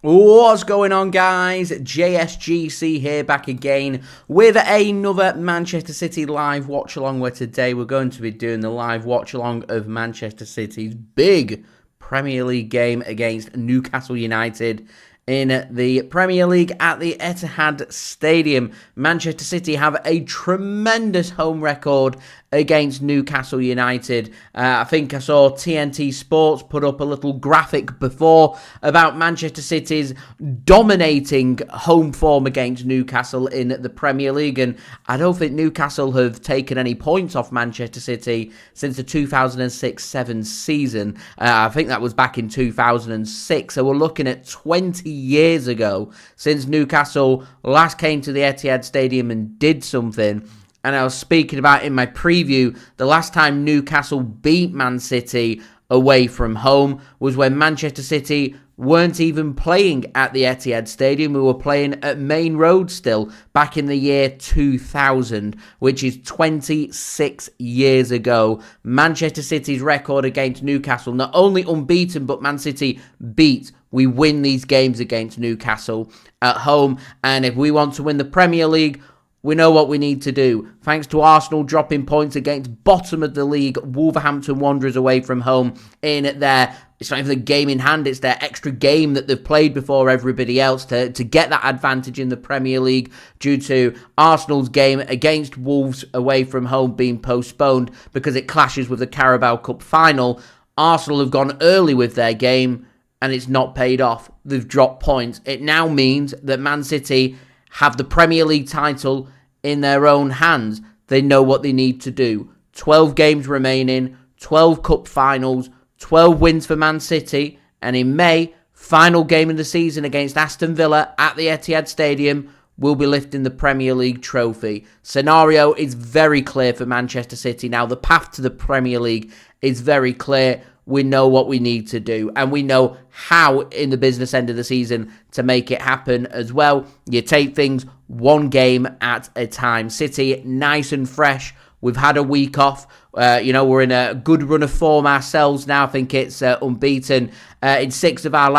What's going on, guys? JSGC here, back again with another Manchester City live watch-along, where today we're going to be doing the live watch-along of Manchester City's big Premier League game against Newcastle United in the Premier League at the Etihad Stadium. Manchester City have a tremendous home record against Newcastle United. I think I saw TNT Sports put up a little graphic before about Manchester City's dominating home form against Newcastle in the Premier League, and I don't think Newcastle have taken any points off Manchester City since the 2006-07 season. I think that was back in 2006, so we're looking at 20 years ago since Newcastle last came to the Etihad Stadium and did something. And I was speaking about in my preview, the last time Newcastle beat Man City away from home was when Manchester City weren't even playing at the Etihad Stadium. We were playing at Main Road still back in the year 2000, which is 26 years ago. Manchester City's record against Newcastle, not only unbeaten, but Man City beat. We win these games against Newcastle at home. And if we want to win the Premier League, we know what we need to do. Thanks to Arsenal dropping points against bottom of the league, Wolverhampton Wanderers away from home in their, it's not even the game in hand, it's their extra game that they've played before everybody else to get that advantage in the Premier League due to Arsenal's game against Wolves away from home being postponed because it clashes with the Carabao Cup final. Arsenal have gone early with their game and it's not paid off. They've dropped points. It now means that Man City have the Premier League title in their own hands. They know what they need to do. 12 games remaining, 12 cup finals, 12 wins for Man City, and in May, final game of the season against Aston Villa at the Etihad Stadium, will be lifting the Premier League trophy. Scenario is very clear for Manchester City now. The path to the Premier League is very clear. We know what we need to do, and we know how in the business end of the season to make it happen as well. You take things one game at a time. City, nice and fresh. We've had a week off. We're in a good run of form ourselves now. I think it's unbeaten in won 6 of our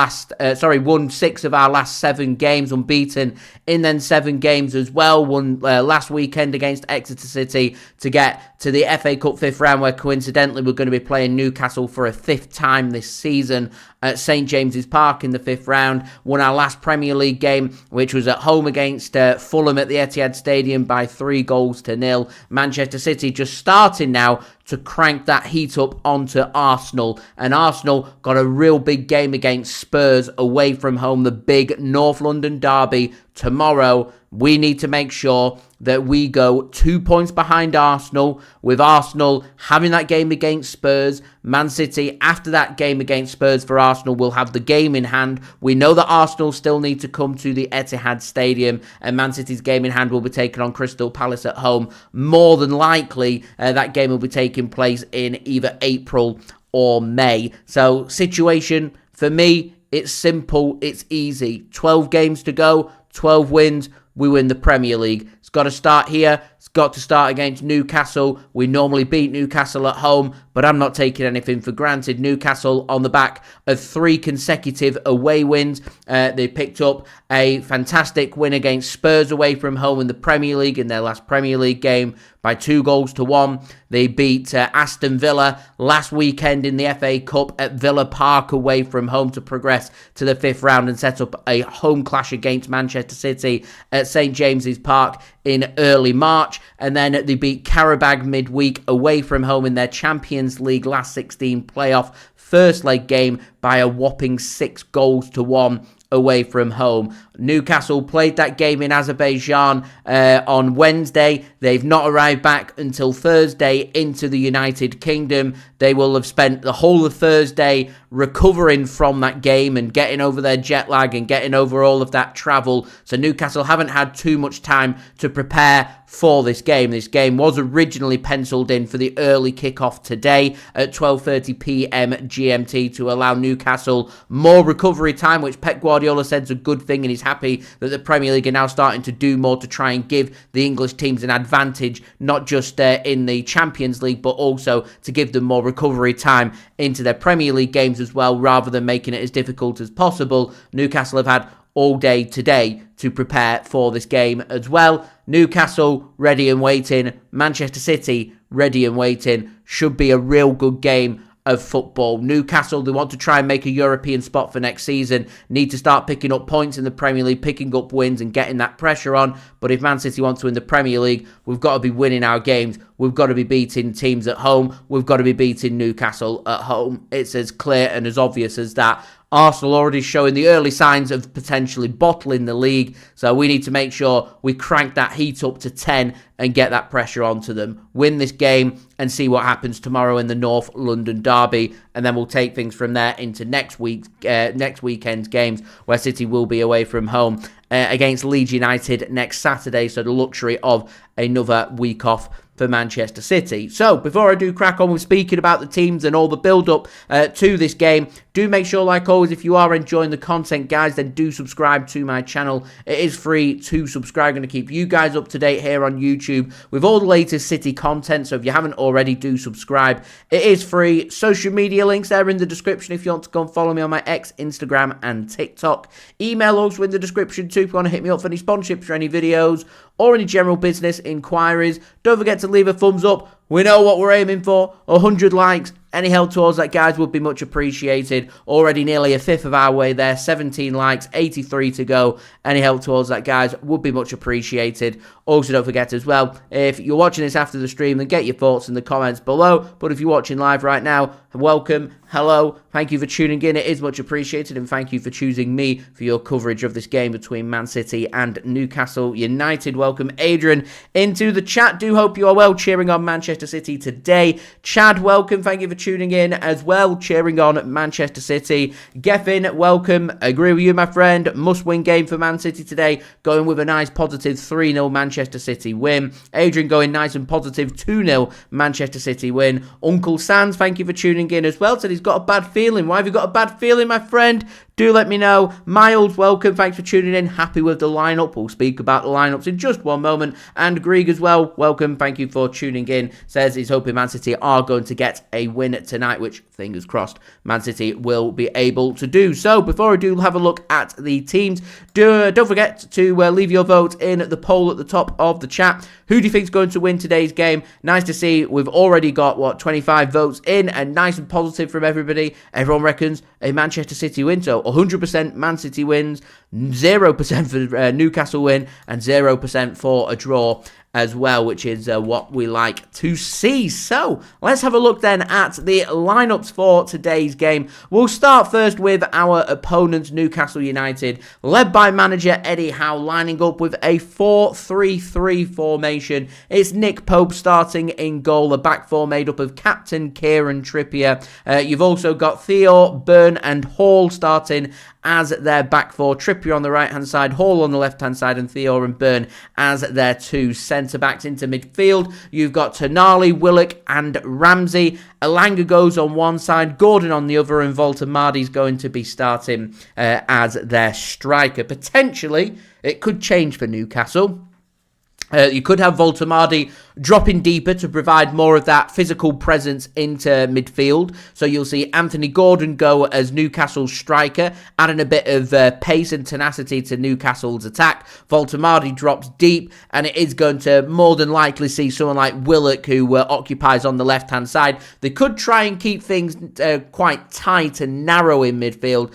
last 7 games, unbeaten in then 7 games as well. Won last weekend against Exeter City to get to the FA Cup 5th round, where coincidentally we're going to be playing Newcastle for a 5th time this season at St James's Park in the 5th round. Won our last Premier League game, which was at home against Fulham at the Etihad Stadium by 3-0. Manchester City just starting now to crank that heat up onto Arsenal. And Arsenal got a real big game against Spurs away from home, the big North London derby tomorrow. We need to make sure that we go 2 points behind Arsenal, with Arsenal having that game against Spurs. Man City, after that game against Spurs for Arsenal, will have the game in hand. We know that Arsenal still need to come to the Etihad Stadium, and Man City's game in hand will be taken on Crystal Palace at home. More than likely, that game will be taking place in either April or May. So, situation, for me, it's simple, it's easy. 12 games to go, 12 wins, we win the Premier League. It's got to start here. It's got to start against Newcastle. We normally beat Newcastle at home, but I'm not taking anything for granted. Newcastle on the back of 3 consecutive away wins. They picked up a fantastic win against Spurs away from home in the Premier League in their last Premier League game by 2-1. They beat Aston Villa last weekend in the FA Cup at Villa Park away from home to progress to the 5th round and set up a home clash against Manchester City at St James's Park in early March. And then they beat Qarabag midweek away from home in their Champions League last 16 playoff first leg game by a whopping 6-1 away from home. Newcastle played that game in Azerbaijan on Wednesday. They've not arrived back until Thursday into the United Kingdom. They will have spent the whole of Thursday recovering from that game and getting over their jet lag and getting over all of that travel. So Newcastle haven't had too much time to prepare for this game. This game was originally penciled in for the early kickoff today at 12:30 p.m. GMT to allow Newcastle more recovery time, which Pep Guardiola said is a good thing, and he's happy that the Premier League are now starting to do more to try and give the English teams an advantage, not just in the Champions League, but also to give them more recovery time into their Premier League games as well, rather than making it as difficult as possible. Newcastle have had all day today to prepare for this game as well. Newcastle ready and waiting. Manchester City ready and waiting. Should be a real good game of football. Newcastle, they want to try and make a European spot for next season, need to start picking up points in the Premier League, picking up wins and getting that pressure on. But if Man City want to win the Premier League, we've got to be winning our games. We've got to be beating teams at home. We've got to be beating Newcastle at home. It's as clear and as obvious as that. Arsenal already showing the early signs of potentially bottling the league, so we need to make sure we crank that heat up to 10 and get that pressure onto them. Win this game and see what happens tomorrow in the North London derby, and then we'll take things from there into next weekend's games, where City will be away from home against Leeds United next Saturday, so the luxury of another week off for Manchester City. So, before I do crack on with speaking about the teams and all the build-up to this game, do make sure, like always, if you are enjoying the content, guys, then do subscribe to my channel. It is free to subscribe. I'm going to keep you guys up to date here on YouTube with all the latest City content, so if you haven't already, do subscribe. It is free. Social media links there in the description if you want to go and follow me on my X, Instagram, and TikTok. Email also in the description too if you want to hit me up for any sponsorships for any videos or any general business inquiries. Don't forget to leave a thumbs up. We know what we're aiming for, 100 likes. Any help towards that, guys, would be much appreciated. Already nearly a fifth of our way there, 17 likes, 83 to go. Any help towards that, guys, would be much appreciated. Also, don't forget as well, if you're watching this after the stream, then get your thoughts in the comments below. But if you're watching live right now, welcome, hello, thank you for tuning in. It is much appreciated, and thank you for choosing me for your coverage of this game between Man City and Newcastle United. Welcome, Adrian, into the chat. Do hope you are well, cheering on Manchester City today. Chad, welcome, thank you for tuning in as well, cheering on Manchester City. Geffin, welcome, agree with you, my friend. Must-win game for Man City today, going with a nice positive 3-0 Manchester City win. Adrian going nice and positive 2-0 Manchester City win. Uncle Sans, thank you for tuning in as well. Said he's got a bad feeling. Why have you got a bad feeling, my friend? Do let me know. Miles, welcome. Thanks for tuning in. Happy with the lineup. We'll speak about the lineups in just one moment. And Grieg as well, welcome. Thank you for tuning in. Says he's hoping Man City are going to get a win tonight, which, fingers crossed, Man City will be able to do. So, before I do have a look at the teams, don't forget to leave your vote in the poll at the top of the chat. Who do you think is going to win today's game? Nice to see we've already got, 25 votes in, and nice and positive from everybody. Everyone reckons a Manchester City win, so 100% Man City wins, 0% for Newcastle win, and 0% for a draw as well, which is what we like to see. So, let's have a look then at the lineups for today's game. We'll start first with our opponents, Newcastle United, led by manager Eddie Howe, lining up with a 4-3-3 formation. It's Nick Pope starting in goal, the back four made up of captain Kieran Trippier. You've also got Theo, Burn and Hall starting as their back four. Trippier on the right-hand side, Hall on the left-hand side, and Theo and Burn as their two centre-backs. Into midfield, you've got Tonali, Willock and Ramsey. Elanga goes on one side, Gordon on the other, and Voltamardi's going to be starting as their striker. Potentially, it could change for Newcastle. You could have Voltamardi dropping deeper to provide more of that physical presence into midfield. So you'll see Anthony Gordon go as Newcastle's striker, adding a bit of pace and tenacity to Newcastle's attack. Voltamardi drops deep, and it is going to more than likely see someone like Willock, who occupies on the left-hand side. They could try and keep things quite tight and narrow in midfield,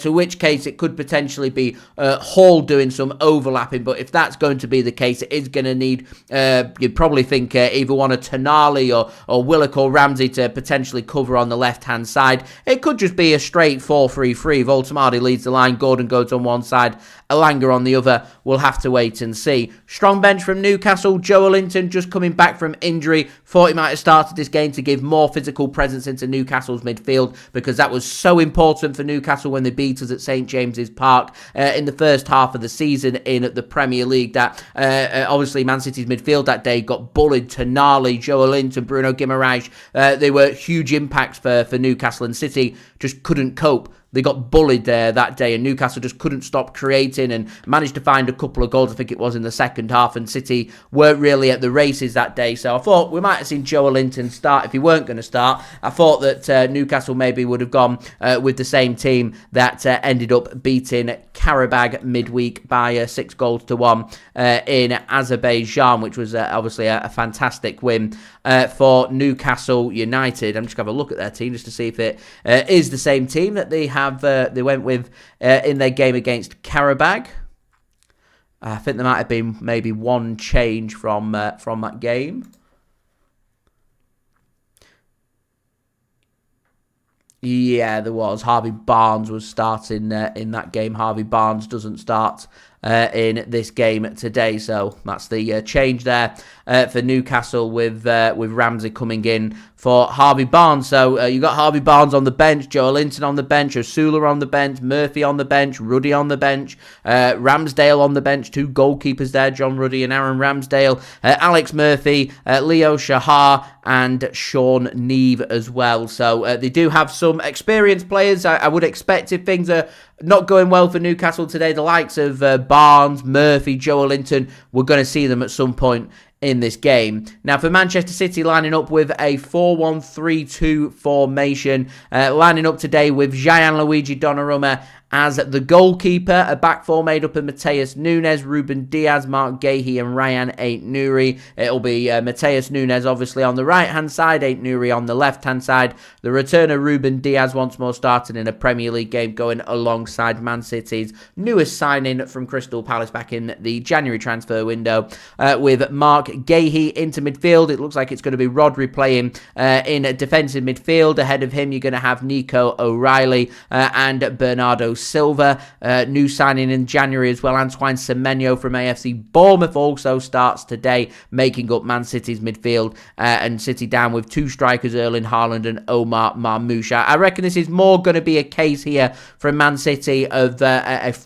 to which case it could potentially be Hall doing some overlapping. But if that's going to be the case, it is going to need, you'd probably think either one of Tonali or Willock or Ramsey to potentially cover on the left-hand side. It could just be a straight 4-3-3. Voltamardi leads the line, Gordon goes on one side, Elanga on the other. We'll have to wait and see. Strong bench from Newcastle. Joelinton just coming back from injury. Thought he might have started this game to give more physical presence into Newcastle's midfield, because that was so important for Newcastle when they beat us at St James's Park in the first half of the season in the Premier League. That obviously Man City's midfield that day got bullied. Tonali, Joelinton, Bruno Guimaraes. They were huge impacts for Newcastle, and City just couldn't cope They got bullied there that day, and Newcastle just couldn't stop creating and managed to find a couple of goals, I think it was, in the second half, and City weren't really at the races that day. So I thought we might have seen Joelinton start if he weren't going to start. I thought that Newcastle maybe would have gone with the same team that ended up beating Qarabag midweek by 6-1 in Azerbaijan, which was obviously a fantastic win for Newcastle United. I'm just going to have a look at their team just to see if it is the same team that they went with in their game against Qarabag. I think there might have been maybe one change from that game. Yeah, there was. Harvey Barnes was starting in that game. Harvey Barnes doesn't start in this game today, so that's the change there for Newcastle with Ramsey coming in for Harvey Barnes. So you got Harvey Barnes on the bench, Joelinton on the bench, Osula on the bench, Murphy on the bench, Ruddy on the bench, Ramsdale on the bench, 2 goalkeepers there, John Ruddy and Aaron Ramsdale, Alex Murphy, Leo Shahar and Sean Neve as well. So they do have some experienced players. I would expect, if things are not going well for Newcastle today, the likes of Barnes, Murphy, Joelinton, we're going to see them at some point in this game. Now for Manchester City, lining up with a 4-1-3-2 formation, lining up today with Gianluigi Donnarumma as the goalkeeper, a back four made up of Matheus Nunes, Ruben Dias, Marc Guehi and Rayan Ait-Nouri. It'll be Matheus Nunes obviously on the right-hand side, Ait-Nouri on the left-hand side. The return of Ruben Dias once more starting in a Premier League game, going alongside Man City's newest signing from Crystal Palace back in the January transfer window, with Marc Guehi into midfield. It looks like it's going to be Rodri playing in defensive midfield. Ahead of him, you're going to have Nico O'Reilly and Bernardo Silva, new signing in January as well. Antoine Semenyo from AFC Bournemouth also starts today, making up Man City's midfield, and City down with 2 strikers, Erling Haaland and Omar Marmoush. I reckon this is more going to be a case here from Man City of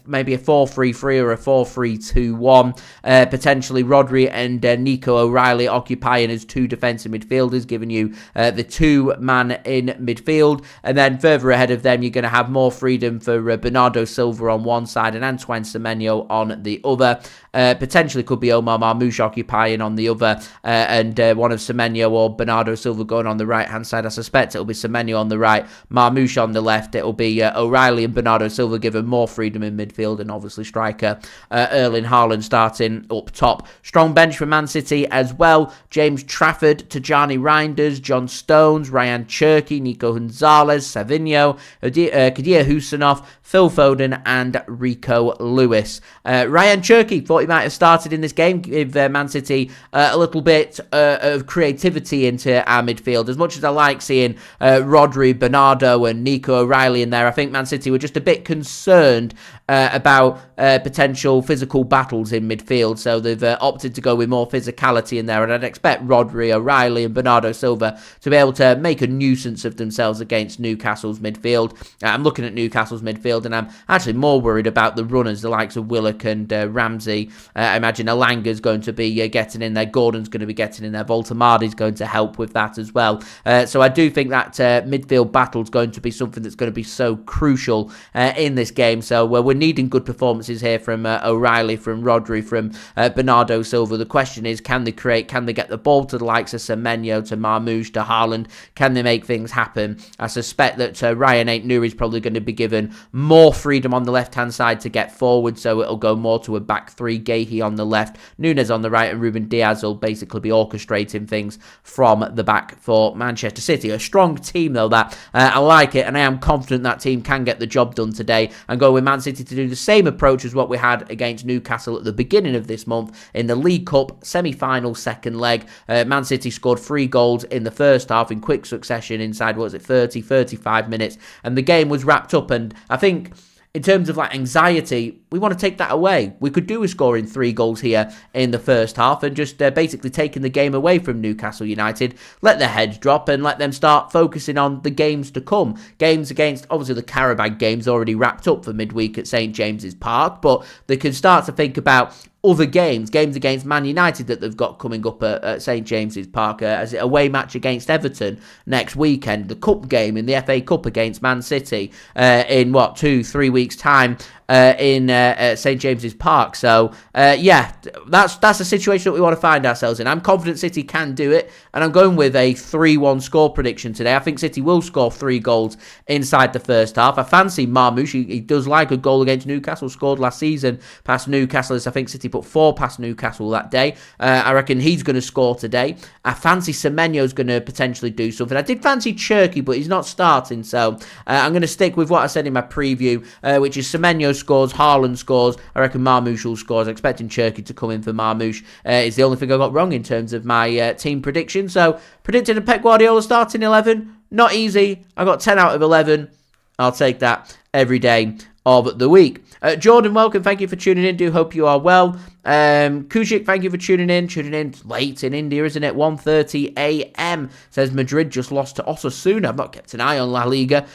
maybe a 4-3-3 or a 4-3-2-1, potentially Rodri and Nico O'Reilly occupying as 2 defensive midfielders, giving you the 2-man in midfield, and then further ahead of them you're going to have more freedom for Bernardo Silva on one side and Antoine Semenyo on the other. Potentially could be Omar Marmoush occupying on the other, and one of Semenyo or Bernardo Silva going on the right-hand side. I suspect it'll be Semenyo on the right, Marmoush on the left. It'll be O'Reilly and Bernardo Silva given more freedom in midfield, and obviously striker Erling Haaland starting up top. Strong bench for Man City as well. James Trafford, Tijjani Reijnders, John Stones, Rayan Cherki, Nico Gonzalez, Savinho, Abdukodir Khusanov, Phil Foden and Rico Lewis. Rayan Cherki thought he might have started in this game, give Man City a little bit of creativity into our midfield. As much as I like seeing Rodri, Bernardo and Nico O'Reilly in there, I think Man City were just a bit concerned about potential physical battles in midfield, so they've opted to go with more physicality in there, and I'd expect Rodri, O'Reilly and Bernardo Silva to be able to make a nuisance of themselves against Newcastle's midfield. I'm looking at Newcastle's midfield and I'm actually more worried about the runners, the likes of Willock and Ramsey. I imagine Alanga's going to be getting in there, Gordon's going to be getting in there, Voltamadi's going to help with that as well. So I do think that midfield battle's going to be something that's going to be so crucial in this game. So we're needing good performances here from O'Reilly, from Rodri, from Bernardo Silva. The question is, can they create, can they get the ball to the likes of Semenyo, to Marmoush, to Haaland? Can they make things happen? I suspect that Rayan Ait-Nouri is probably going to be given more freedom on the left-hand side to get forward, so it'll go more to a back three, Guehi on the left, Nunes on the right, and Ruben Dias will basically be orchestrating things from the back for Manchester City. A strong team, though, that. I like it, and I am confident that team can get the job done today and go with Man City to do the same approach as what we had against Newcastle at the beginning of this month in the League Cup semi-final second leg. Man City scored 3 goals in the first half in quick succession inside, what was it, 35 minutes, and the game was wrapped up. And I think in terms of anxiety, we want to take that away. We could do with scoring 3 goals here in the first half and just basically taking the game away from Newcastle United, let their heads drop and let them start focusing on the games to come. Games against, obviously the Qarabag game's already wrapped up for midweek at St James's Park, but they can start to think about other games against Man United that they've got coming up at St James's Park, as an away match against Everton next weekend, the cup game in the FA Cup against Man City in 2-3 weeks time in St James's Park. So that's a situation that we want to find ourselves in. I'm confident City can do it, and I'm going with a 3-1 score prediction today. I think City will score 3 goals inside the first half. I fancy Marmoush. He does like a goal against Newcastle, scored last season past Newcastle. I think City put 4 past Newcastle that day. I reckon he's going to score today. I fancy Semenyo's going to potentially do something. I did fancy Cherki, but he's not starting, so I'm going to stick with what I said in my preview, which is Semenyo scores, Haaland scores. I reckon Marmoush will score. I was expecting Cherki to come in for Marmoush. It's the only thing I got wrong in terms of my team prediction. So, predicting a Pep Guardiola starting 11, not easy. I got 10 out of 11. I'll take that every day of the week. Jordan, welcome. Thank you for tuning in. Do hope you are well. Kushik, thank you for tuning in. Tuning in late in India, isn't it? 1:30 a.m. Says Madrid just lost to Osasuna. I've not kept an eye on La Liga.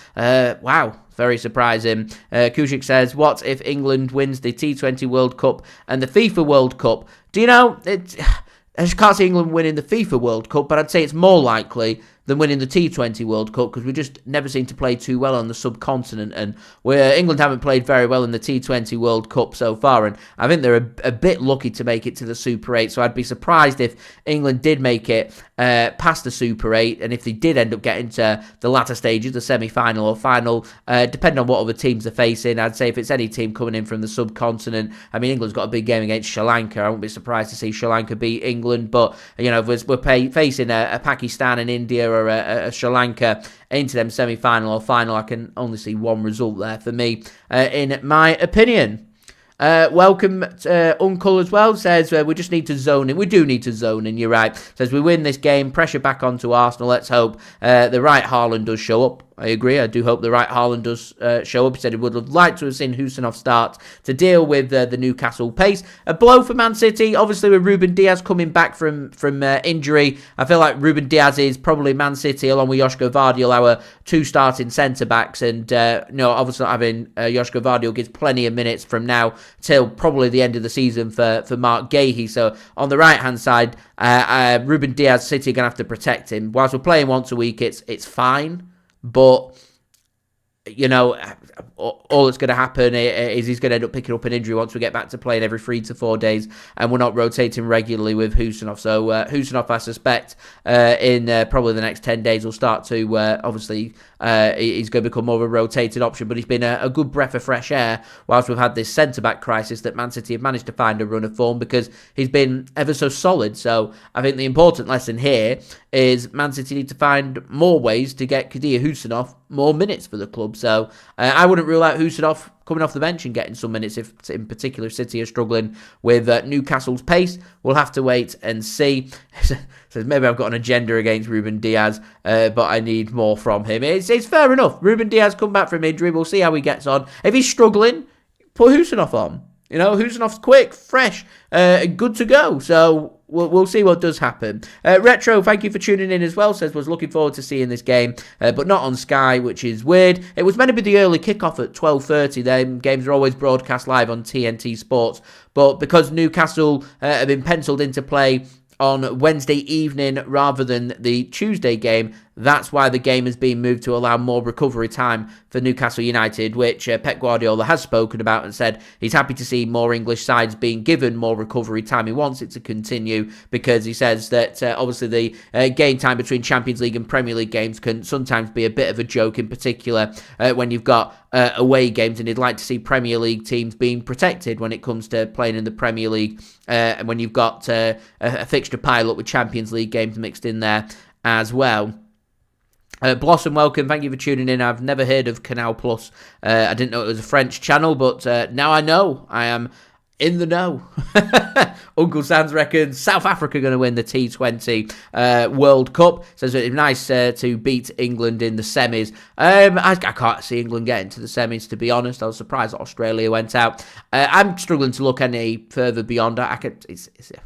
Wow. Very surprising. Kushik says, what if England wins the T20 World Cup and the FIFA World Cup? Do you know, I just can't see England winning the FIFA World Cup, but I'd say it's more likely than winning the T20 World Cup, because we just never seem to play too well on the subcontinent, and England haven't played very well in the T20 World Cup so far, and I think they're a bit lucky to make it to the Super 8, so I'd be surprised if England did make it past the Super 8, and if they did end up getting to the latter stages, the semi-final or final, depending on what other teams are facing. I'd say if it's any team coming in from the subcontinent, I mean, England's got a big game against Sri Lanka. I wouldn't be surprised to see Sri Lanka beat England, but, you know, if we're facing a Pakistan and India or a Sri Lanka into them semi-final or final, I can only see one result there for me, in my opinion. Welcome Uncle as well, says we just need to zone in. We do need to zone in, you're right. Says we win this game, pressure back onto Arsenal. Let's hope the right Haaland does show up. I agree. I do hope the right Haaland does show up. He said he would have liked to have seen Khusanov start to deal with the Newcastle pace. A blow for Man City, obviously, with Ruben Dias coming back from injury. I feel like Ruben Dias is probably Man City, along with Josko Gvardiol, our 2 starting centre-backs. And, obviously not having Josko Gvardiol gives plenty of minutes from now till probably the end of the season for Marc Guehi. So, on the right-hand side, Ruben Dias, City are going to have to protect him. Whilst we're playing once a week, it's fine. But, you know, all that's going to happen is he's going to end up picking up an injury once we get back to playing every 3 to 4 days, and we're not rotating regularly with Khusanov. So Khusanov, I suspect, in probably the next 10 days will start to, obviously, he's going to become more of a rotated option, but he's been a good breath of fresh air whilst we've had this centre-back crisis that Man City have managed to find a run of form, because he's been ever so solid. So I think the important lesson here is Man City need to find more ways to get Kadir Khusanov more minutes for the club. So I wouldn't rule out Khusanov coming off the bench and getting some minutes if, in particular, City are struggling with Newcastle's pace. We'll have to wait and see. Says maybe I've got an agenda against Ruben Dias, but I need more from him. It's fair enough. Ruben Dias come back from injury. We'll see how he gets on. If he's struggling, put Khusanov on. You know, Khusanov's quick, fresh, good to go. So we'll see what does happen. Retro, thank you for tuning in as well. Says was looking forward to seeing this game, but not on Sky, which is weird. It was meant to be the early kickoff at 12:30. Them games are always broadcast live on TNT Sports, but because Newcastle have been penciled into play on Wednesday evening rather than the Tuesday game, that's why the game has been moved to allow more recovery time for Newcastle United, which Pep Guardiola has spoken about and said he's happy to see more English sides being given more recovery time. He wants it to continue because he says that obviously the game time between Champions League and Premier League games can sometimes be a bit of a joke, in particular when you've got away games, and he'd like to see Premier League teams being protected when it comes to playing in the Premier League, and when you've got a fixture pile-up with Champions League games mixed in there as well. Blossom, welcome. Thank you for tuning in. I've never heard of Canal Plus. I didn't know it was a French channel, but now I know. I am in the know. Uncle Sans reckons South Africa going to win the T20 World Cup. Says it's nice to beat England in the semis. I can't see England getting to the semis, to be honest. I was surprised that Australia went out. I'm struggling to look any further beyond that.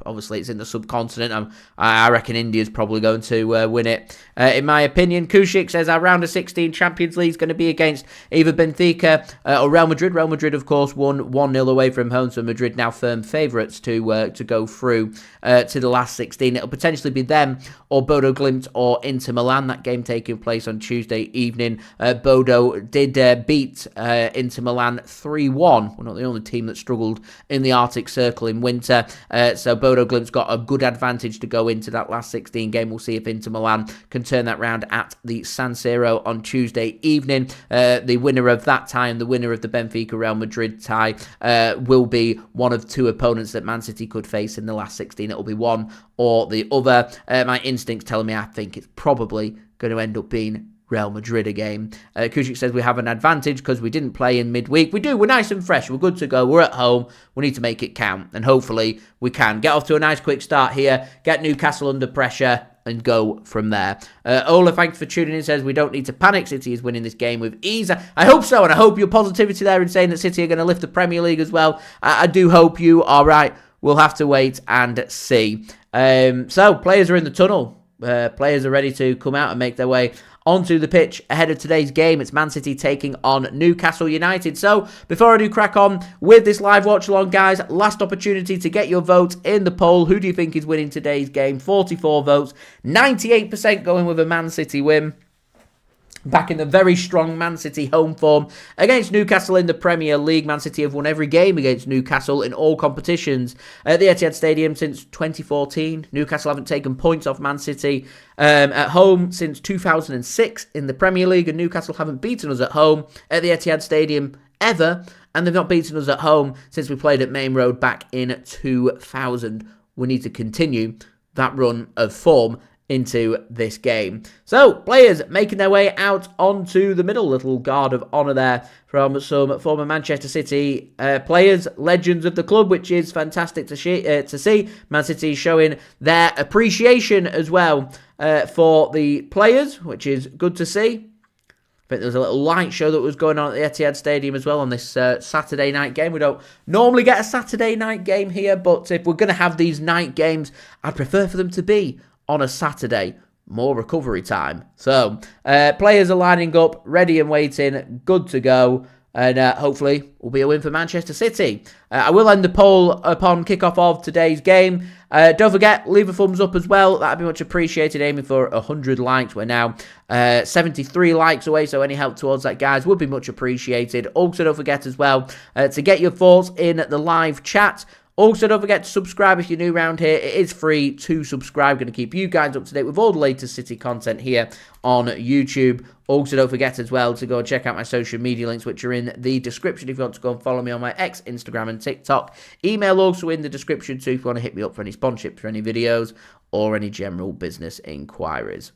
Obviously, it's in the subcontinent. I reckon India's probably going to win it. In my opinion, Kushik says our round of 16 Champions League is going to be against either Benfica or Real Madrid. Real Madrid, of course, won 1-0 away from home, so Madrid Madrid now firm favourites to go through to the last 16. It'll potentially be them or Bodo Glimt or Inter Milan. That game taking place on Tuesday evening. Bodo did beat Inter Milan 3-1. We're not the only team that struggled in the Arctic Circle in winter. So Bodo Glimt's got a good advantage to go into that last 16 game. We'll see if Inter Milan can turn that round at the San Siro on Tuesday evening. The winner of that tie and the winner of the Benfica-Real Madrid tie will be one of two opponents that Man City could face in the last 16. It'll be one or the other. My instinct's telling me I think it's probably going to end up being Real Madrid again. Kusic says we have an advantage because we didn't play in midweek. We do. We're nice and fresh. We're good to go. We're at home. We need to make it count. And hopefully we can. Get off to a nice quick start here. Get Newcastle under pressure and go from there. Ola, thanks for tuning in, says we don't need to panic. City is winning this game with ease. I hope so, and I hope your positivity there in saying that City are going to lift the Premier League as well. I do hope you are right. We'll have to wait and see. So, players are in the tunnel. Players are ready to come out and make their way onto the pitch ahead of today's game. It's Man City taking on Newcastle United. So, before I do crack on with this live watch along, guys, last opportunity to get your votes in the poll. Who do you think is winning today's game? 44 votes, 98% going with a Man City win. Back in the very strong Man City home form against Newcastle in the Premier League. Man City have won every game against Newcastle in all competitions at the Etihad Stadium since 2014. Newcastle haven't taken points off Man City at home since 2006 in the Premier League, and Newcastle haven't beaten us at home at the Etihad Stadium ever, and they've not beaten us at home since we played at Main Road back in 2000. We need to continue that run of form into this game. So, players making their way out onto the middle. Little guard of honour there from some former Manchester City players, legends of the club, which is fantastic to see. Man City showing their appreciation as well for the players, which is good to see. I think there was a little light show that was going on at the Etihad Stadium as well on this Saturday night game. We don't normally get a Saturday night game here, but if we're going to have these night games, I'd prefer for them to be on a Saturday, more recovery time. So, players are lining up, ready and waiting, good to go, and hopefully will be a win for Manchester City. I will end the poll upon kickoff of today's game. Don't forget, leave a thumbs up as well. That'd be much appreciated. Aiming for 100 likes. We're now 73 likes away, so any help towards that, guys, would be much appreciated. Also, don't forget as well to get your thoughts in the live chat. Also, don't forget to subscribe if you're new around here. It is free to subscribe. Going to keep you guys up to date with all the latest City content here on YouTube. Also, don't forget as well to go and check out my social media links, which are in the description if you want to go and follow me on my X, Instagram and TikTok. Email also in the description too if you want to hit me up for any sponsorships for any videos or any general business inquiries.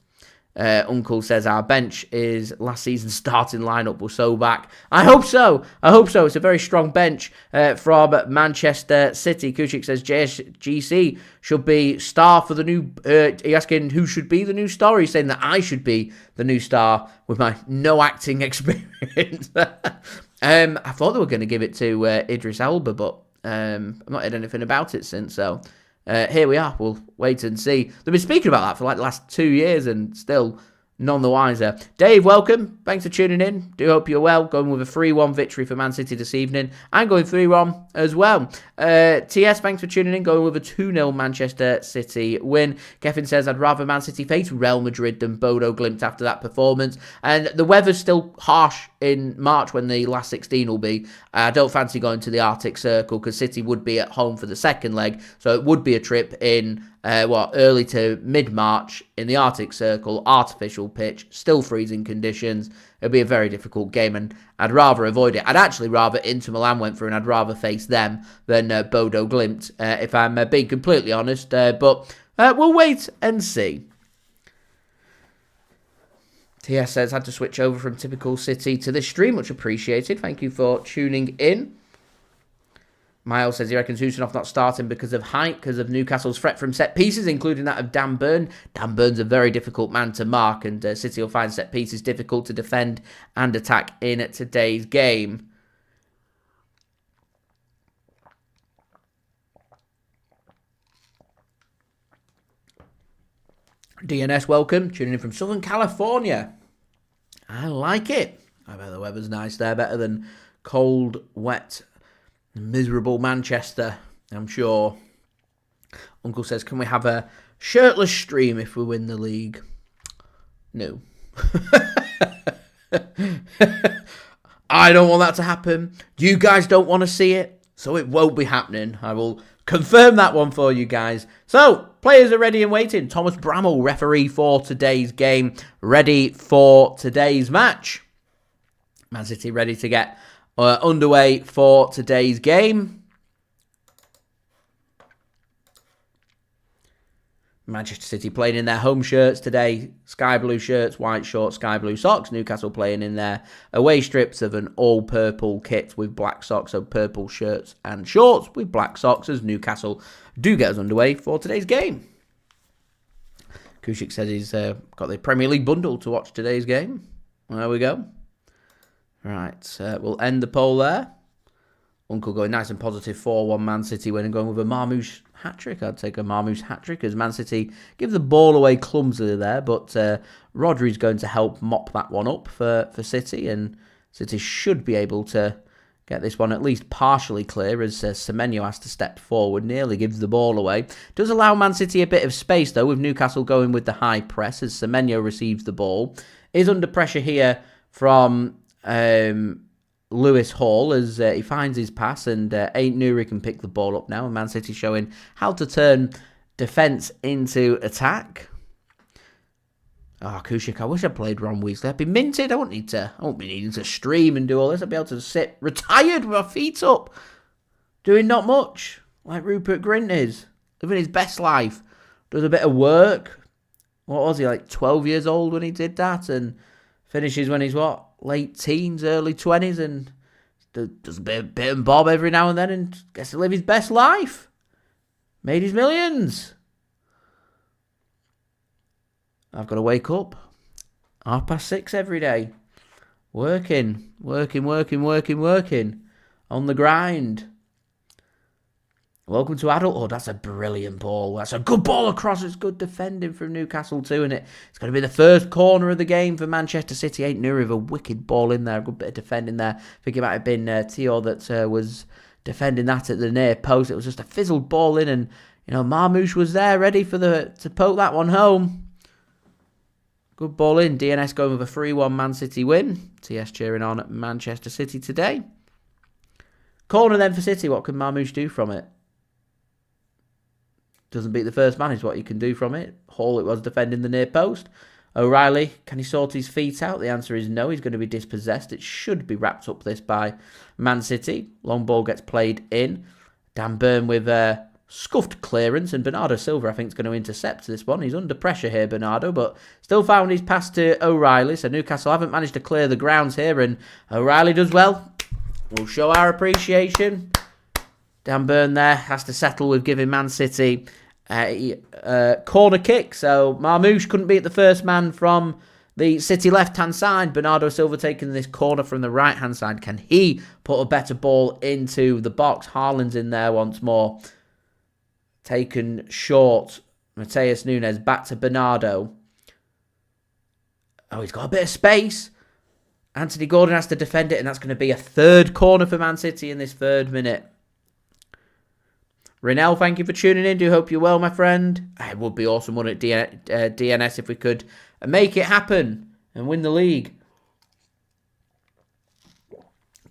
Uncle says our bench is last season's starting lineup. We're so back. I hope so. It's a very strong bench from Manchester City. Kusic says JSGC should be star for the new... He's asking who should be the new star. He's saying that I should be the new star with my no acting experience. I thought they were going to give it to Idris Elba, but I've not heard anything about it since, so... here we are. We'll wait and see. They've been speaking about that for like the last 2 years and still none the wiser. Dave, welcome. Thanks for tuning in. Do hope you're well. Going with a 3-1 victory for Man City this evening. I'm going 3-1 as well. TS, thanks for tuning in. Going with a 2-0 Manchester City win. Kevin says, I'd rather Man City face Real Madrid than Bodo Glimt after that performance. And the weather's still harsh in March when the last 16 will be. I don't fancy going to the Arctic Circle because City would be at home for the second leg. So it would be a trip in early to mid-March in the Arctic Circle, artificial pitch, still freezing conditions. It'll be a very difficult game, and I'd rather avoid it. I'd actually rather Inter Milan went through, and I'd rather face them than Bodo Glimt, if I'm being completely honest. But we'll wait and see. TS says, had to switch over from typical City to this stream. Much appreciated. Thank you for tuning in. Miles says he reckons Khusanov not starting because of height, because of Newcastle's threat from set pieces, including that of Dan Burn. Dan Burn's a very difficult man to mark, and City will find set pieces difficult to defend and attack in today's game. DNS, welcome. Tuning in from Southern California. I like it. I bet the weather's nice there, better than cold, wet Miserable Manchester, I'm sure. Uncle says, can we have a shirtless stream if we win the league? No. I don't want that to happen. You guys don't want to see it, so it won't be happening. I will confirm that one for you guys. So, players are ready and waiting. Thomas Bramall, referee for today's game, ready for today's match. Man City ready to get underway for today's game. Manchester City playing in their home shirts today. Sky blue shirts, white shorts, sky blue socks. Newcastle playing in their away strips of an all-purple kit with black socks. So purple shirts and shorts with black socks as Newcastle do get us underway for today's game. Kusic says he's got the Premier League bundle to watch today's game. There we go. Right, we'll end the poll there. Uncle going nice and positive 4-1 Man City win and going with a Marmoush hat-trick. I'd take a Marmoush hat-trick as Man City give the ball away clumsily there, but Rodri's going to help mop that one up for City, and City should be able to get this one at least partially clear as Semenyo has to step forward, nearly gives the ball away. Does allow Man City a bit of space though, with Newcastle going with the high press as Semenyo receives the ball. Is under pressure here from Lewis Hall as he finds his pass, and Ait-Nouri can pick the ball up now. And Man City showing how to turn defence into attack. Oh, Kusic, I wish I played Ron Weasley. I'd be minted. I won't be needing to stream and do all this. I'd be able to sit retired with my feet up, doing not much, like Rupert Grint is, living his best life. Does a bit of work. What was he, like 12 years old when he did that? And finishes when he's what? Late teens, early 20s, and does a bit and bob every now and then and gets to live his best life. Made his millions. I've got to wake up 6:30 every day. Working. On the grind. Welcome to adulthood. That's a brilliant ball. That's a good ball across. It's good defending from Newcastle too, and it's going to be the first corner of the game for Manchester City. Ait-Nouri with a wicked ball in there. A good bit of defending there. I think it might have been Tio that was defending that at the near post. It was just a fizzled ball in, and Marmoush was there ready for to poke that one home. Good ball in. DNS going with a 3-1 Man City win. TS cheering on at Manchester City today. Corner then for City. What can Marmoush do from it? Doesn't beat the first man is what you can do from it. Hall it was defending the near post. O'Reilly, can he sort his feet out? The answer is no. He's going to be dispossessed. It should be wrapped up this by Man City. Long ball gets played in. Dan Burn with a scuffed clearance, and Bernardo Silva I think is going to intercept this one. He's under pressure here, Bernardo, but still found his pass to O'Reilly. So Newcastle haven't managed to clear the grounds here, and O'Reilly does well. We'll show our appreciation. Dan Burn there has to settle with giving Man City a corner kick. So Marmoush couldn't beat the first man from the City left-hand side. Bernardo Silva taking this corner from the right-hand side. Can he put a better ball into the box? Haaland's in there once more. Taken short. Matheus Nunes back to Bernardo. Oh, he's got a bit of space. Anthony Gordon has to defend it, and that's going to be a third corner for Man City in this third minute. Rinell, thank you for tuning in. Do hope you're well, my friend. It would be awesome, wouldn't it, DNS, if we could make it happen and win the league.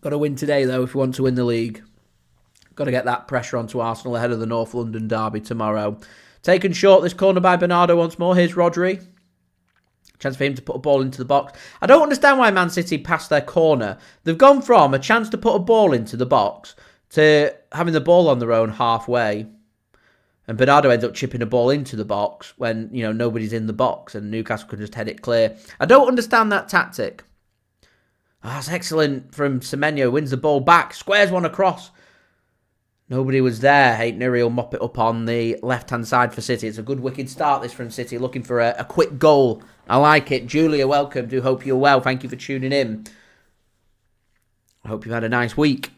Got to win today, though, if we want to win the league. Got to get that pressure onto Arsenal ahead of the North London derby tomorrow. Taken short this corner by Bernardo once more. Here's Rodri. Chance for him to put a ball into the box. I don't understand why Man City passed their corner. They've gone from a chance to put a ball into the box to having the ball on their own halfway. And Bernardo ends up chipping a ball into the box when, nobody's in the box and Newcastle can just head it clear. I don't understand that tactic. That's excellent from Semenyo. Wins the ball back. Squares one across. Nobody was there. Ait-Nouri will mop it up on the left-hand side for City. It's a good wicked start, this from City. Looking for a quick goal. I like it. Julia, welcome. Do hope you're well. Thank you for tuning in. I hope you've had a nice week.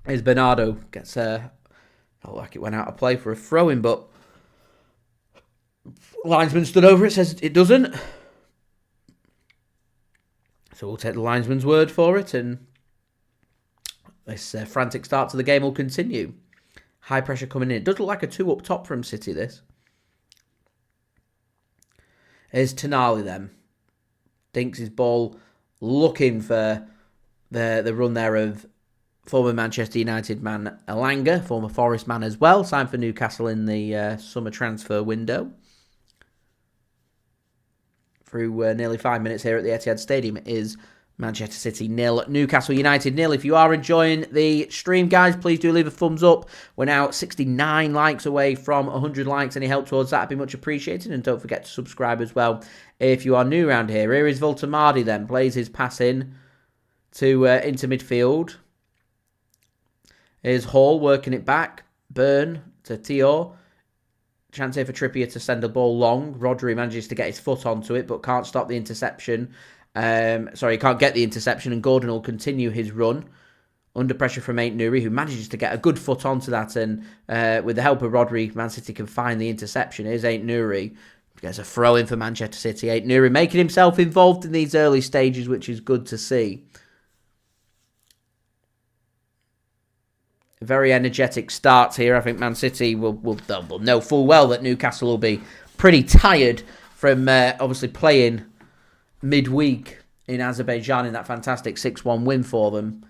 Here's Bernardo. Gets felt like it went out of play for a throw-in, but linesman stood over it, says it doesn't. So we'll take the linesman's word for it, and this frantic start to the game will continue. High pressure coming in. It does look like a 2 up top from City, this. Here's Tonali then. Dinks his ball, looking for the run there of former Manchester United man Elanga, former Forest man as well, signed for Newcastle in the summer transfer window. Through nearly 5 minutes here at the Etihad Stadium, it is Manchester City 0, Newcastle United 0. If you are enjoying the stream, guys, please do leave a thumbs up. We're now 69 likes away from 100 likes. Any help towards that would be much appreciated. And don't forget to subscribe as well if you are new around here. Here is Voltamardi then, plays his pass in to into midfield. Here's Hall working it back. Burn to Tio. Chance here for Trippier to send the ball long. Rodri manages to get his foot onto it, but can't stop the interception. He can't get the interception, and Gordon will continue his run. Under pressure from Ait-Nouri, who manages to get a good foot onto that, and with the help of Rodri, Man City can find the interception. Here's Ait-Nouri. Gets a throw-in for Manchester City. Ait-Nouri making himself involved in these early stages, which is good to see. Very energetic starts here. I think Man City will know full well that Newcastle will be pretty tired from obviously playing midweek in Azerbaijan in that fantastic 6-1 win for them.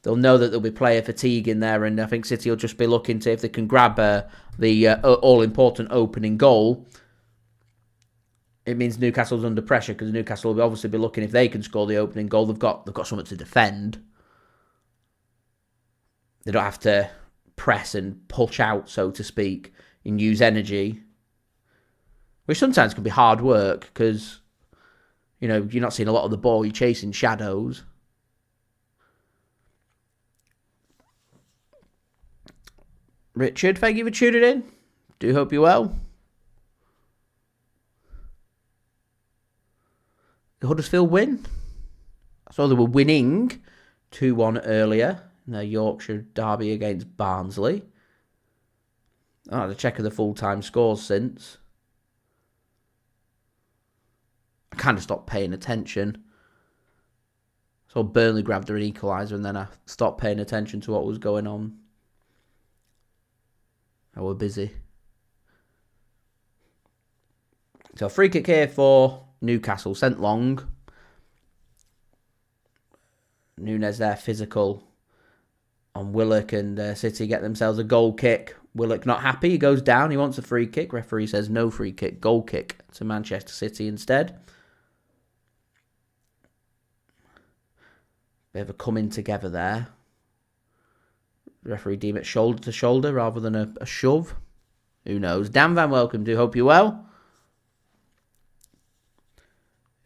They'll know that there'll be player fatigue in there, and I think City will just be looking to if they can grab the all-important opening goal. It means Newcastle's under pressure, because Newcastle will obviously be looking if they can score the opening goal. They've got something to defend. They don't have to press and push out, so to speak, and use energy, which sometimes can be hard work because, you know, you're not seeing a lot of the ball, you're chasing shadows. Richard, thank you for tuning in. Do hope you're well. The Huddersfield win. I saw they were winning 2-1 earlier in their Yorkshire derby against Barnsley. I had a check of the full-time scores since. I kind of stopped paying attention. So Burnley grabbed an equaliser, and then I stopped paying attention to what was going on. I was busy. So free kick here for Newcastle, sent long. Nunes there, physical on Willock, and City get themselves a goal kick. Willock not happy, he goes down, he wants a free kick. Referee says no free kick, goal kick to Manchester City instead. Bit of a coming together there. Referee deem it shoulder to shoulder rather than a shove. Who knows? Dan Van Welcome, do hope you well.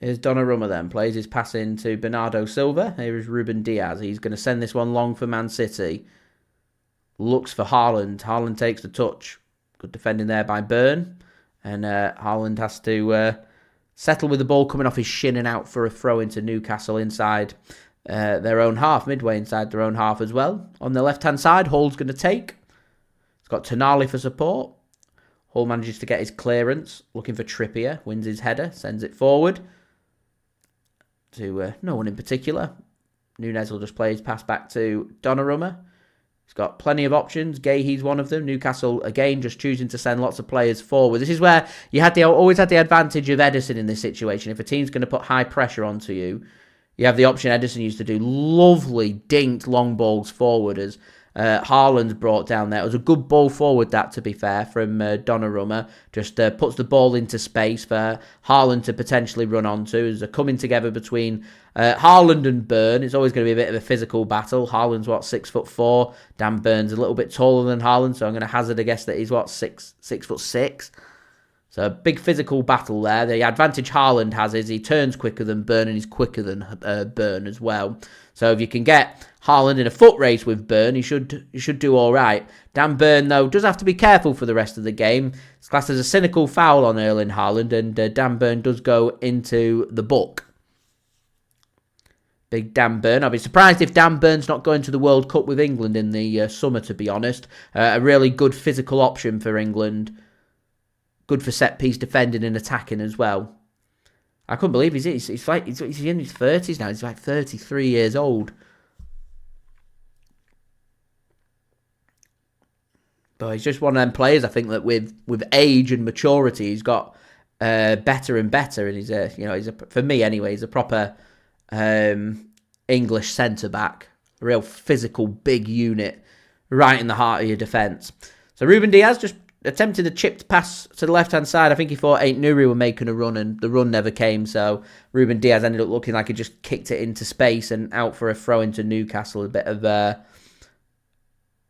Here's Donnarumma then, plays his pass in to Bernardo Silva. Here is Ruben Dias. He's going to send this one long for Man City. Looks for Haaland. Haaland takes the touch. Good defending there by Burn. And Haaland has to settle with the ball coming off his shin and out for a throw into Newcastle inside their own half. Midway inside their own half as well. On the left-hand side, Hall's going to take. He's got Tonali for support. Hall manages to get his clearance. Looking for Trippier. Wins his header. Sends it forward to no one in particular. Nunes will just play his pass back to Donnarumma. He's got plenty of options. Guehi's one of them. Newcastle, again, just choosing to send lots of players forward. This is where you always had the advantage of Ederson in this situation. If a team's going to put high pressure onto you, you have the option Ederson used to do. Lovely dinked long balls forward as Haaland's brought down there. It was a good ball forward, that, to be fair, from Donnarumma. Just puts the ball into space for Haaland to potentially run onto. There's a coming together betwbetween Haaland and Burn. It's always going to be a bit of a physical battle. Haaland's, 6'4". Dan Burn's a little bit taller than Haaland, so I'm going to hazard a guess that he's, 6'6". So a big physical battle there. The advantage Haaland has is he turns quicker than Burn, and he's quicker than Burn as well. So if you can get Haaland in a foot race with Burn, you should do all right. Dan Burn, though, does have to be careful for the rest of the game. It's classed as a cynical foul on Erling Haaland, and Dan Burn does go into the book. Big Dan Burn. I'll be surprised if Dan Burn's not going to the World Cup with England in the summer, to be honest. A really good physical option for England. Good for set-piece defending and attacking as well. I couldn't believe he's in his 30s now. He's 33 years old. But he's just one of them players, I think, that with age and maturity, he's got better and better. And for me anyway, he's a proper English centre-back. A real physical, big unit right in the heart of your defence. So Ruben Dias just attempted a chipped pass to the left-hand side. I think he thought Ait-Nouri were making a run, and the run never came. So Ruben Dias ended up looking like he just kicked it into space and out for a throw into Newcastle. A bit of, a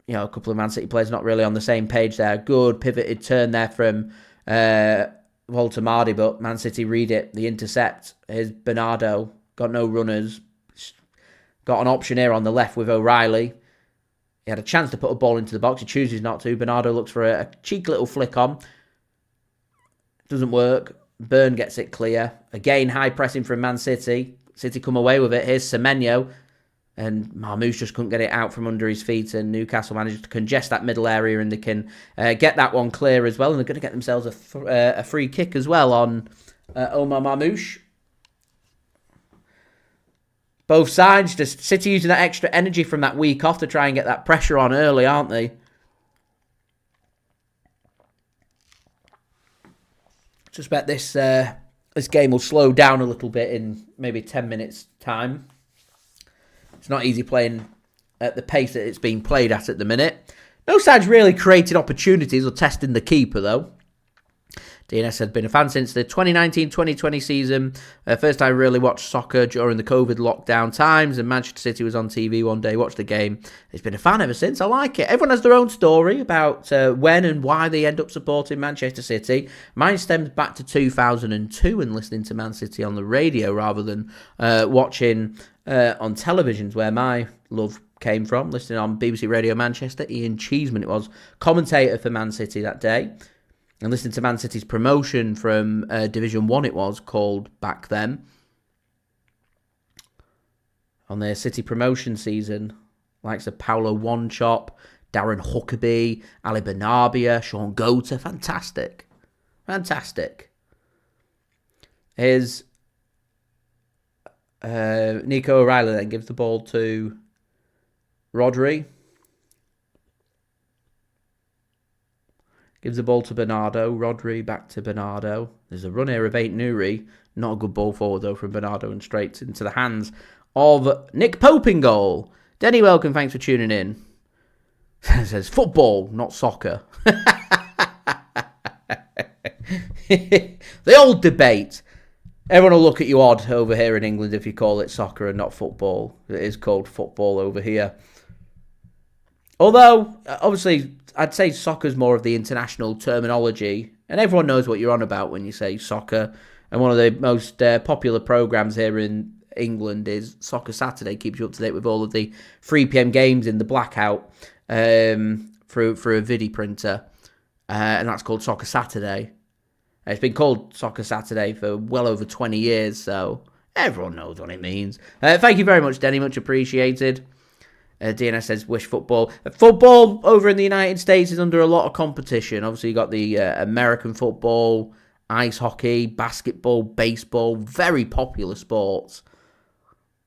couple of Man City players not really on the same page there. Good pivoted turn there from Walter Mardi, but Man City read it. The intercept. Here's Bernardo. Got no runners. Got an option here on the left with O'Reilly. He had a chance to put a ball into the box. He chooses not to. Bernardo looks for a cheeky little flick on. Doesn't work. Burn gets it clear. Again, high pressing from Man City. City come away with it. Here's Semenyo. And Marmoush just couldn't get it out from under his feet. And Newcastle managed to congest that middle area. And they can get that one clear as well. And they're going to get themselves a free kick as well on Omar Marmoush. Both sides, just City using that extra energy from that week off to try and get that pressure on early, aren't they? Suspect this game will slow down a little bit in maybe 10 minutes' time. It's not easy playing at the pace that it's being played at the minute. No side's really created opportunities or testing the keeper, though. DNS had been a fan since the 2019-2020 season. First time I really watched soccer during the COVID lockdown times, and Manchester City was on TV one day, watched the game. It's been a fan ever since. I like it. Everyone has their own story about when and why they end up supporting Manchester City. Mine stems back to 2002 and listening to Man City on the radio rather than watching on televisions, where my love came from. Listening on BBC Radio Manchester, Ian Cheeseman, it was commentator for Man City that day. And listening to Man City's promotion from Division 1, it was called back then. On their City promotion season, likes of Paulo Wanchop, Darren Huckabee, Ali Benarbia, Sean Gota. Fantastic. Fantastic. Here's Nico O'Reilly then gives the ball to Rodri. Gives the ball to Bernardo. Rodri back to Bernardo. There's a run here of Ait-Nouri. Not a good ball forward, though, from Bernardo, and straight into the hands of Nick Pope in goal. Denny, welcome. Thanks for tuning in. It says football, not soccer. The old debate. Everyone will look at you odd over here in England if you call it soccer and not football. It is called football over here. Although, obviously, I'd say soccer's more of the international terminology, and everyone knows what you're on about when you say soccer. And one of the most popular programmes here in England is Soccer Saturday. Keeps you up to date with all of the 3 p.m. games in the blackout through a video printer, and that's called Soccer Saturday. It's been called Soccer Saturday for well over 20 years, so everyone knows what it means. Thank you very much, Denny. Much appreciated. DNS says, wish football. Football over in the United States is under a lot of competition. Obviously, you got the American football, ice hockey, basketball, baseball, very popular sports.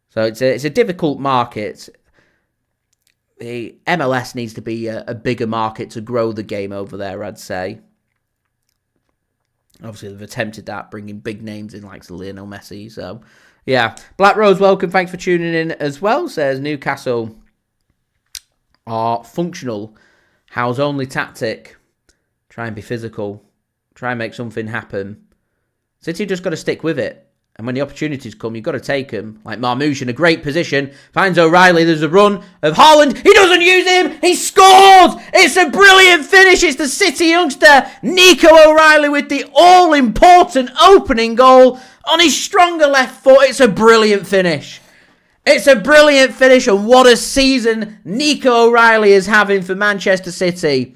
So it's a difficult market. The MLS needs to be a bigger market to grow the game over there, I'd say. Obviously, they've attempted that, bringing big names in like Lionel Messi. So, yeah. Black Rose, welcome. Thanks for tuning in as well. Says Newcastle are functional. Howe's only tactic. Try and be physical. Try and make something happen. City just got to stick with it. And when the opportunities come, you've got to take them. Like Marmoush in a great position. Finds O'Reilly. There's a run of Haaland. He doesn't use him. He scores. It's a brilliant finish. It's the City youngster, Nico O'Reilly, with the all-important opening goal on his stronger left foot. It's a brilliant finish. It's a brilliant finish. And what a season Nico O'Reilly is having for Manchester City.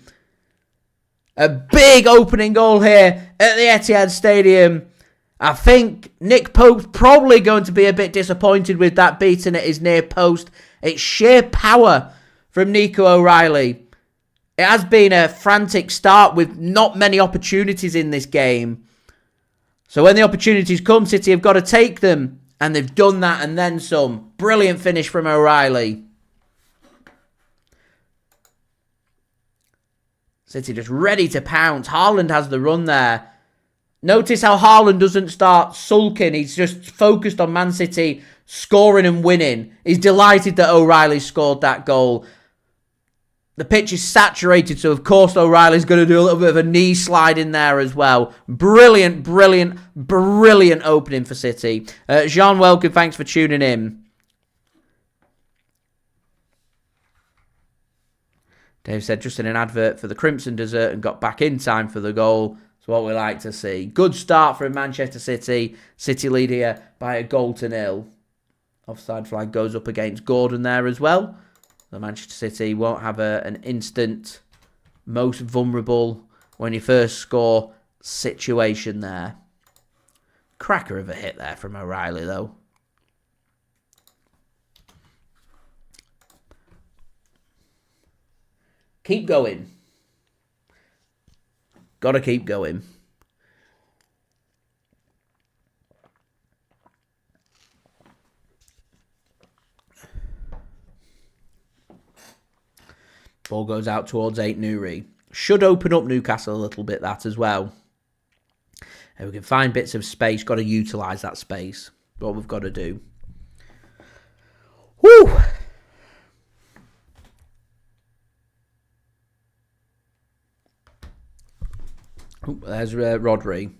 A big opening goal here at the Etihad Stadium. I think Nick Pope's probably going to be a bit disappointed with that beating at his near post. It's sheer power from Nico O'Reilly. It has been a frantic start with not many opportunities in this game. So when the opportunities come, City have got to take them. And they've done that and then some. Brilliant finish from O'Reilly. City just ready to pounce. Haaland has the run there. Notice how Haaland doesn't start sulking. He's just focused on Man City scoring and winning. He's delighted that O'Reilly scored that goal. The pitch is saturated, so of course O'Reilly's going to do a little bit of a knee slide in there as well. Brilliant, brilliant, brilliant opening for City. Jean, welcome. Thanks for tuning in. Dave said, just in an advert for the Crimson Dessert and got back in time for the goal. It's what we like to see. Good start for Manchester City. City lead here by 1-0. Offside flag goes up against Gordon there as well. So Manchester City won't have an instant, most vulnerable when you first score situation there. Cracker of a hit there from O'Reilly though. Keep going. Gotta keep going. Ball goes out towards Ait-Nouri. Should open up Newcastle a little bit, that as well. And we can find bits of space. Got to utilise that space. What we've got to do. Woo! Ooh, there's Rodri.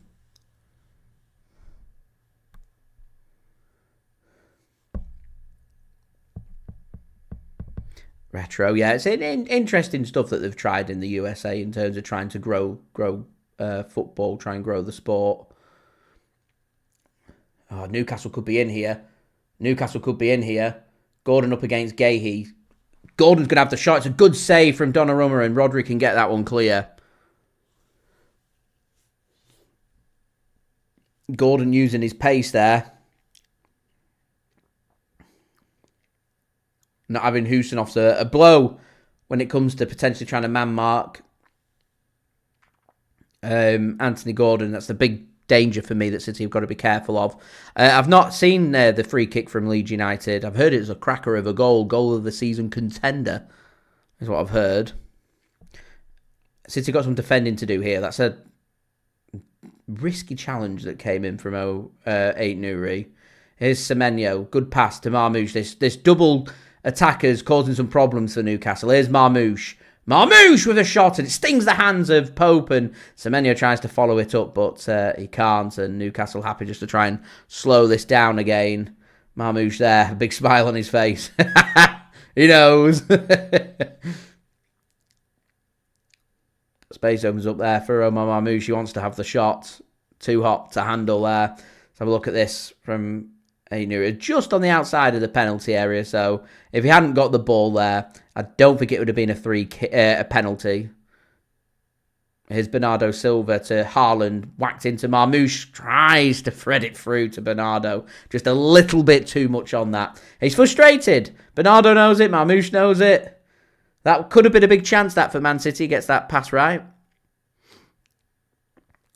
Retro, yeah, it's interesting stuff that they've tried in the USA in terms of trying to grow football, try and grow the sport. Oh, Newcastle could be in here. Newcastle could be in here. Gordon up against Guehi. Gordon's going to have the shot. It's a good save from Donnarumma, and Rodri can get that one clear. Gordon using his pace there. Not having Khusanov's a blow when it comes to potentially trying to man-mark Anthony Gordon. That's the big danger for me that City have got to be careful of. I've not seen the free kick from Leeds United. I've heard it was a cracker of a goal. Goal of the season contender is what I've heard. City got some defending to do here. That's a risky challenge that came in from Ait-Nouri. Here's Semenyo. Good pass to Marmoush. This double attackers causing some problems for Newcastle. Here's Marmoush. Marmoush with a shot, and it stings the hands of Pope, and Semenyo tries to follow it up, but he can't, and Newcastle happy just to try and slow this down again. Marmoush there, a big smile on his face. He knows. Space opens up there for Omar Marmoush. He wants to have the shot. Too hot to handle there. Let's have a look at this from Ait-Nouri. Just on the outside of the penalty area. So if he hadn't got the ball there, I don't think it would have been a penalty. Here's Bernardo Silva to Haaland. Whacked into Marmoush. Tries to thread it through to Bernardo. Just a little bit too much on that. He's frustrated. Bernardo knows it. Marmoush knows it. That could have been a big chance, that, for Man City. Gets that pass right.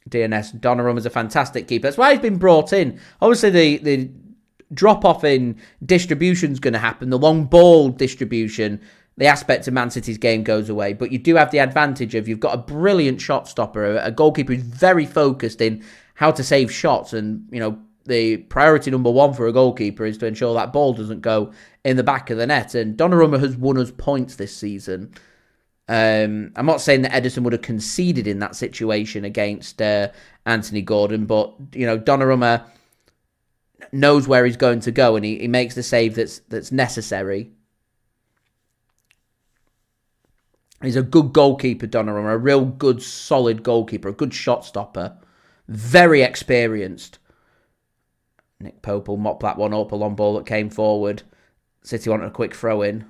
DNS. Donnarumma's a fantastic keeper. That's why he's been brought in. Obviously, the drop-off in distribution is going to happen. The long ball distribution, the aspect of Man City's game goes away. But you do have the advantage of you've got a brilliant shot stopper, a goalkeeper who's very focused in how to save shots. And, you know, the priority number one for a goalkeeper is to ensure that ball doesn't go in the back of the net. And Donnarumma has won us points this season. I'm not saying that Ederson would have conceded in that situation against Anthony Gordon, but, you know, Donnarumma knows where he's going to go, and he makes the save that's necessary. He's a good goalkeeper, Donnarumma, a real good, solid goalkeeper, a good shot stopper, very experienced. Nick Pope will mop that one up, a long ball that came forward. City wanted a quick throw-in.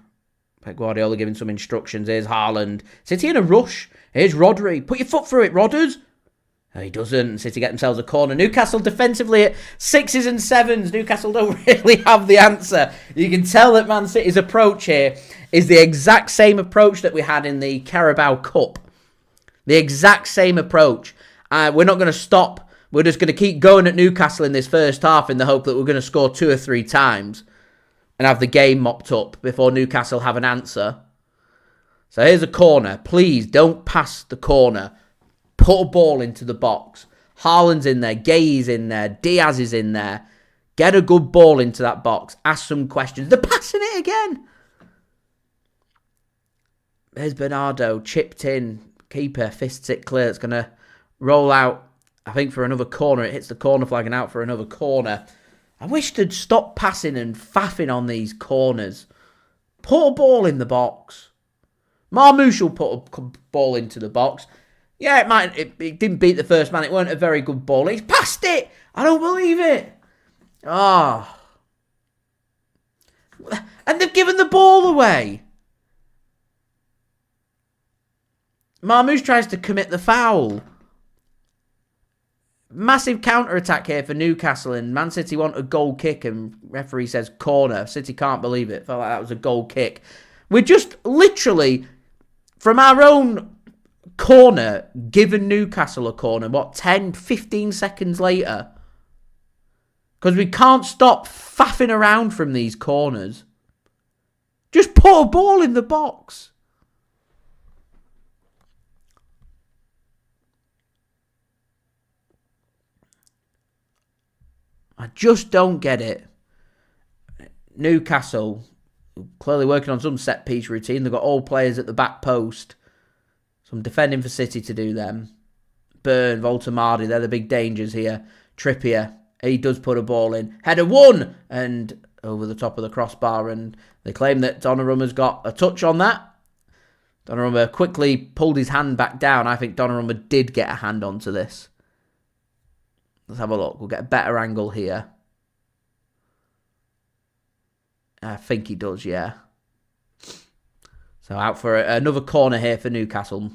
Pep Guardiola giving some instructions. Here's Haaland. City in a rush. Here's Rodri. Put your foot through it, Rodders. No, he doesn't. City get themselves a corner. Newcastle defensively at 6s and 7s. Newcastle don't really have the answer. You can tell that Man City's approach here is the exact same approach that we had in the Carabao Cup. The exact same approach. We're not going to stop. We're just going to keep going at Newcastle in this first half in the hope that we're going to score 2 or 3 times and have the game mopped up before Newcastle have an answer. So here's a corner. Please don't pass the corner. Put a ball into the box. Haaland's in there. Guehi's in there. Dias is in there. Get a good ball into that box. Ask some questions. They're passing it again. There's Bernardo. Chipped in. Keeper fists it clear. It's going to roll out, I think, for another corner. It hits the corner flag and out for another corner. I wish they'd stop passing and faffing on these corners. Put a ball in the box. Marmoush will put a ball into the box. Yeah, it didn't beat the first man. It weren't a very good ball. He's passed it. I don't believe it. Oh. And they've given the ball away. Marmoush tries to commit the foul. Massive counter-attack here for Newcastle, and Man City want a goal kick, and referee says corner. City can't believe it. Felt like that was a goal kick. We're just literally, from our own corner, giving Newcastle a corner, 10, 15 seconds later? Because we can't stop faffing around from these corners. Just put a ball in the box. I just don't get it. Newcastle, clearly working on some set-piece routine. They've got all players at the back post. Some defending for City to do them. Burn, Voltamardi, they're the big dangers here. Trippier, he does put a ball in. Header one! And over the top of the crossbar. And they claim that Donnarumma's got a touch on that. Donnarumma quickly pulled his hand back down. I think Donnarumma did get a hand onto this. Let's have a look. We'll get a better angle here. I think he does, yeah. So out for another corner here for Newcastle.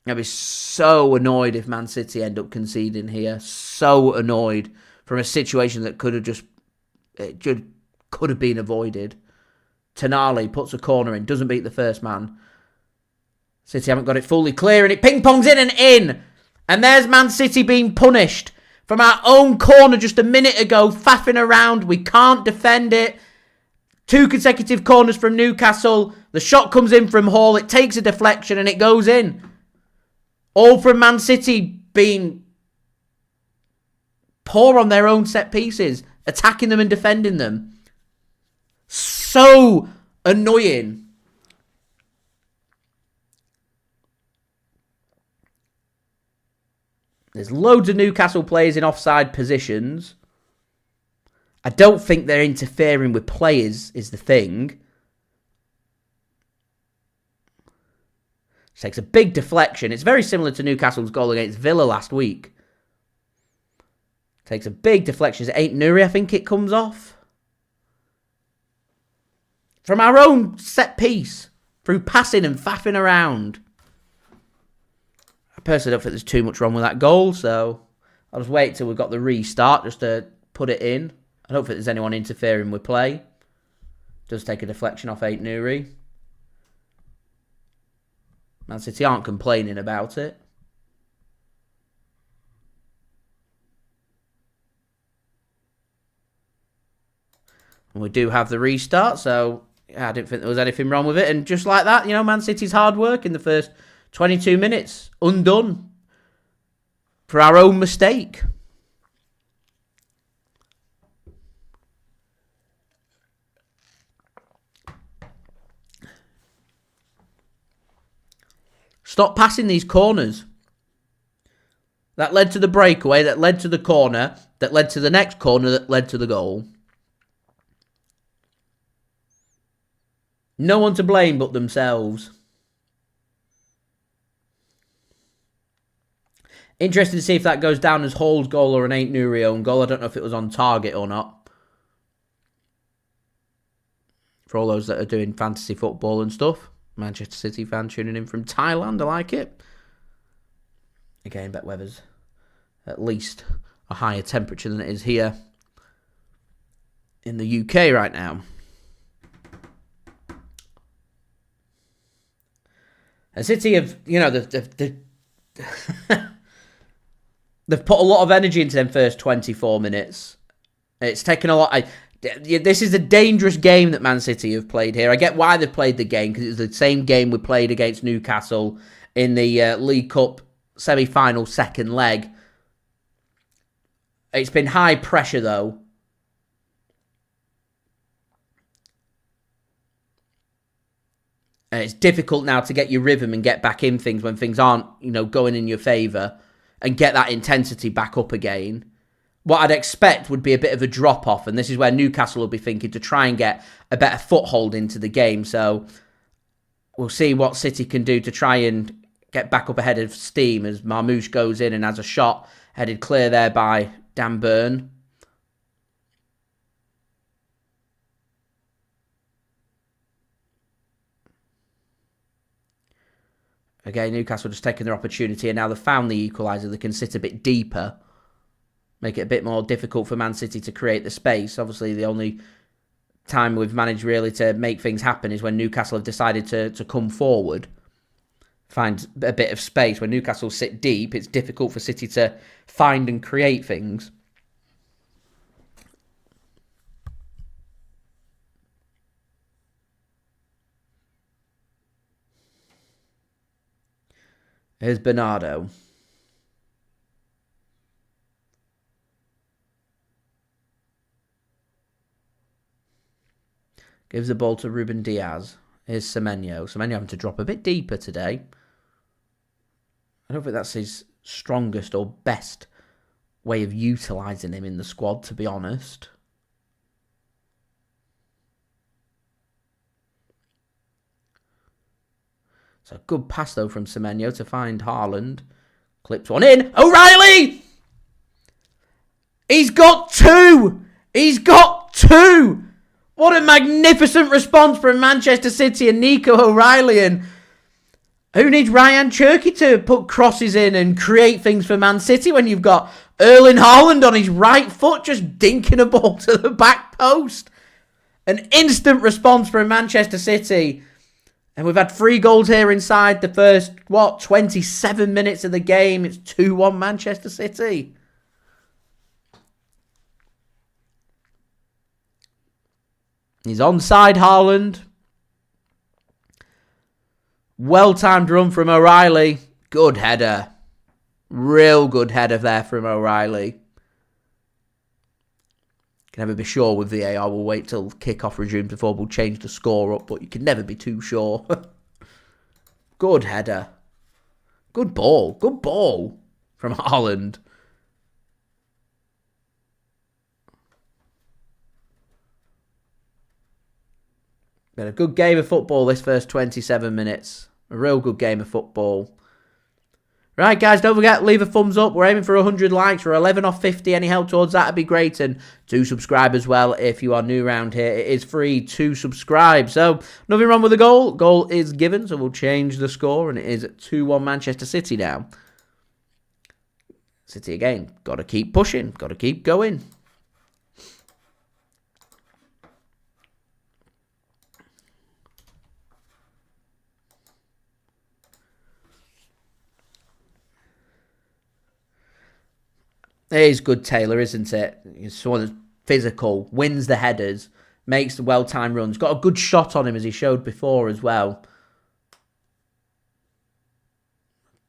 I'd be so annoyed if Man City end up conceding here. So annoyed from a situation that could have been avoided. Tonali puts a corner in, doesn't beat the first man. City haven't got it fully clear, and it ping-pongs in and in. And there's Man City being punished from our own corner just a minute ago, faffing around. We can't defend it. 2 consecutive corners from Newcastle. The shot comes in from Hall. It takes a deflection and it goes in. All from Man City being poor on their own set pieces, attacking them and defending them. So annoying. There's loads of Newcastle players in offside positions. I don't think they're interfering with players is the thing. Takes a big deflection. It's very similar to Newcastle's goal against Villa last week. Takes a big deflection. It's Ait-Nouri, I think it comes off. From our own set piece. Through passing and faffing around. I personally don't think there's too much wrong with that goal, so I'll just wait till we've got the restart just to put it in. I don't think there's anyone interfering with play. Does take a deflection off Ait-Nouri. Man City aren't complaining about it. And we do have the restart, so yeah, I didn't think there was anything wrong with it. And just like that, you know, Man City's hard work in the first 22 minutes, undone for our own mistake. Stop passing these corners. That led to the breakaway, that led to the corner, that led to the next corner, that led to the goal. No one to blame but themselves. Interesting to see if that goes down as Hall's goal or an Ait-Nouri own goal. I don't know if it was on target or not. For all those that are doing fantasy football and stuff. Manchester City fan tuning in from Thailand. I like it. Again, bet weather's at least a higher temperature than it is here in the UK right now. And City have, you know, they've put a lot of energy into them first 24 minutes. It's taken a lot. This is a dangerous game that Man City have played here. I get why they've played the game, because it's the same game we played against Newcastle in the League Cup semi-final second leg. It's been high pressure, though. And it's difficult now to get your rhythm and get back in things when things aren't, going in your favour, and get that intensity back up again. What I'd expect would be a bit of a drop-off, and this is where Newcastle will be thinking to try and get a better foothold into the game. So we'll see what City can do to try and get back up ahead of steam as Marmoush goes in and has a shot headed clear there by Dan Burn. Again, Newcastle just taking their opportunity, and now they've found the equaliser. They can sit a bit deeper, make it a bit more difficult for Man City to create the space. Obviously, the only time we've managed really to make things happen is when Newcastle have decided to come forward, find a bit of space. When Newcastle sit deep, it's difficult for City to find and create things. Here's Bernardo. Gives the ball to Ruben Dias. Here's Semenyo. Semenyo having to drop a bit deeper today. I don't think that's his strongest or best way of utilising him in the squad, to be honest. It's a good pass, though, from Semenyo to find Haaland. Clips one in. O'Reilly! He's got two! He's got two! What a magnificent response from Manchester City and Nico O'Reilly. And who needs Rayan Cherki to put crosses in and create things for Man City when you've got Erling Haaland on his right foot just dinking a ball to the back post? An instant response from Manchester City. And we've had 3 goals here inside the first, 27 minutes of the game. It's 2-1 Manchester City. He's onside, Haaland. Well-timed run from O'Reilly. Good header. Real good header there from O'Reilly. Can never be sure with VAR. We'll wait till kick-off resumes before we'll change the score up, but you can never be too sure. Good header. Good ball. Good ball from Haaland. Been a good game of football this first 27 minutes. A real good game of football. Right, guys, don't forget, leave a thumbs up. We're aiming for 100 likes. We're 11 off 50. Any help towards that would be great. And do subscribe as well if you are new around here. It is free to subscribe. So, nothing wrong with the goal. Goal is given, so we'll change the score. And it is 2-1 Manchester City now. City again. Got to keep pushing. Got to keep going. It is good, Taylor, isn't it? He's someone that's physical, wins the headers, makes the well-timed runs. Got a good shot on him, as he showed before as well.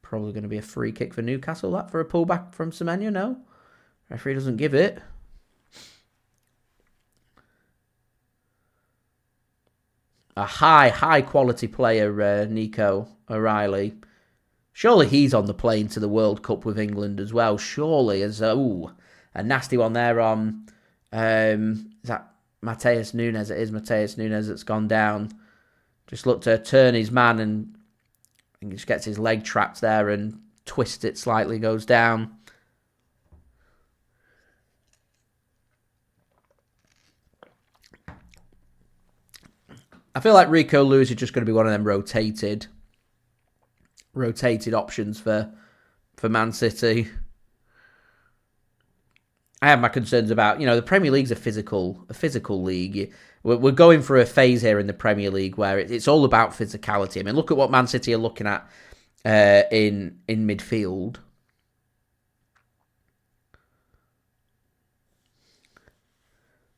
Probably going to be a free kick for Newcastle, that, for a pullback from Semenyo, no? Referee doesn't give it. A high-quality player, Nico O'Reilly. Surely he's on the plane to the World Cup with England as well. Surely, as a nasty one there on, is that Matheus Nunes? It is Matheus Nunes that's gone down. Just looked to turn his man and he just gets his leg trapped there and twists it slightly, goes down. I feel like Rico Lewis is just going to be one of them rotated options for Man City. I have my concerns about, the Premier League's a physical league. We're going through a phase here in the Premier League where it's all about physicality. I mean, look at what Man City are looking at in midfield.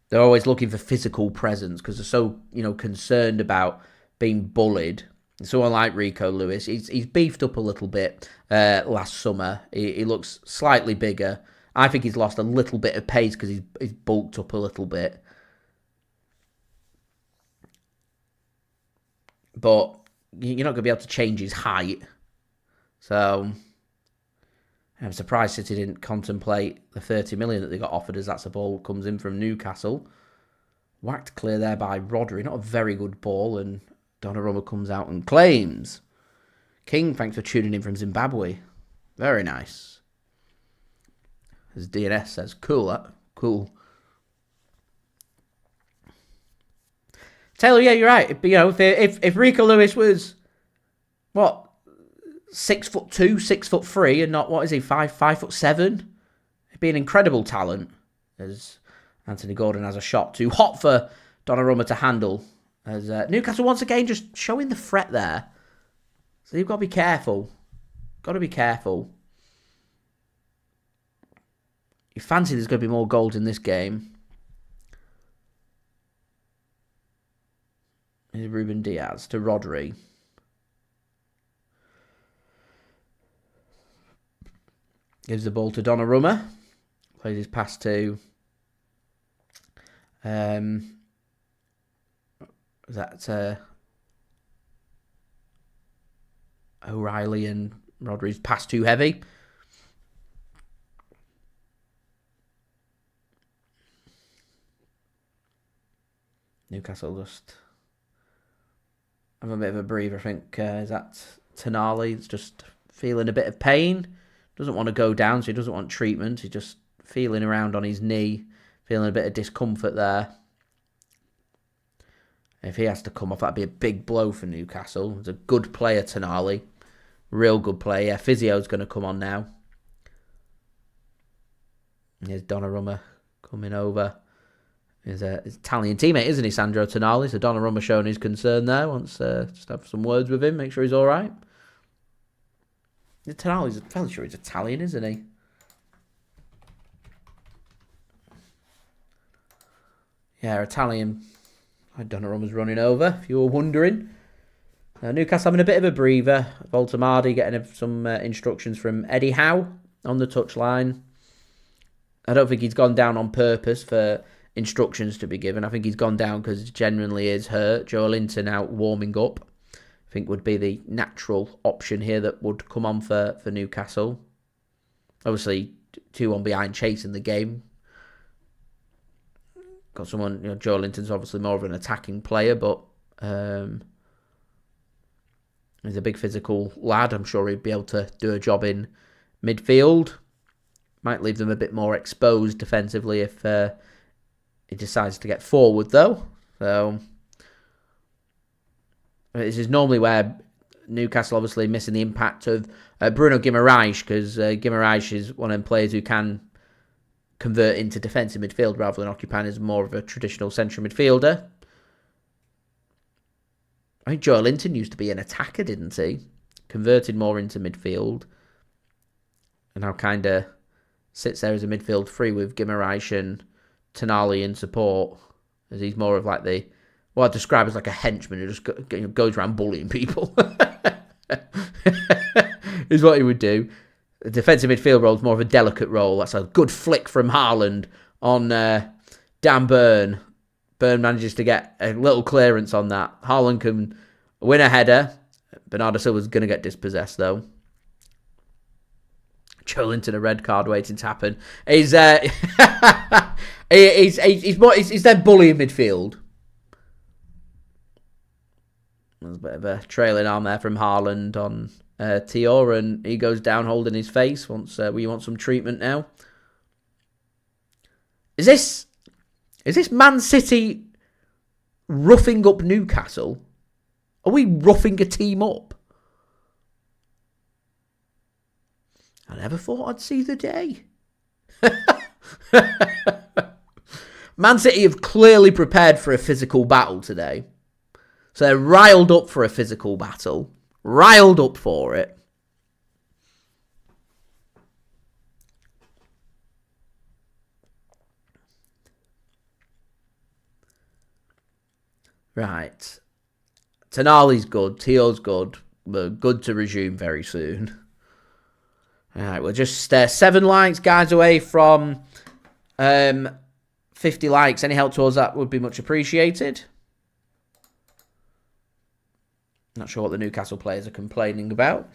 They're always looking for physical presence because they're so, concerned about being bullied. Someone like Rico Lewis, he's beefed up a little bit last summer. He looks slightly bigger. I think he's lost a little bit of pace because he's bulked up a little bit. But you're not going to be able to change his height. So I'm surprised City didn't contemplate the 30 million that they got offered, as that's a ball that comes in from Newcastle. Whacked clear there by Rodri. Not a very good ball, and Donnarumma comes out and claims. King, thanks for tuning in from Zimbabwe. Very nice. As DNS says, cool, that. Cool. Taylor, yeah, you're right. If Rico Lewis was, 6'2", 6'3", and not, 5'7", he'd be an incredible talent. As Anthony Gordon has a shot too hot for Donnarumma to handle. As Newcastle once again just showing the threat there. So you've got to be careful. Got to be careful. You fancy there's going to be more goals in this game. Here's Ruben Dias to Rodri. Gives the ball to Donnarumma. Plays his pass to O'Reilly, and Rodri's pass too heavy. Newcastle just have a bit of a breather, I think. Is that Tonali? It's just feeling a bit of pain. Doesn't want to go down, so he doesn't want treatment. He's just feeling around on his knee, feeling a bit of discomfort there. If he has to come off, that'd be a big blow for Newcastle. He's a good player, Tonali. Real good player. Physio's going to come on now. Here's Donnarumma coming over. He's his Italian teammate, isn't he, Sandro Tonali? So Donnarumma showing his concern there. Wants to just have some words with him, make sure he's all right. Tonali's fairly sure he's Italian, isn't he? Yeah, Italian. Donnarumma's running over, if you were wondering. Newcastle having a bit of a breather. Voltamardi getting some instructions from Eddie Howe on the touchline. I don't think he's gone down on purpose for instructions to be given. I think he's gone down because he genuinely is hurt. Joelinton out warming up, I think, would be the natural option here that would come on for Newcastle. Obviously, 2-1 behind chasing the game. Got someone, Joelinton's obviously more of an attacking player, but he's a big physical lad. I'm sure he'd be able to do a job in midfield. Might leave them a bit more exposed defensively if he decides to get forward, though. So this is normally where Newcastle obviously missing the impact of Bruno Guimaraes, because Guimaraes is one of them players who can convert into defensive midfield rather than occupying as more of a traditional central midfielder. I think Joelinton used to be an attacker, didn't he? Converted more into midfield. And now kind of sits there as a midfield three with Guimaraes and Tonali in support, as he's more of like what I'd describe as like a henchman who just goes around bullying people. Is what he would do. The defensive midfield role is more of a delicate role. That's a good flick from Haaland on Dan Burn. Burn manages to get a little clearance on that. Haaland can win a header. Bernardo Silva's going to get dispossessed, though. Joelinton, a red card waiting to happen. He's their bully in midfield. There's a bit of a trailing arm there from Haaland on Tior, and he goes down holding his face. We want some treatment now. Is this Man City roughing up Newcastle? Are we roughing a team up? I never thought I'd see the day. Man City have clearly prepared for a physical battle today. So they're riled up for a physical battle. Riled up for it. Right. Tonali's good. Tio's good. We're good to resume very soon. All right, we're just 7 likes, guys, away from 50 likes. Any help towards that would be much appreciated. Not sure what the Newcastle players are complaining about.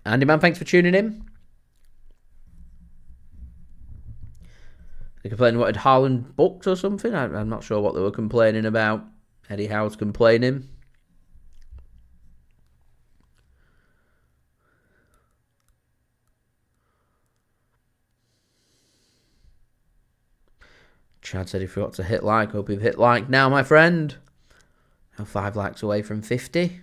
Andy Man, thanks for tuning in. They complaining what had Haaland booked or something? I'm not sure what they were complaining about. Eddie Howe's complaining. Chad said he forgot to hit like. Hope you've hit like now, my friend. Now 5 likes away from 50.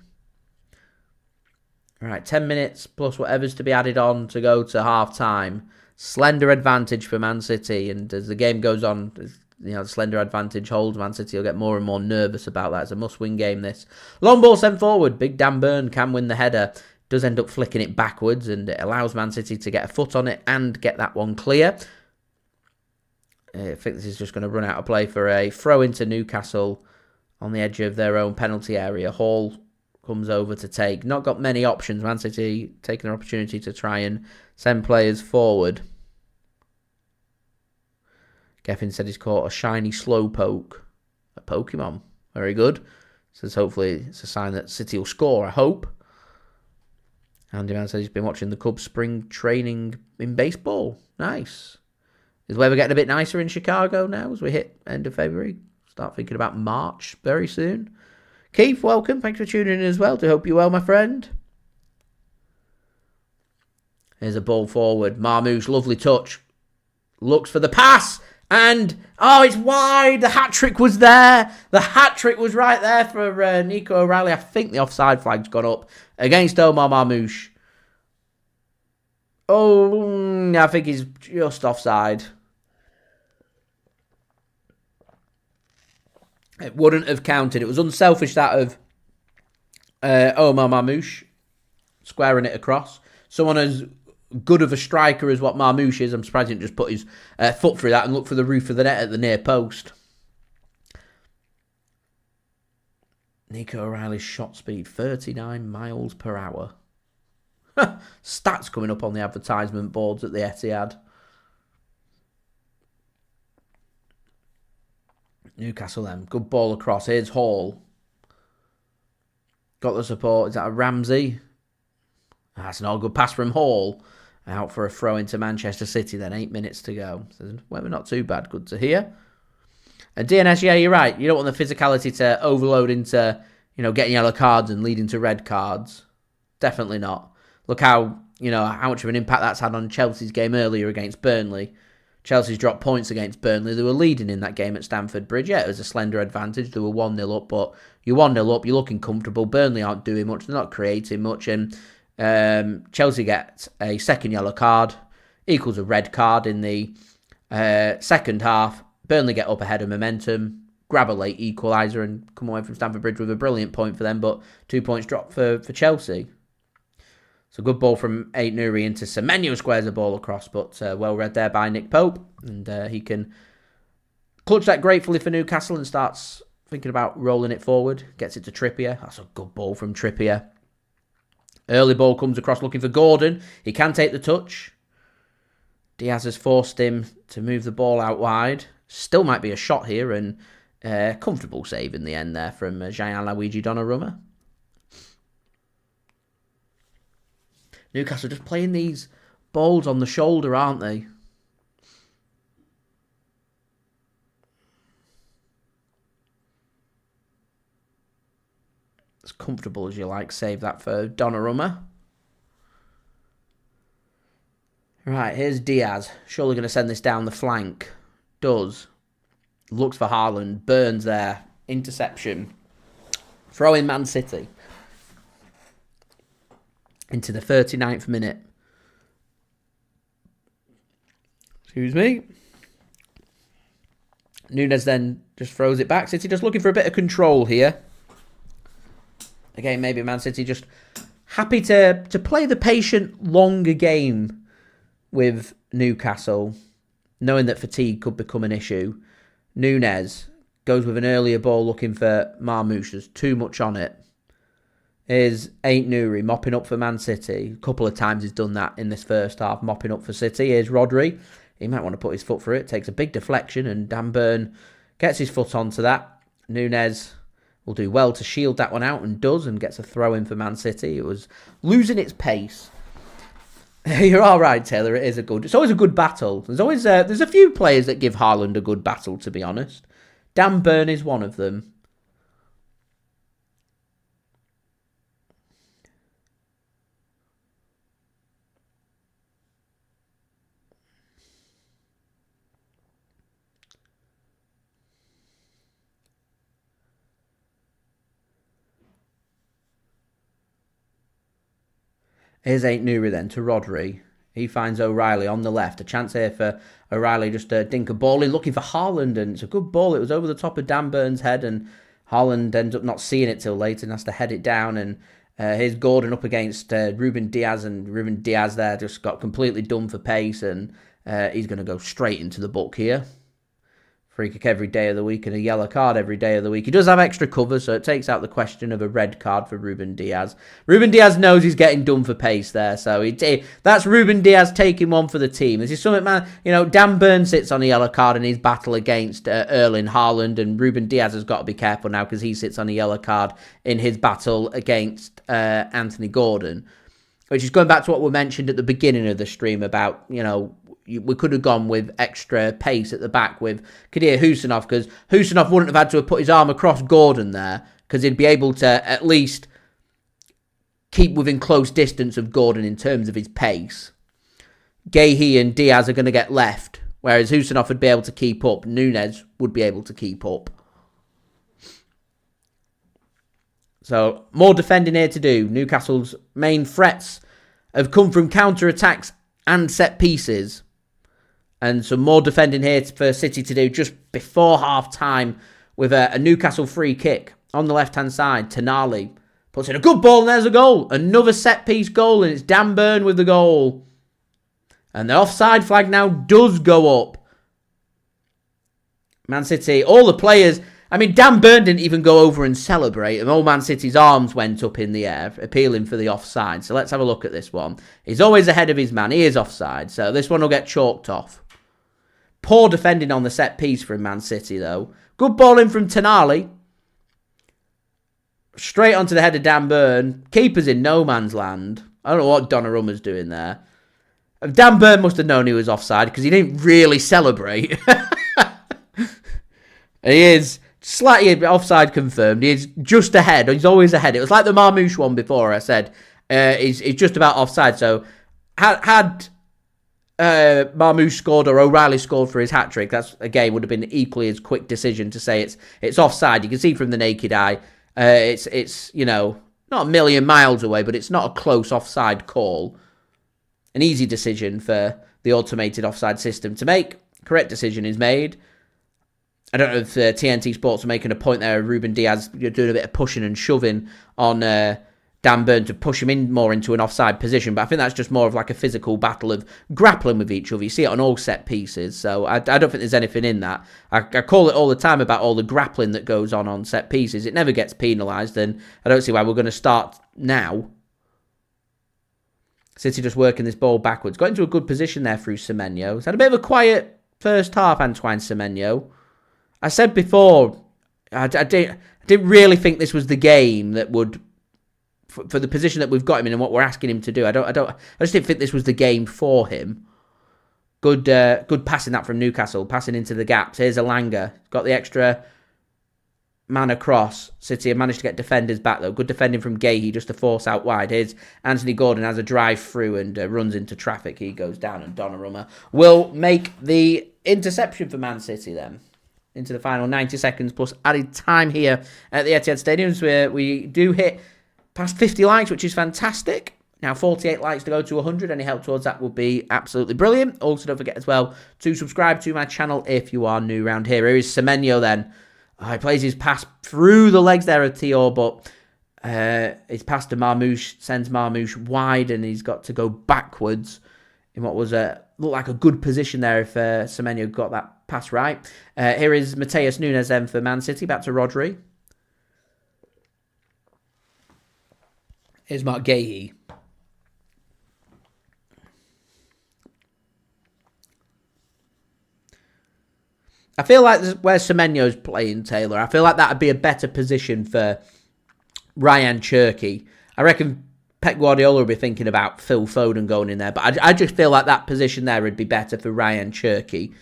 Right, 10 minutes plus whatever's to be added on to go to half-time. Slender advantage for Man City. And as the game goes on, the slender advantage holds. Man City will get more and more nervous about that. It's a must-win game, this. Long ball sent forward. Big Dan Burn can win the header. Does end up flicking it backwards, and it allows Man City to get a foot on it and get that one clear. I think this is just going to run out of play for a throw into Newcastle on the edge of their own penalty area. Hall comes over to take. Not got many options. Man City taking an opportunity to try and send players forward. Geffen said he's caught a shiny slow poke. A Pokemon. Very good. Says hopefully it's a sign that City will score, I hope. Andy Man said he's been watching the Cubs spring training in baseball. Nice. Is the weather getting a bit nicer in Chicago now as we hit end of February? Start thinking about March very soon. Keith, welcome. Thanks for tuning in as well. To hope you're well, my friend. Here's a ball forward. Marmoush, lovely touch. Looks for the pass. And, oh, it's wide. The hat-trick was there. The hat-trick was right there for Nico O'Reilly. I think the offside flag's gone up against Omar Marmoush. Oh, I think he's just offside. It wouldn't have counted. It was unselfish, that of Omar Marmoush squaring it across. Someone as good of a striker as what Marmoush is, I'm surprised he didn't just put his foot through that and look for the roof of the net at the near post. Nico O'Reilly's shot speed, 39 miles per hour. Stats coming up on the advertisement boards at the Etihad. Newcastle then. Good ball across. Here's Hall. Got the support. Is that a Ramsey? That's an all good pass from Hall. Out for a throw into Manchester City then. 8 minutes to go. So, well, not too bad. Good to hear. And DNS, yeah, you're right. You don't want the physicality to overload into, getting yellow cards and leading to red cards. Definitely not. Look how much of an impact that's had on Chelsea's game earlier against Burnley. Chelsea's dropped points against Burnley. They were leading in that game at Stamford Bridge. Yeah, it was a slender advantage. They were 1-0 up, but you're 1-0 up, you're looking comfortable. Burnley aren't doing much. They're not creating much. And Chelsea get a second yellow card, equals a red card in the second half. Burnley get up ahead of momentum, grab a late equaliser and come away from Stamford Bridge with a brilliant point for them, but 2 points drop for Chelsea. So good ball from Ait-Nouri into Semenyo, squares the ball across, but well read there by Nick Pope. And he can clutch that gratefully for Newcastle and starts thinking about rolling it forward. Gets it to Trippier. That's a good ball from Trippier. Early ball comes across looking for Gordon. He can take the touch. Diaz has forced him to move the ball out wide. Still might be a shot here, and comfortable save in the end there from Gianluigi Donnarumma. Newcastle just playing these balls on the shoulder, aren't they? As comfortable as you like. Save that for Donnarumma. Right, here's Diaz. Surely going to send this down the flank. Does. Looks for Haaland. Burns there. Interception. Throw in Man City. Into the 39th minute. Excuse me. Nunes then just throws it back. City just looking for a bit of control here. Again, maybe Man City just happy to play the patient, longer game with Newcastle, knowing that fatigue could become an issue. Nunes Goes with an earlier ball looking for Marmoush. There's too much on it. Here's Ait-Nouri mopping up for Man City. A couple of times he's done that in this first half, mopping up for City. Here's Rodri. He might want to put his foot through it. Takes a big deflection and Dan Burn gets his foot onto that. Nunes will do well to shield that one out and does, and gets a throw in for Man City. It was losing its pace. You're all right, Taylor. It's always a good battle. There's a few players that give Haaland a good battle, to be honest. Dan Burn is one of them. Here's Ait-Nouri then to Rodri. He finds O'Reilly on the left. A chance here for O'Reilly just to dink a ball in, looking for Haaland, and it's a good ball. It was over the top of Dan Burn's head, and Haaland ends up not seeing it till later and has to head it down. And here's Gordon up against Ruben Dias, and Ruben Dias there just got completely done for pace, and he's going to go straight into the book here. Free kick every day of the week and a yellow card every day of the week. He does have extra cover, so it takes out the question of a red card for Ruben Dias. Ruben Dias knows he's getting done for pace there, so that's Ruben Dias taking one for the team. This is something, man. Dan Burn sits on a yellow card in his battle against Erling Haaland, and Ruben Dias has got to be careful now because he sits on a yellow card in his battle against Anthony Gordon, which is going back to what we mentioned at the beginning of the stream about, we could have gone with extra pace at the back with Abdukodir Khusanov, because Khusanov wouldn't have had to have put his arm across Gordon there, because he'd be able to at least keep within close distance of Gordon in terms of his pace. Guehi and Diaz are going to get left, whereas Khusanov would be able to keep up. Nunes would be able to keep up. So, more defending here to do. Newcastle's main threats have come from counter-attacks and set pieces. And some more defending here for City to do just before half-time with a Newcastle free kick on the left-hand side. Tonali puts in a good ball and there's a goal. Another set-piece goal, and it's Dan Burn with the goal. And the offside flag now does go up. Man City, all the players... Dan Burn didn't even go over and celebrate, and all Man City's arms went up in the air, appealing for the offside. So let's have a look at this one. He's always ahead of his man. He is offside, so this one will get chalked off. Poor defending on the set piece from Man City, though. Good ball in from Tonali. Straight onto the head of Dan Burn. Keeper's in no man's land. I don't know what Donnarumma's doing there. Dan Burn must have known he was offside because he didn't really celebrate. He is slightly offside confirmed. He is just ahead. He's always ahead. It was like the Marmoush one before I said. He's just about offside. So had Marmoush scored or O'Reilly scored for his hat-trick, that's, again, would have been equally as quick decision to say it's offside. You can see from the naked eye, it's not a million miles away, but it's not a close offside call. An easy decision for the automated offside system to make. Correct decision is made. I don't know if TNT Sports are making a point there of Ruben Dias doing a bit of pushing and shoving on Dan Burn to push him in more into an offside position, but I think that's just more of like a physical battle of grappling with each other. You see it on all set pieces, so I don't think there's anything in that. I call it all the time about all the grappling that goes on set pieces. It never gets penalised, and I don't see why we're going to start now. City just working this ball backwards. Got into a good position there through Semenyo. He's had a bit of a quiet first half, Antoine Semenyo. I said before, I didn't really think this was the game that would, for the position that we've got him in and what we're asking him to do. I just didn't think this was the game for him. Good passing that from Newcastle, passing into the gaps. Here's Elanga, got the extra man across. City have managed to get defenders back though. Good defending from Guehi just to force out wide. Here's Anthony Gordon has a drive through and runs into traffic. He goes down, and Donnarumma will make the interception for Man City then. Into the final 90 seconds plus added time here at the Etihad Stadium, where we do hit past 50 likes, which is fantastic. Now 48 likes to go to 100. Any help towards that would be absolutely brilliant. Also, don't forget as well to subscribe to my channel if you are new around here. Here is Semenyo then. He plays his pass through the legs there of Tio, but his pass to Marmoush sends Marmoush wide, and he's got to go backwards in what was looked like a good position there if Semenyo got that pass right. Here is Matheus Nunes then for Man City. Back to Rodri. Here's Marc Guehi. I feel like where Semenyo's playing, Taylor, I feel like that would be a better position for Rayan Cherki. I reckon Pep Guardiola will be thinking about Phil Foden going in there, but I just feel like that position there would be better for Rayan Cherki.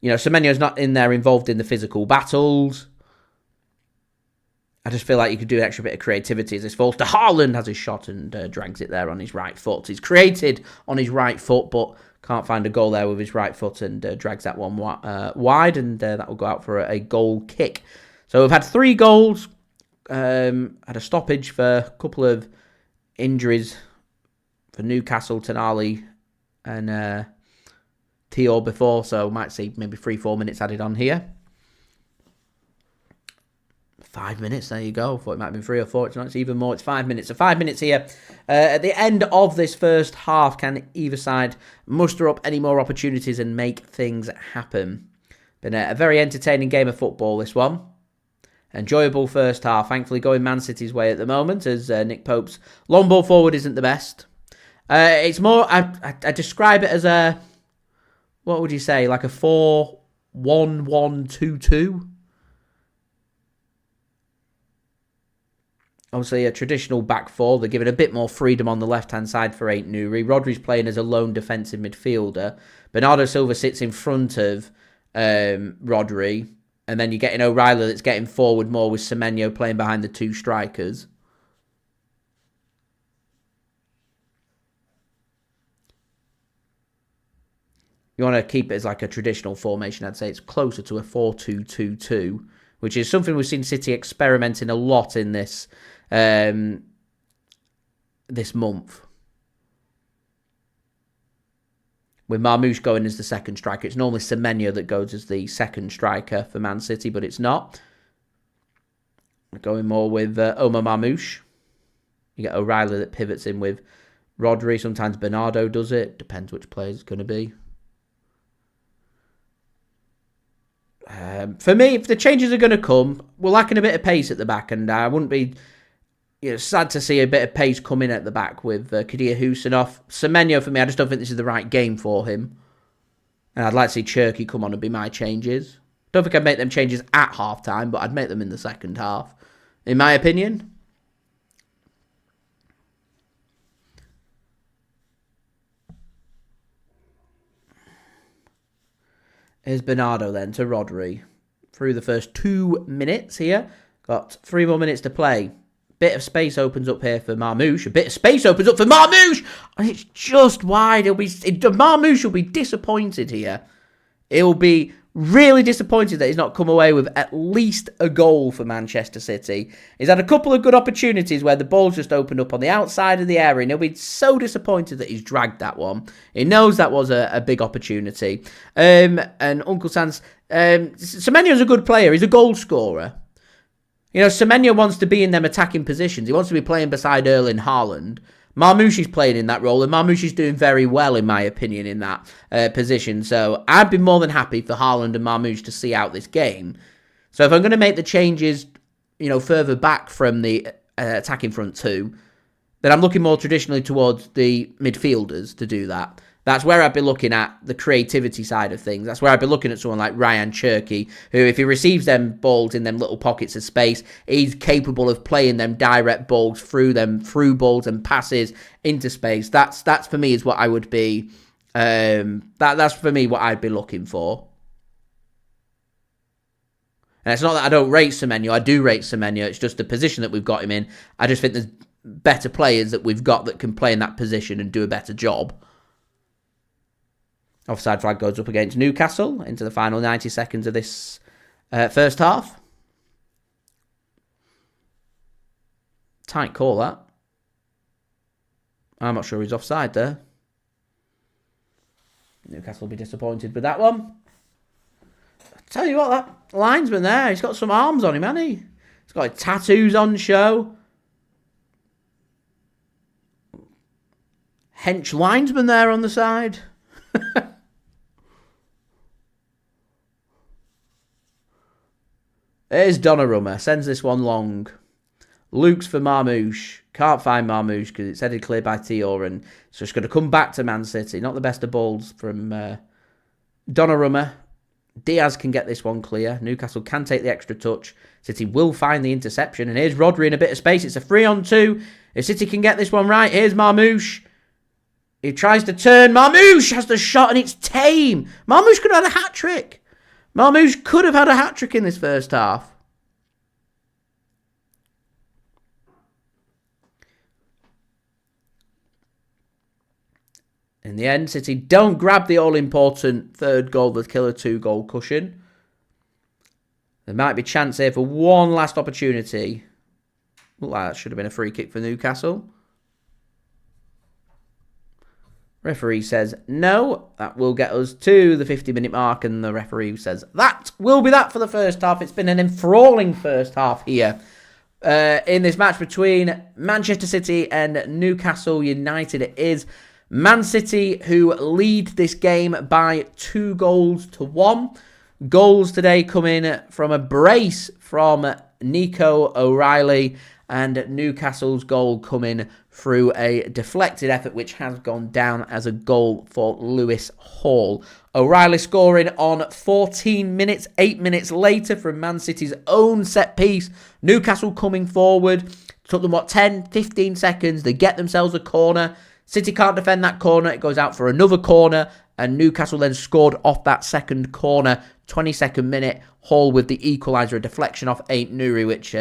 You know, Semenyo's not in there involved in the physical battles. I just feel like you could do an extra bit of creativity as this falls to Haaland, has his shot and drags it there on his right foot. He's created on his right foot, but can't find a goal there with his right foot and drags that one wide, and that will go out for a goal kick. So we've had 3 goals, had a stoppage for a couple of injuries for Newcastle, Tonali and Theo before, so might see maybe 3-4 minutes added on here. 5 minutes, there you go. I thought it might have been 3 or 4. It's even more. It's 5 minutes. So 5 minutes here. At the end of this first half, can either side muster up any more opportunities and make things happen? Been a very entertaining game of football, this one. Enjoyable first half. Thankfully going Man City's way at the moment, as Nick Pope's long ball forward isn't the best. It's more, I describe it as a, what would you say, like a 4-1-1-2-2? Obviously, a traditional back four. They're giving a bit more freedom on the left-hand side for Ait-Nouri. Rodri's playing as a lone defensive midfielder. Bernardo Silva sits in front of Rodri. And then you're getting O'Reilly that's getting forward more with Semenyo playing behind the 2 strikers. You want to keep it as like a traditional formation. I'd say it's closer to a 4-2-2-2, which is something we've seen City experimenting a lot in this this month. With Marmoush going as the second striker. It's normally Semenyo that goes as the second striker for Man City, but it's not. We're going more with Omar Marmoush. You get O'Reilly that pivots in with Rodri. Sometimes Bernardo does it. Depends which player it's going to be. For me, if the changes are going to come, we're lacking a bit of pace at the back, and I wouldn't be sad to see a bit of pace come in at the back with Abdukodir Khusanov. Semenyo, for me, I just don't think this is the right game for him. And I'd like to see Cherki come on and be my changes. Don't think I'd make them changes at half-time, but I'd make them in the second half, in my opinion. Here's Bernardo then to Rodri. Through the first 2 minutes here. Got 3 more minutes to play. Bit of space opens up here for Marmoush. A bit of space opens up for Marmoush! And it's just wide. Marmoush will be disappointed here. He'll be really disappointed that he's not come away with at least a goal for Manchester City. He's had a couple of good opportunities where the ball's just opened up on the outside of the area, and he'll be so disappointed that he's dragged that one. He knows that was a big opportunity. And Uncle Sans, Semenyo's a good player. He's a goal scorer. You know, Semenyo wants to be in them attacking positions. He wants to be playing beside Erling Haaland. Marmoush is playing in that role, and Marmoush is doing very well, in my opinion, in that position. So I'd be more than happy for Haaland and Marmoush to see out this game. So if I'm going to make the changes, further back from the attacking front 2, then I'm looking more traditionally towards the midfielders to do that. That's where I'd be looking at the creativity side of things. That's where I'd be looking at someone like Rayan Cherki, who, if he receives them balls in them little pockets of space, he's capable of playing them direct balls through balls and passes into space. That's for me is what I would be. That's for me what I'd be looking for. And it's not that I don't rate Semenyo. I do rate Semenyo. It's just the position that we've got him in. I just think there's better players that we've got that can play in that position and do a better job. Offside flag goes up against Newcastle into the final 90 seconds of this first half. Tight call, that. I'm not sure he's offside there. Newcastle will be disappointed with that one. I tell you what, that linesman there, he's got some arms on him, hasn't he? He's got his tattoos on show. Hench linesman there on the side. Here's Donnarumma. Sends this one long. Lukes for Marmoush. Can't find Marmoush because it's headed clear by Tior. And it's just going to come back to Man City. Not the best of balls from Donnarumma. Diaz can get this one clear. Newcastle can take the extra touch. City will find the interception. And here's Rodri in a bit of space. It's a 3-on-2. If City can get this one right, here's Marmoush. He tries to turn. Marmoush has the shot and it's tame. Marmoush could have had a hat-trick. Marmoush could have had a hat-trick in this first half. In the end, City don't grab the all-important third goal, the killer 2-goal cushion. There might be a chance here for one last opportunity. Looked like that should have been a free kick for Newcastle. Referee says no. That will get us to the 50-minute mark, and the referee says that will be that for the first half. It's been an enthralling first half here in this match between Manchester City and Newcastle United. It is Man City who lead this game by 2-1. Goals today coming from a brace from Nico O'Reilly, and Newcastle's goal coming through a deflected effort which has gone down as a goal for Lewis Hall. O'Reilly scoring on 14 minutes, 8 minutes later from Man City's own set piece. Newcastle coming forward. Took them, 10, 15 seconds. They get themselves a corner. City can't defend that corner. It goes out for another corner. And Newcastle then scored off that second corner. 22nd minute, Hall with the equaliser, a deflection off Ait-Nouri, which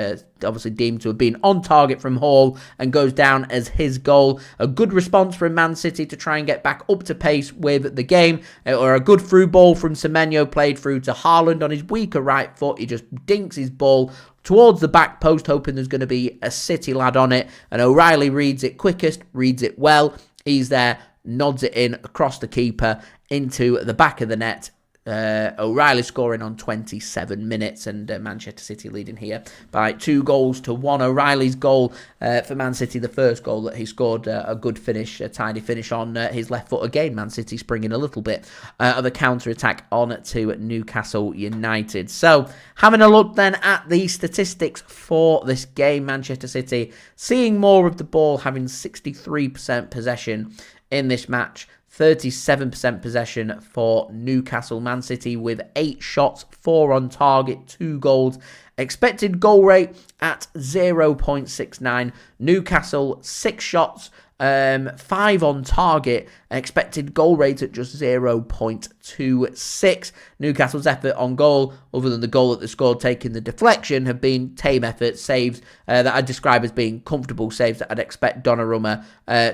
obviously deemed to have been on target from Hall and goes down as his goal. A good response from Man City to try and get back up to pace with the game, or a good through ball from Semenyo played through to Haaland on his weaker right foot. He just dinks his ball towards the back post, hoping there's going to be a City lad on it, and O'Reilly reads it quickest, reads it well. He's there, nods it in across the keeper into the back of the net. O'Reilly scoring on 27 minutes, and Manchester City leading here by 2-1. O'Reilly's goal for Man City, the first goal that he scored, a good finish, a tidy finish on his left foot again. Man City springing a little bit of a counter-attack on to Newcastle United. So, having a look then at the statistics for this game, Manchester City seeing more of the ball, having 63% possession in this match. 37% possession for Newcastle. Man City with 8 shots, 4 on target, 2 goals. Expected goal rate at 0.69. Newcastle, 6 shots, 5 on target. Expected goal rate at just 0.26. Newcastle's effort on goal, other than the goal that they scored taking the deflection, have been tame efforts, saves that I'd describe as being comfortable saves that I'd expect Donnarumma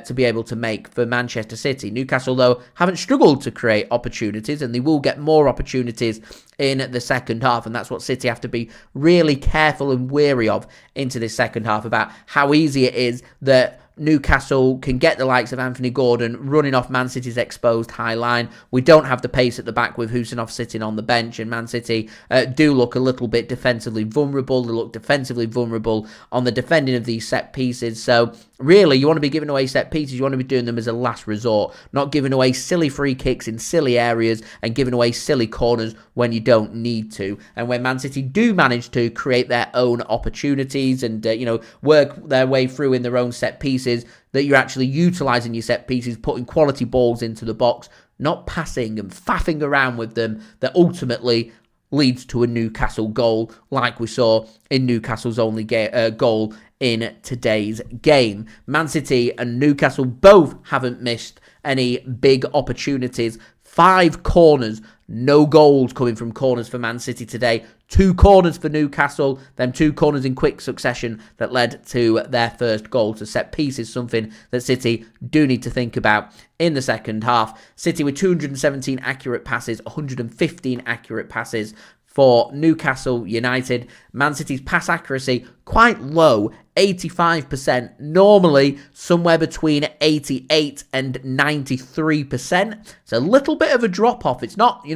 to be able to make for Manchester City. Newcastle, though, haven't struggled to create opportunities, and they will get more opportunities in the second half, and that's what City have to be really careful and wary of into this second half, about how easy it is that Newcastle can get the likes of Anthony Gordon running off Man City's exposed high line. We don't have the pace at the back with Khusanov sitting on the bench, and Man City do look a little bit defensively vulnerable. They look defensively vulnerable on the defending of these set pieces. So really, you want to be giving away set pieces. You want to be doing them as a last resort, not giving away silly free kicks in silly areas and giving away silly corners when you don't need to. And when Man City do manage to create their own opportunities and work their way through in their own set pieces, that you're actually utilising your set pieces, putting quality balls into the box, not passing and faffing around with them, that ultimately leads to a Newcastle goal, like we saw in Newcastle's only goal in today's game. Man City and Newcastle both haven't missed any big opportunities. 5 corners, no goals coming from corners for Man City today. 2 corners for Newcastle, then 2 corners in quick succession that led to their first goal. To set pieces, something that City do need to think about in the second half. City with 217 accurate passes, 115 accurate passes for Newcastle United. Man City's pass accuracy quite low, 85%, normally somewhere between 88 and 93%. It's a little bit of a drop off. It's not,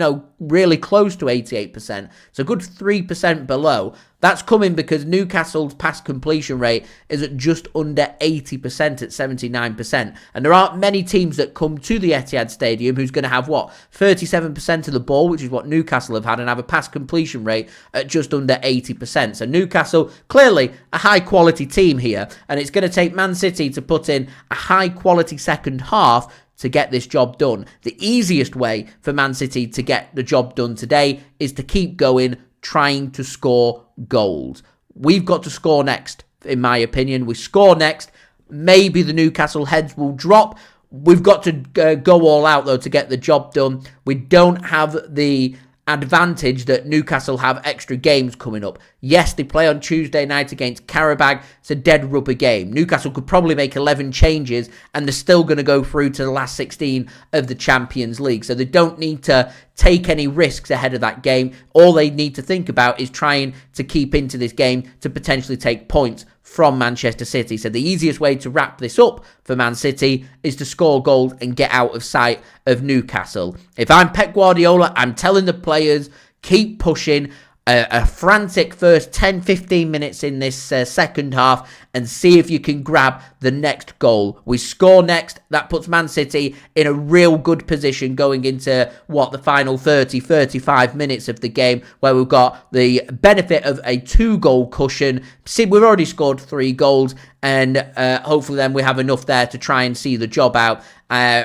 really close to 88%. It's a good 3% below. That's coming because Newcastle's pass completion rate is at just under 80% at 79%. And there aren't many teams that come to the Etihad Stadium who's going to have, 37% of the ball, which is what Newcastle have had, and have a pass completion rate at just under 80%. So Newcastle, clearly a high-quality team here, and it's going to take Man City to put in a high-quality second half to get this job done. The easiest way for Man City to get the job done today is to keep going, trying to score goals. We've got to score next, in my opinion. We score next. Maybe the Newcastle heads will drop. We've got to go all out, though, to get the job done. We don't have the advantage that Newcastle have extra games coming up. Yes, they play on Tuesday night against Qarabag. It's a dead rubber game. Newcastle could probably make 11 changes and they're still going to go through to the last 16 of the Champions League. So they don't need to take any risks ahead of that game. All they need to think about is trying to keep into this game to potentially take points from Manchester City. So the easiest way to wrap this up for Man City is to score goals and get out of sight of Newcastle. If I'm Pep Guardiola, I'm telling the players, keep pushing. A frantic first 10-15 minutes in this second half and see if you can grab the next goal. We score next. That puts Man City in a real good position going into, the final 30-35 minutes of the game, where we've got the benefit of a 2-goal cushion. See, we've already scored 3 goals, and hopefully then we have enough there to try and see the job out.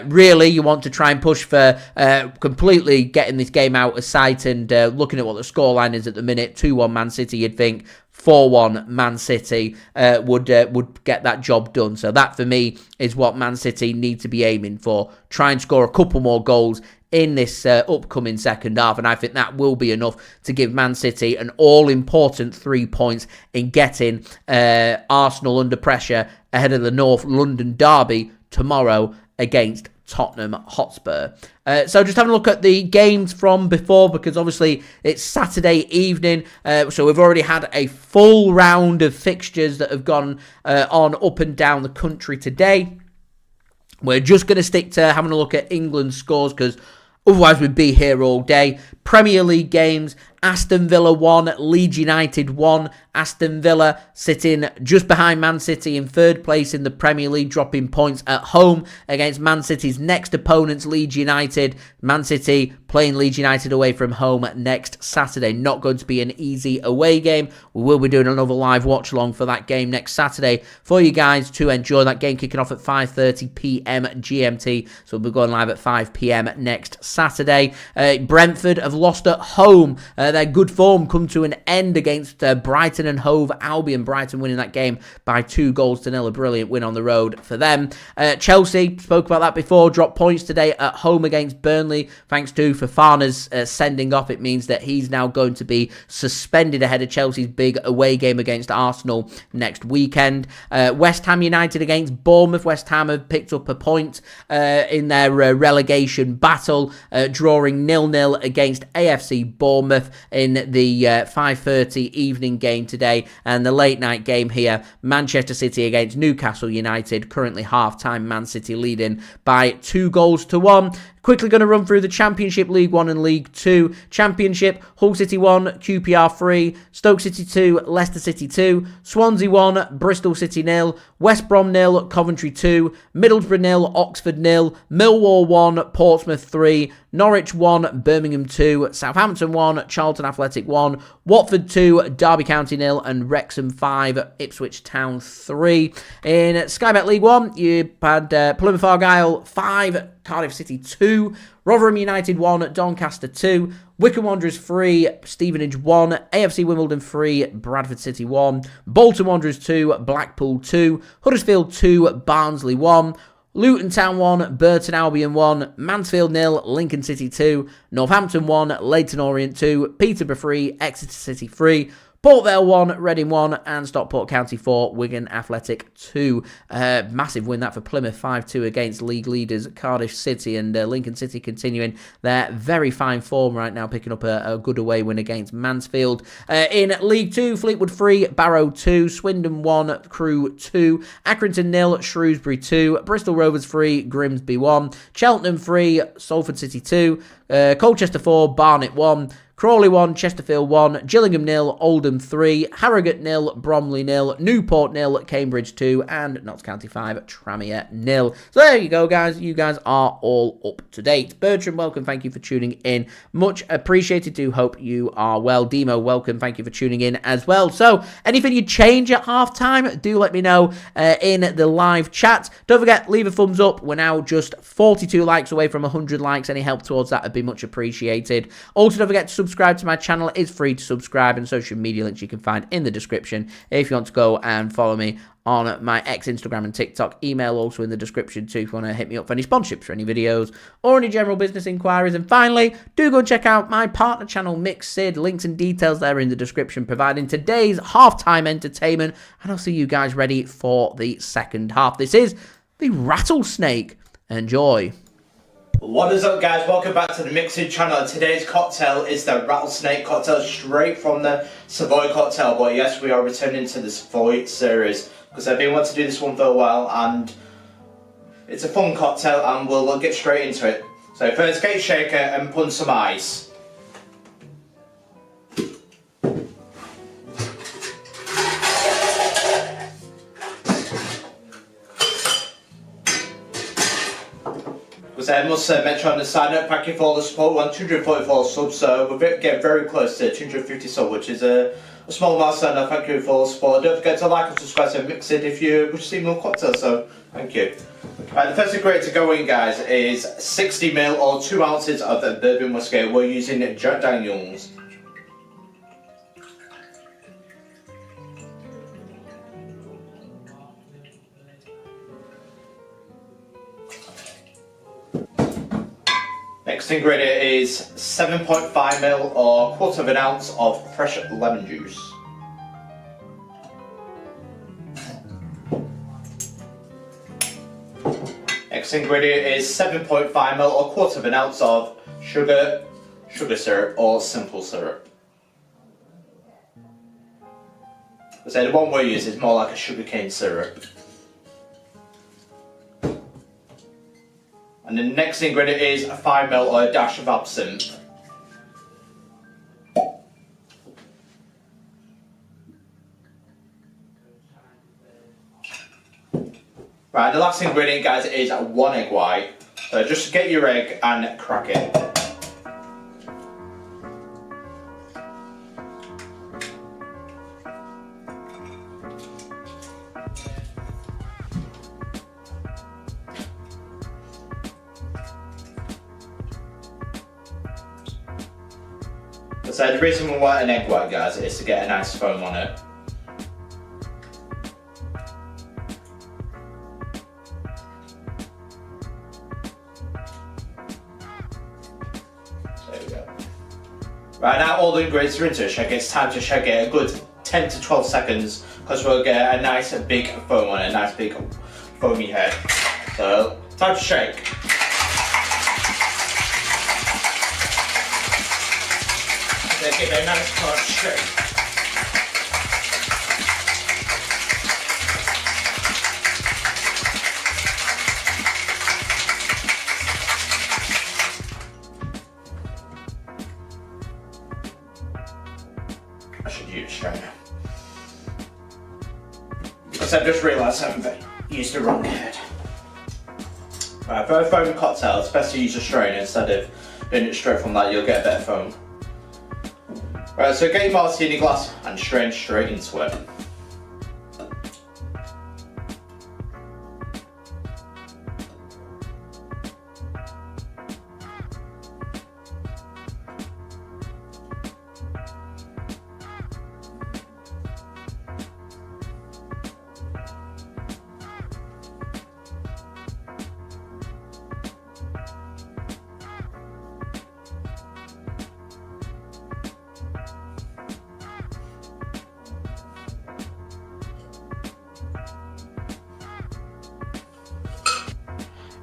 Really, you want to try and push for completely getting this game out of sight, and looking at what the scoreline is at the minute, 2-1 Man City, you'd think 4-1 Man City would get that job done. So that, for me, is what Man City need to be aiming for. Try and score a couple more goals in this upcoming second half, and I think that will be enough to give Man City an all-important 3 points in getting Arsenal under pressure ahead of the North London derby tomorrow against Tottenham Hotspur. So just having a look at the games from before, because obviously it's Saturday evening, so we've already had a full round of fixtures that have gone on up and down the country today. We're just going to stick to having a look at England's scores, because otherwise we'd be here all day. Premier League games: Aston Villa 1, Leeds United 1. Aston Villa sitting just behind Man City in third place in the Premier League, dropping points at home against Man City's next opponents, Leeds United. Man City playing Leeds United away from home next Saturday. Not going to be an easy away game. We will be doing another live watch-along for that game next Saturday for you guys to enjoy. That game kicking off at 5:30pm GMT, so we'll be going live at 5pm next Saturday. Brentford have lost at home. Their good form come to an end against Brighton and Hove Albion. Brighton winning that game by 2-0. A brilliant win on the road for them. Chelsea, spoke about that before, dropped points today at home against Burnley thanks to Fofana's sending off. It means that he's now going to be suspended ahead of Chelsea's big away game against Arsenal next weekend. West Ham United against Bournemouth. West Ham have picked up a point in their relegation battle, drawing 0-0 against AFC Bournemouth in the 5:30 evening game today. And the late night game here, Manchester City against Newcastle United. Currently half-time, Man City leading by 2-1. Quickly going to run through the Championship, League 1 and League 2. Championship: Hull City 1, QPR 3, Stoke City 2, Leicester City 2, Swansea 1, Bristol City 0, West Brom 0, Coventry 2, Middlesbrough 0, Oxford 0, Millwall 1, Portsmouth 3, Norwich 1, Birmingham 2, Southampton 1, Charlton Athletic 1, Watford 2, Derby County 0, and Wrexham 5, Ipswich Town 3. In Sky Bet League 1, you had Plymouth Argyle 5, Cardiff City 2, Rotherham United 1, Doncaster 2, Wycombe Wanderers 3, Stevenage 1, AFC Wimbledon 3, Bradford City 1, Bolton Wanderers 2, Blackpool 2, Huddersfield 2, Barnsley 1, Luton Town 1, Burton Albion 1, Mansfield 0, Lincoln City 2, Northampton 1, Leyton Orient 2, Peterborough 3, Exeter City 3, Port Vale 1, Reading 1, and Stockport County 4, Wigan Athletic 2. Massive win that for Plymouth, 5-2 against league leaders Cardiff City, and Lincoln City continuing their very fine form right now, picking up a good away win against Mansfield. In League 2, Fleetwood 3, Barrow 2, Swindon 1, Crewe 2, Accrington 0, Shrewsbury 2, Bristol Rovers 3, Grimsby 1, Cheltenham 3, Salford City 2, Colchester 4, Barnet 1, Crawley 1, Chesterfield 1, Gillingham 0, Oldham 3, Harrogate 0, Bromley 0, Newport 0, Cambridge 2, and Notts County 5, Tranmere 0. So there you go, guys. You guys are all up to date. Bertram, welcome. Thank you for tuning in. Much appreciated. Do hope you are well. Demo, welcome. Thank you for tuning in as well. So anything you change at halftime, do let me know in the live chat. Don't forget, leave a thumbs up. We're now just 42 likes away from 100 likes. Any help towards that would be much appreciated. Also, don't forget to subscribe to my channel. It's free to subscribe, and social media links you can find in the description if you want to go and follow me on my X, Instagram, and TikTok. Email also in the description too if you want to hit me up for any sponsorships for any videos or any general business inquiries. And finally, do go and check out my partner channel, Mix Sid. Links and details there in the description, providing today's halftime entertainment. And I'll see you guys ready for the second half. This is the Rattlesnake. Enjoy. What is up, guys? Welcome back to the Mixed channel. Today's cocktail is the Rattlesnake cocktail, straight from the Savoy cocktail. But yes, we are returning to the Savoy series because I've been wanting to do this one for a while, and it's a fun cocktail, and we'll get straight into it. So first, get your shaker and put some ice. I must mention on the sign up packing for the support one 244 subs, so we're getting very close to 250 subs, which is a small milestone. Thank you for the support. Don't forget to like and subscribe to Mix It if you wish to see more cocktails, so thank you. Right, the first ingredient to go in, guys, is 60ml or 2 ounces of the bourbon whiskey. We're using Jack Daniels. Next ingredient is 7.5ml or 1/4 ounce of fresh lemon juice. Next ingredient is 7.5ml or 1/4 ounce of sugar syrup or simple syrup. So the one we use is more like a sugarcane syrup. And the next ingredient is a 5ml or a dash of absinthe. Right, the last ingredient, guys, is 1 egg white. So just get your egg and crack it. So the reason we want an egg white, guys, is to get a nice foam on it. There we go. Right, now all the ingredients are into a shake. It's time to shake it a good 10 to 12 seconds because we'll get a nice big foam on it, a nice big foamy head. So, time to shake. Give it a nice hard shake. I should use a strainer. Because I've just realised I haven't used the wrong head. Right, for a foam cocktail, it's best to use a strainer instead of doing it straight from that. You'll get a better foam. Right, so get your martini glass and strain straight into it.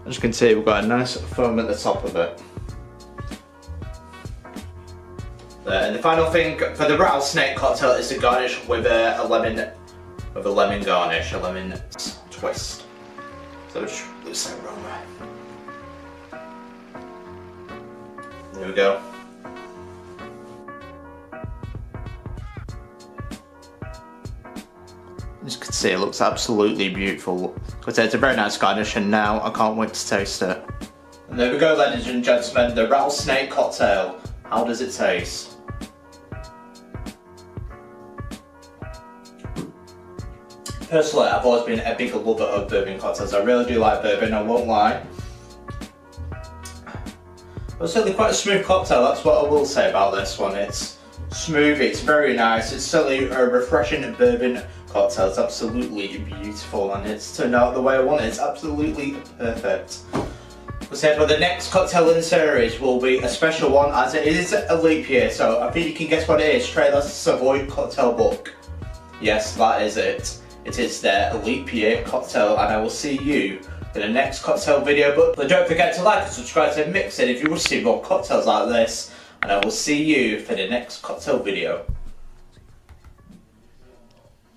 As you can see, we've got a nice foam at the top of it. And the final thing for the rattlesnake cocktail is to garnish with a lemon garnish, a lemon twist. So just lose that aroma. There we go. As you can see, it looks absolutely beautiful. But it's a very nice garnish, and now I can't wait to taste it. And there we go, ladies and gentlemen, the rattlesnake cocktail. How does it taste? Personally, I've always been a big lover of bourbon cocktails. I really do like bourbon, I won't lie. But it's certainly quite a smooth cocktail, that's what I will say about this one. It's smooth, it's very nice, it's certainly a refreshing bourbon cocktail. It's absolutely beautiful, and it's turned out the way I want it. It's absolutely perfect. So the next cocktail in the series will be a special one, as it is a leap year, so I think you can guess what it is. Trailer's Savoy cocktail book. Yes, that is it. It is their leap year cocktail, and I will see you in the next cocktail video. But don't forget to like and subscribe to Mix It if you want to see more cocktails like this, and I will see you for the next cocktail video.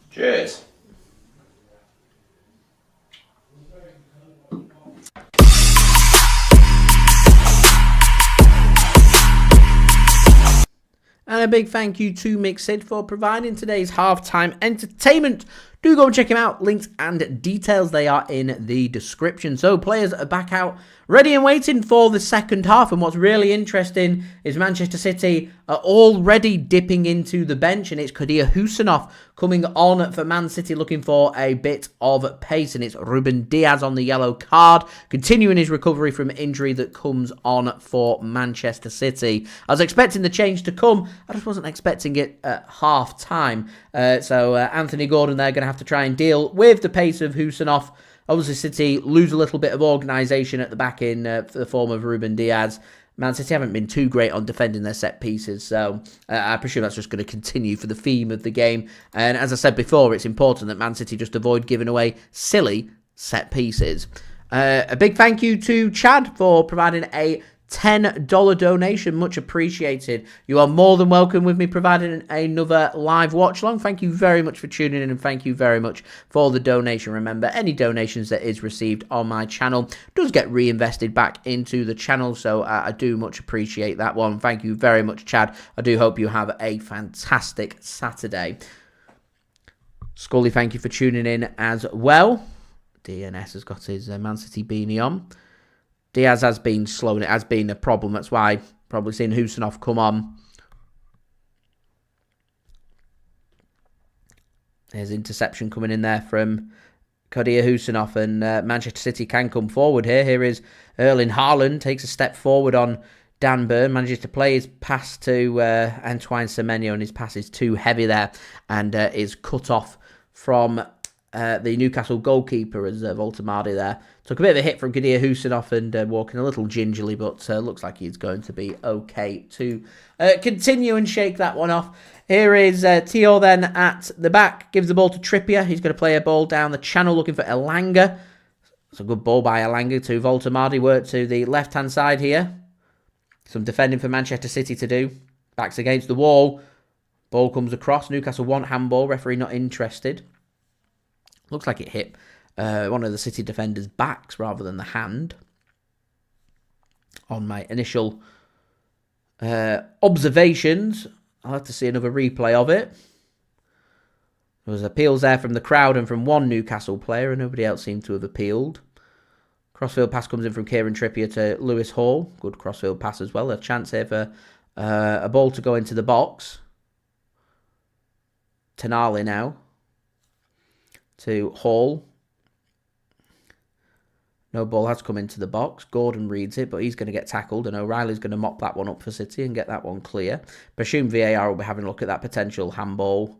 Cheers. And a big thank you to Mixed for providing today's halftime entertainment. Do go and check him out. Links and details, they are in the description. So players are back out, ready and waiting for the second half. And what's really interesting is Manchester City are already dipping into the bench. And it's Abdukodir Khusanov coming on for Man City, looking for a bit of pace. And it's Ruben Dias on the yellow card, continuing his recovery from injury that comes on for Manchester City. I was expecting the change to come. I just wasn't expecting it at half-time. So Anthony Gordon, they're going to have to try and deal with the pace of Khusanov. Obviously, City lose a little bit of organisation at the back in the form of Ruben Dias. Man City haven't been too great on defending their set pieces, so I presume that's just going to continue for the theme of the game. And as I said before, it's important that Man City just avoid giving away silly set pieces. A big thank you to Chad for providing a $10 donation, much appreciated. You are more than welcome with me providing another live watch along. Thank you very much for tuning in, and thank you very much for the donation. Remember, any donations that is received on my channel does get reinvested back into the channel, so I do much appreciate that one. Thank you very much, Chad. I do hope you have a fantastic Saturday. Scully, thank you for tuning in as well. DNS has got his Man City beanie on. Diaz has been slow, and it has been a problem. That's why probably seeing Khusanov come on. There's interception coming in there from Abdukodir Khusanov, and Manchester City can come forward here. Here is Erling Haaland, takes a step forward on Dan Burn, manages to play his pass to Antoine Semenyo, and his pass is too heavy there, and is cut off from the Newcastle goalkeeper as Voltamadi there. Took a bit of a hit from Abdukodir Khusanov and walking a little gingerly, but looks like he's going to be okay to continue and shake that one off. Here is Tio then at the back, gives the ball to Trippier. He's going to play a ball down the channel looking for Elanga. It's a good ball by Elanga to Voltamadi. Work to the left-hand side here. Some defending for Manchester City to do. Backs against the wall. Ball comes across. Newcastle want handball. Referee not interested. Looks like it hit one of the City defenders' backs rather than the hand. On my initial observations, I'll have to see another replay of it. There was appeals there from the crowd and from one Newcastle player, and nobody else seemed to have appealed. Crossfield pass comes in from Kieran Trippier to Lewis Hall. Good crossfield pass as well. A chance here for a ball to go into the box. Tonali now to Hall. No ball has come into the box. Gordon reads it, but he's going to get tackled, and O'Reilly's going to mop that one up for City and get that one clear. Presume VAR will be having a look at that potential handball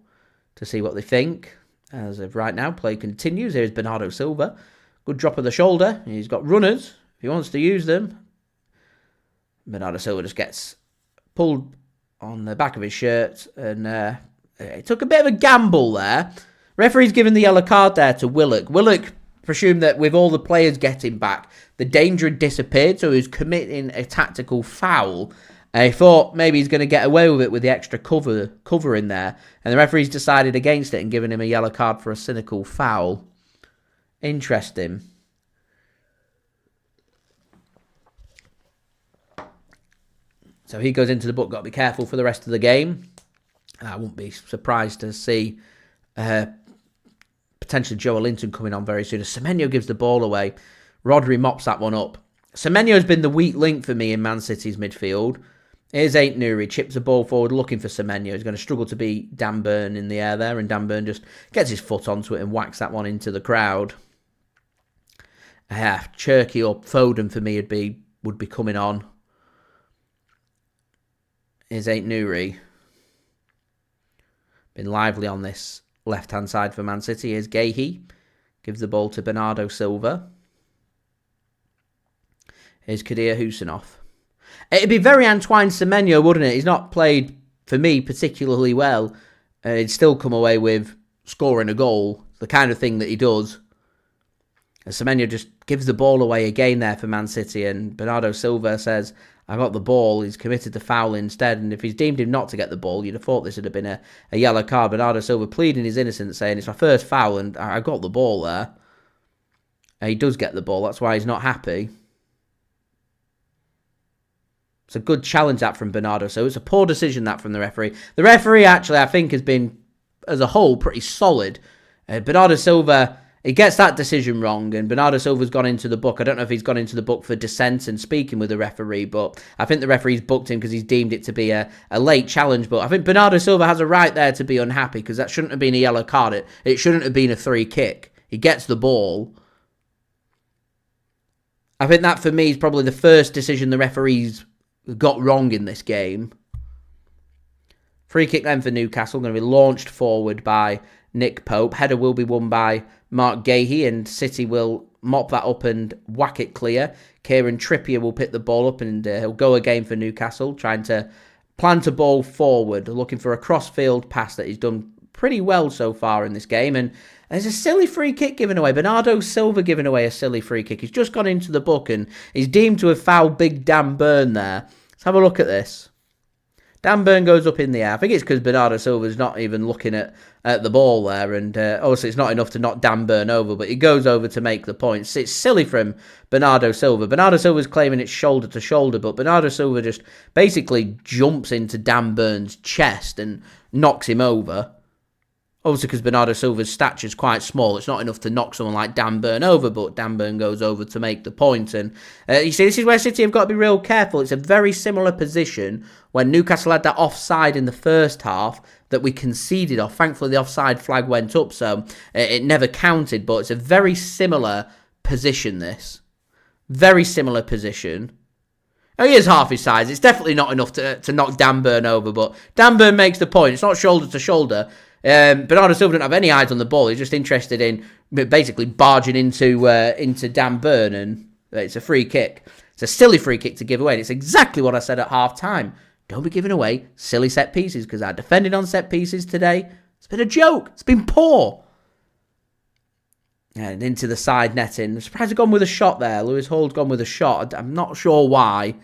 to see what they think. As of right now, play continues. Here's Bernardo Silva. Good drop of the shoulder. He's got runners if he wants to use them. Bernardo Silva just gets pulled on the back of his shirt, and he took a bit of a gamble there. Referee's given the yellow card there to Willock. Willock presumed that with all the players getting back, the danger had disappeared, so he was committing a tactical foul. I thought maybe he's going to get away with it with the extra cover in there. And the referees decided against it and given him a yellow card for a cynical foul. Interesting. So he goes into the book. Got to be careful for the rest of the game. I wouldn't be surprised to see potentially Joelinton coming on very soon. As Semenyo gives the ball away. Rodri mops that one up. Semenyo has been the weak link for me in Man City's midfield. Here's Ait-Nouri, chips the ball forward, looking for Semenyo. He's going to struggle to beat Dan Burn in the air there, and Dan Burn just gets his foot onto it and whacks that one into the crowd. Cherki or Foden for me would be coming on. Here's Ait-Nouri. Been lively on this left-hand side for Man City. Here's Guehi. Gives the ball to Bernardo Silva. Here's Abdukodir Khusanov. It'd be very Antoine Semenyo, wouldn't it? He's not played, for me, particularly well. He'd still come away with scoring a goal. The kind of thing that he does. And Semenyo just gives the ball away again there for Man City. And Bernardo Silva says, I got the ball. He's committed to foul instead. And if he's deemed him not to get the ball, you'd have thought this would have been a yellow card. Bernardo Silva pleading his innocence, saying, it's my first foul and I got the ball there. And he does get the ball. That's why he's not happy. It's a good challenge that from Bernardo. So it's a poor decision that from the referee. The referee actually, I think, has been, as a whole, pretty solid. Bernardo Silva, he gets that decision wrong. And Bernardo Silva's gone into the book. I don't know if he's gone into the book for dissent and speaking with the referee. But I think the referee's booked him because he's deemed it to be a late challenge. But I think Bernardo Silva has a right there to be unhappy. Because that shouldn't have been a yellow card. It shouldn't have been a free kick. He gets the ball. I think that, for me, is probably the first decision the referee's got wrong in this game. Free kick then for Newcastle, going to be launched forward by Nick Pope. Header will be won by Marc Guehi, and City will mop that up and whack it clear. Kieran Trippier will pick the ball up, and he'll go again for Newcastle, trying to plant a ball forward, looking for a cross-field pass that he's done pretty well so far in this game. And there's a silly free kick given away. Bernardo Silva giving away a silly free kick. He's just gone into the book and he's deemed to have fouled big Dan Burn there. Let's have a look at this. Dan Burn goes up in the air. I think it's because Bernardo Silva's not even looking at the ball there. And obviously it's not enough to knock Dan Burn over, but he goes over to make the points. It's silly from Bernardo Silva. Bernardo Silva's claiming it's shoulder to shoulder, but Bernardo Silva just basically jumps into Dan Burn's chest and knocks him over. Obviously, because Bernardo Silva's stature is quite small, it's not enough to knock someone like Dan Burn over, but Dan Burn goes over to make the point. And you see, this is where City have got to be real careful. It's a very similar position when Newcastle had that offside in the first half that we conceded off. Thankfully, the offside flag went up, so it never counted, but it's a very similar position, this. Very similar position. Oh, he is half his size. It's definitely not enough to knock Dan Burn over, but Dan Burn makes the point. It's not shoulder to shoulder. Bernardo Silva didn't have any eyes on the ball. He's just interested in basically barging into Dan Burn, and it's a free kick. It's a silly free kick to give away, and it's exactly what I said at half-time. Don't be giving away silly set pieces, because our defending on set pieces today, it's been a joke. It's been poor. And into the side netting. I'm surprised he's gone with a shot there. Lewis Hall's gone with a shot. I'm not sure why.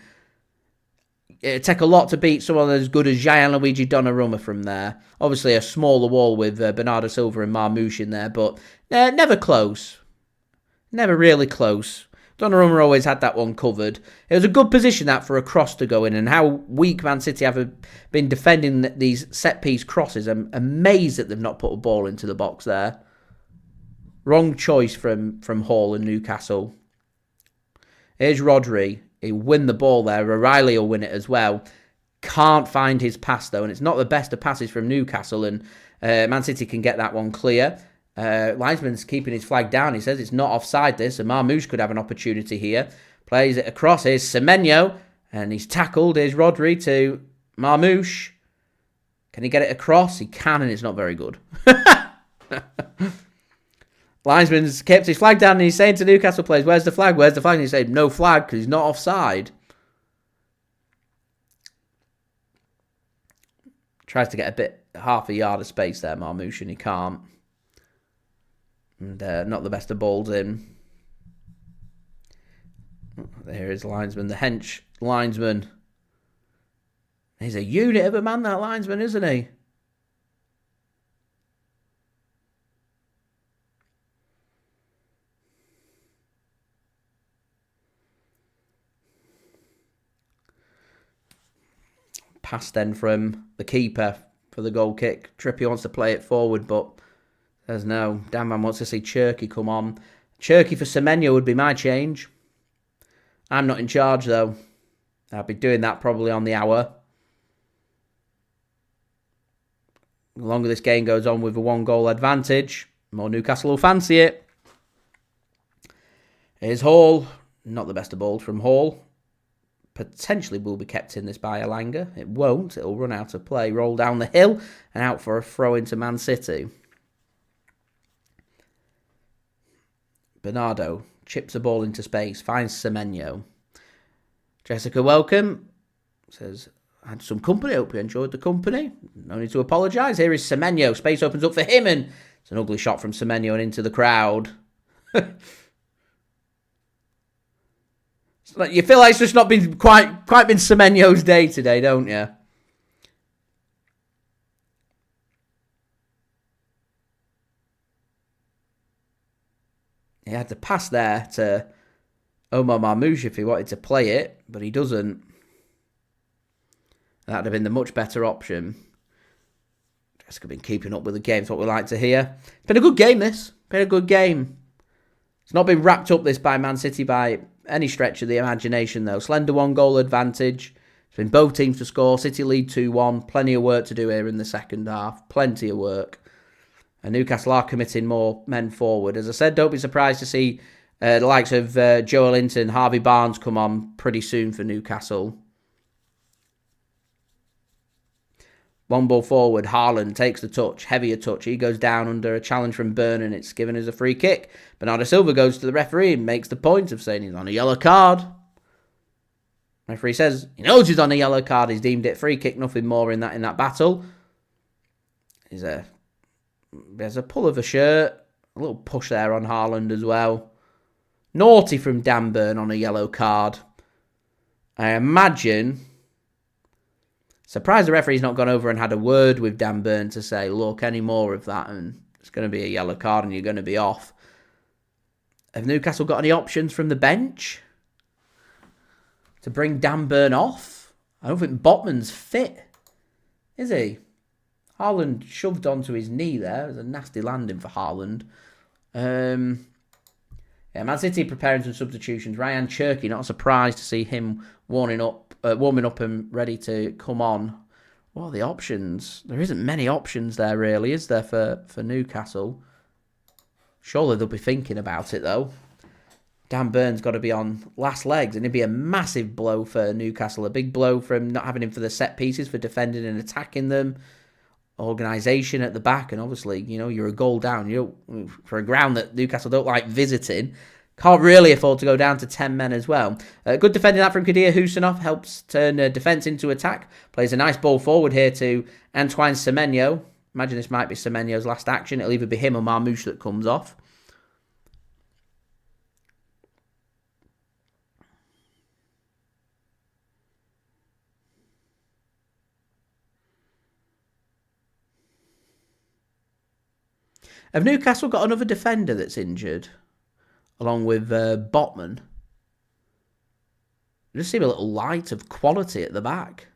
It'd take a lot to beat someone as good as Gianluigi Donnarumma from there. Obviously a smaller wall with Bernardo Silva and Marmoush in there, but never close. Never really close. Donnarumma always had that one covered. It was a good position that for a cross to go in, and how weak Man City have been defending these set-piece crosses. I'm amazed that they've not put a ball into the box there. Wrong choice from Hall and Newcastle. Here's Rodri. He'll win the ball there. O'Reilly will win it as well. Can't find his pass, though, and it's not the best of passes from Newcastle, and Man City can get that one clear. Linesman's keeping his flag down. He says it's not offside, this, and Marmoush could have an opportunity here. Plays it across. Here's Semenyo, and he's tackled. Here's Rodri to Marmoush. Can he get it across? He can, and it's not very good. Linesman's kept his flag down, and he's saying to Newcastle players, where's the flag? Where's the flag? And he's saying, no flag, because he's not offside. Tries to get half a yard of space there, Marmoush, and he can't. And not the best of balls in. There is linesman, the hench linesman. He's a unit of a man, that linesman, isn't he? Pass then from the keeper for the goal kick. Trippier wants to play it forward, but there's no. Dan man wants to see Cherki come on. Cherki for Semenyo would be my change. I'm not in charge, though. I'll be doing that probably on the hour. The longer this game goes on with a 1-goal advantage, the more Newcastle will fancy it. Here's Hall. Not the best of balls from Hall. Potentially will be kept in this by Elanga. It won't. It'll run out of play. Roll down the hill and out for a throw into Man City. Bernardo chips the ball into space. Finds Semenyo. Jessica, welcome. Says, I had some company. Hope you enjoyed the company. No need to apologise. Here is Semenyo. Space opens up for him and it's an ugly shot from Semenyo and into the crowd. You feel like it's just not been quite been Semenyo's day today, don't you? He had to pass there to Omar Marmoush if he wanted to play it, but he doesn't. That would have been the much better option. Jessica been keeping up with the game, it's what we like to hear. It's been a good game, this. Been a good game. It's not been wrapped up this by Man City by any stretch of the imagination, though. Slender 1-goal advantage. It's been both teams to score. City lead 2-1. Plenty of work to do here in the second half. Plenty of work. And Newcastle are committing more men forward. As I said, don't be surprised to see the likes of Joe Linton, Harvey Barnes come on pretty soon for Newcastle. One ball forward, Haaland takes the touch, heavier touch. He goes down under a challenge from Byrne and it's given as a free kick. Bernardo Silva goes to the referee and makes the point of saying he's on a yellow card. Referee says he knows he's on a yellow card. He's deemed it free kick, nothing more in that battle. There's a pull of a shirt, a little push there on Haaland as well. Naughty from Dan Byrne on a yellow card. I imagine. Surprised the referee's not gone over and had a word with Dan Byrne to say, look, any more of that and it's going to be a yellow card and you're going to be off. Have Newcastle got any options from the bench to bring Dan Byrne off? I don't think Botman's fit, is he? Haaland shoved onto his knee there. It was a nasty landing for Haaland. Man City preparing some substitutions. Rayan Cherki, not surprised to see him warming up and ready to come on. What are the options? There isn't many options there, really, is there, for Newcastle? Surely they'll be thinking about it, though. Dan Byrne's got to be on last legs, and it'd be a massive blow for Newcastle. A big blow from not having him for the set pieces, for defending and attacking them. Organisation at the back, and obviously, you're a goal down. For a ground that Newcastle don't like visiting, can't really afford to go down to 10 men as well. Good defending that from Abdukodir Khusanov, helps turn defence into attack. Plays a nice ball forward here to Antoine Semenyo. Imagine this might be Semenyo's last action. It'll either be him or Marmoush that comes off. Have Newcastle got another defender that's injured? Along with Botman. They just seem a little light of quality at the back.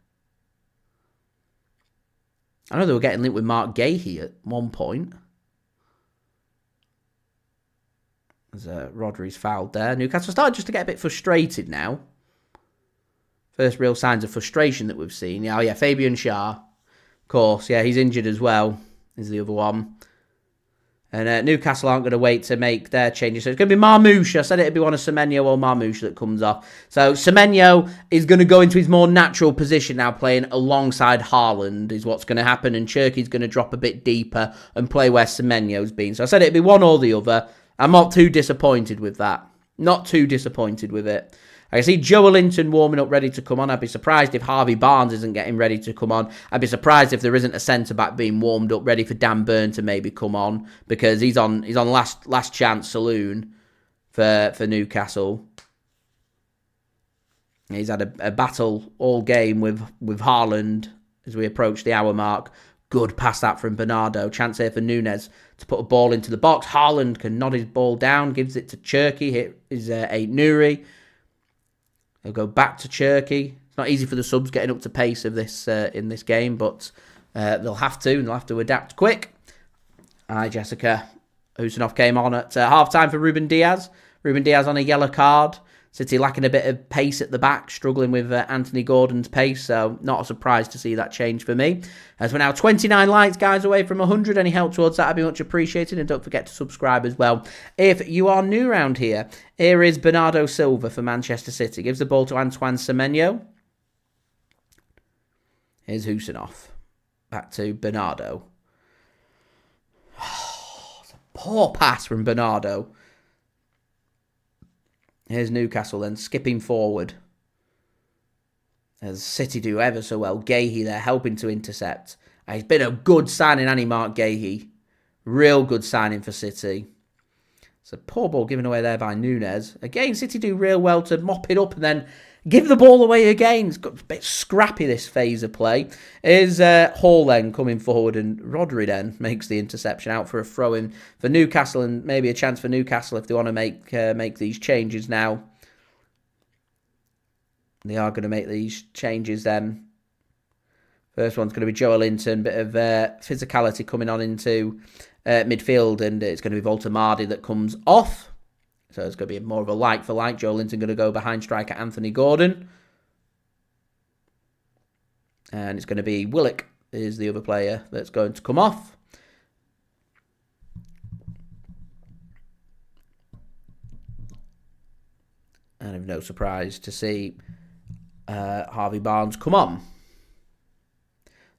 I know they were getting linked with Marc Guehi at one point. As Rodri's fouled there. Newcastle started just to get a bit frustrated now. First real signs of frustration that we've seen. Yeah, Fabian Schar. Of course, yeah, he's injured as well. Is the other one. And Newcastle aren't going to wait to make their changes. So it's going to be Marmoush. I said it'd be one of Semenyo or Marmoush that comes off. So Semenyo is going to go into his more natural position now, playing alongside Haaland is what's going to happen. And Cherki's going to drop a bit deeper and play where Semenyo's been. So I said it'd be one or the other. I'm not too disappointed with that. Not too disappointed with it. I can see Joelinton warming up, ready to come on. I'd be surprised if Harvey Barnes isn't getting ready to come on. I'd be surprised if there isn't a centre-back being warmed up, ready for Dan Burn to maybe come on, because he's on last chance saloon for Newcastle. He's had a battle all game with Haaland as we approach the hour mark. Good pass that from Bernardo. Chance here for Nunes to put a ball into the box. Haaland can nod his ball down, gives it to Cherki. Hit is Ait-Nouri. He'll go back to Cherki. It's not easy for the subs getting up to pace of this in this game, but they'll have to, and they'll have to adapt quick. Jessica Khusanov came on at half-time for Ruben Dias. Ruben Dias on a yellow card. City lacking a bit of pace at the back, struggling with Anthony Gordon's pace, so not a surprise to see that change for me. As we're now 29 likes, guys, away from 100. Any help towards that would be much appreciated, and don't forget to subscribe as well if you are new around here. Here is Bernardo Silva for Manchester City. Gives the ball to Antoine Semenyo. Here's Khusanov. Back to Bernardo. It's a poor pass from Bernardo. Here's Newcastle then, skipping forward. As City do ever so well. Guehi there, helping to intercept. He's been a good signing, hasn't he, Marc Guehi? Real good signing for City. It's a poor ball given away there by Nunes. Again, City do real well to mop it up and then give the ball away again. It's got a bit scrappy, this phase of play. Is Hall then coming forward, and Rodri then makes the interception out for a throw-in for Newcastle, and maybe a chance for Newcastle if they want to make these changes now. They are going to make these changes then. First one's going to be Joelinton, bit of physicality coming on into midfield, and it's going to be Voltemade that comes off. So it's going to be more of a like-for-like. Joelinton going to go behind striker Anthony Gordon. And it's going to be Willock is the other player that's going to come off. And of no surprise to see Harvey Barnes come on.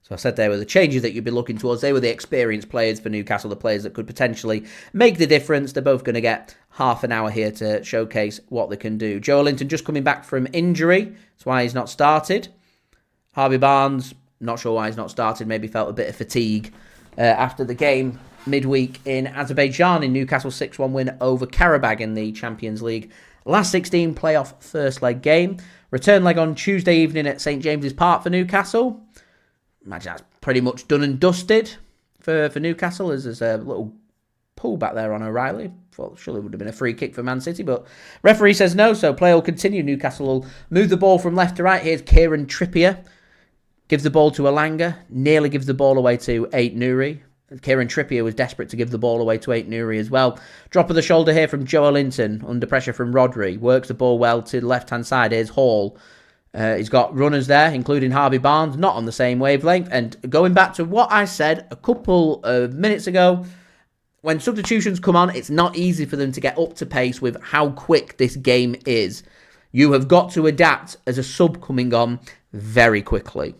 So I said they were the changes that you'd be looking towards. They were the experienced players for Newcastle, the players that could potentially make the difference. They're both going to get half an hour here to showcase what they can do. Joelinton just coming back from injury. That's why he's not started. Harvey Barnes, not sure why he's not started. Maybe felt a bit of fatigue after the game midweek in Azerbaijan in Newcastle's 6-1 win over Karabag in the Champions League. Last 16 playoff first leg game. Return leg on Tuesday evening at St James's Park for Newcastle. Imagine that's pretty much done and dusted for Newcastle, as there's a little pull back there on O'Reilly. Thought surely it would have been a free kick for Man City, but referee says no, so play will continue. Newcastle will move the ball from left to right. Here's Kieran Trippier. Gives the ball to Elanga. Nearly gives the ball away to Ait-Nouri. Kieran Trippier was desperate to give the ball away to Ait-Nouri as well. Drop of the shoulder here from Joelinton. Under pressure from Rodri. Works the ball well to the left-hand side. Here's Hall. He's got runners there, including Harvey Barnes, not on the same wavelength. And going back to what I said a couple of minutes ago, when substitutions come on, it's not easy for them to get up to pace with how quick this game is. You have got to adapt as a sub coming on very quickly.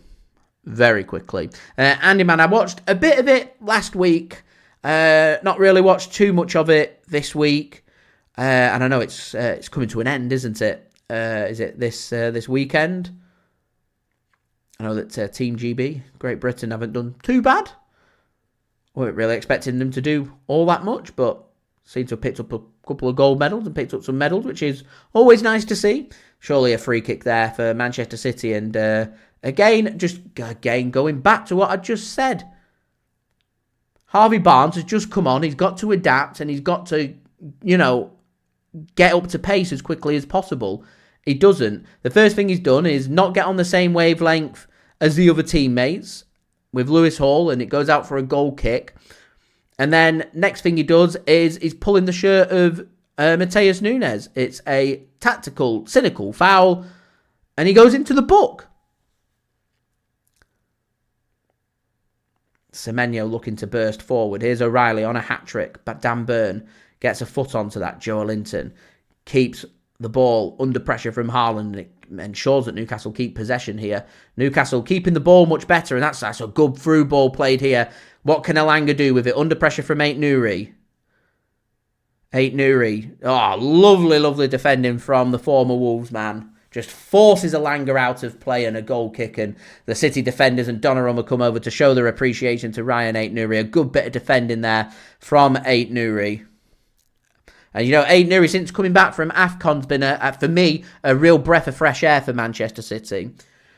Very quickly. Andy, man, I watched a bit of it last week. Not really watched too much of it this week. And I know it's coming to an end, isn't it? Is it this weekend? I know that Team GB, Great Britain, haven't done too bad. We weren't really expecting them to do all that much, but seem to have picked up a couple of gold medals and picked up some medals, which is always nice to see. Surely a free kick there for Manchester City. And again, going back to what I just said. Harvey Barnes has just come on. He's got to adapt and he's got to, get up to pace as quickly as possible. He doesn't. The first thing he's done is not get on the same wavelength as the other teammates with Lewis Hall, and it goes out for a goal kick. And then next thing he does is he's pulling the shirt of Matheus Nunes. It's a tactical, cynical foul, and he goes into the book. Semenyo looking to burst forward. Here's O'Reilly on a hat-trick, but Dan Burn gets a foot onto that. Joelinton keeps the ball under pressure from Haaland, and it ensures that Newcastle keep possession here. Newcastle keeping the ball much better, and that's a good through ball played here. What can Elanga do with it? Under pressure from Ait-Nouri. Ait-Nouri. Oh, lovely, lovely defending from the former Wolves man. Just forces Elanga out of play and a goal kick, and the City defenders and Donnarumma come over to show their appreciation to Rayan Ait-Nouri. A good bit of defending there from Ait-Nouri. And you know, Ait-Nouri, since coming back from AFCON's been, for me, a real breath of fresh air for Manchester City.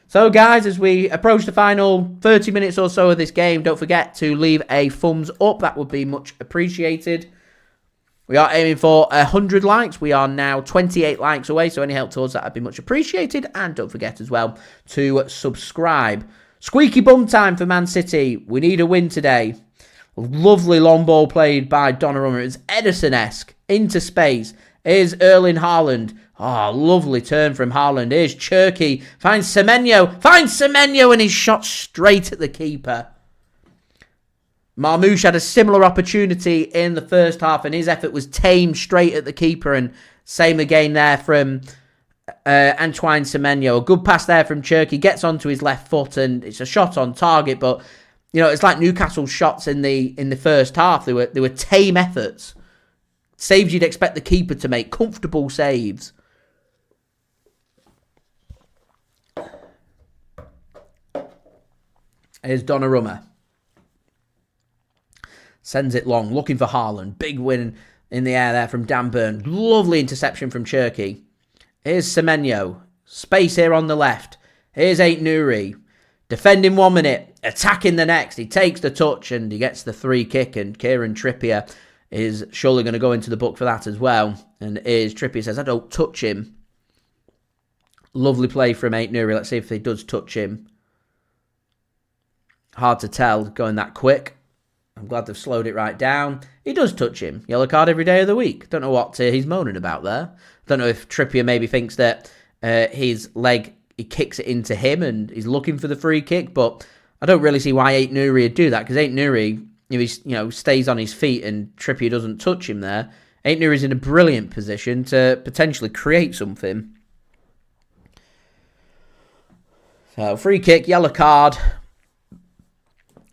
So guys, as we approach the final 30 minutes or so of this game, don't forget to leave a thumbs up. That would be much appreciated. We are aiming for 100 likes. We are now 28 likes away, so any help towards that would be much appreciated. And don't forget as well to subscribe. Squeaky bum time for Man City. We need a win today. Lovely long ball played by Donnarumma. It's Ederson-esque. Into space. Here's Erling Haaland. Oh, lovely turn from Haaland. Here's Cherki. Finds Semenyo. Finds Semenyo, and he's shot straight at the keeper. Marmoush had a similar opportunity in the first half, and his effort was tamed straight at the keeper. And same again there from Antoine Semenyo. A good pass there from Cherki. Gets onto his left foot, and it's a shot on target. But you know, it's like Newcastle's shots in the first half. They were tame efforts, saves you'd expect the keeper to make, comfortable saves. Here's Donnarumma. Sends it long, looking for Haaland. Big win in the air there from Dan Burn. Lovely interception from Cherki. Here's Semenyo. Space here on the left. Here's Ait-Nouri. Defending 1 minute, attacking the next. He takes the touch and he gets the free kick. And Kieran Trippier is surely going to go into the book for that as well. And here's Trippier says, I don't touch him. Lovely play from Ait-Nouri. Let's see if he does touch him. Hard to tell going that quick. I'm glad they've slowed it right down. He does touch him. Yellow card every day of the week. Don't know what he's moaning about there. Don't know if Trippier maybe thinks that his leg, he kicks it into him and he's looking for the free kick. But I don't really see why Ait-Nouri would do that, because Ait-Nouri, if he stays on his feet and Trippier doesn't touch him there, Ait-Nouri's in a brilliant position to potentially create something. So free kick, yellow card.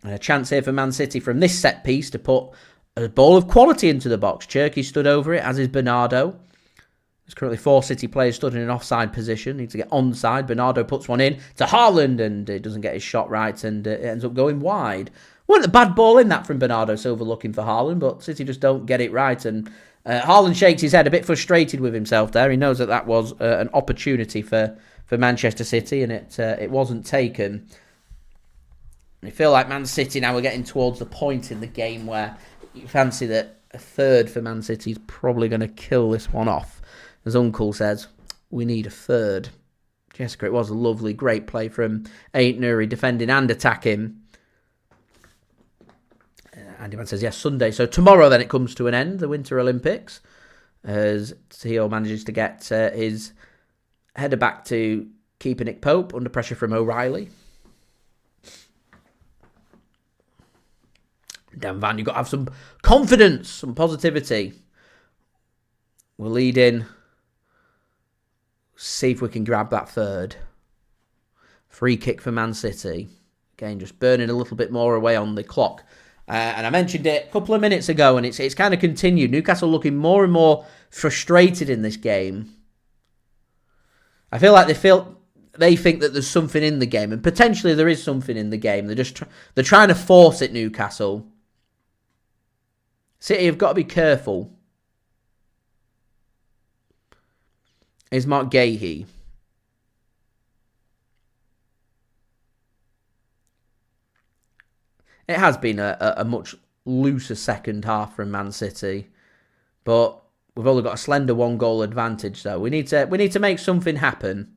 And a chance here for Man City from this set piece to put a ball of quality into the box. Cherki stood over it, as is Bernardo. There's currently 4 City players stood in an offside position. Needs to get onside. Bernardo puts one in to Haaland, and it doesn't get his shot right, and it ends up going wide. Wasn't a bad ball in that from Bernardo Silva looking for Haaland, but City just don't get it right. And Haaland shakes his head, a bit frustrated with himself there. He knows that was an opportunity for Manchester City, and it wasn't taken. I feel like Man City now are getting towards the point in the game where you fancy that a third for Man City is probably going to kill this one off. As Uncle says, we need a third. Jessica, it was a lovely, great play from Ait-Nouri, defending and attacking. Andy Man says, yes, Sunday. So tomorrow then it comes to an end, the Winter Olympics, as Theo manages to get his header back to keeper Nick Pope under pressure from O'Reilly. Dan Van, you've got to have some confidence, some positivity. We're leading. See if we can grab that third. Free kick for Man City. Again, just burning a little bit more away on the clock. And I mentioned it a couple of minutes ago, and it's kind of continued. Newcastle looking more and more frustrated in this game. I feel like they think that there's something in the game, and potentially there is something in the game. They're trying to force it, Newcastle. City have got to be careful. Is Marc Guehi. It has been a much looser second half from Man City, but we've only got a slender 1-goal advantage. So we need to make something happen.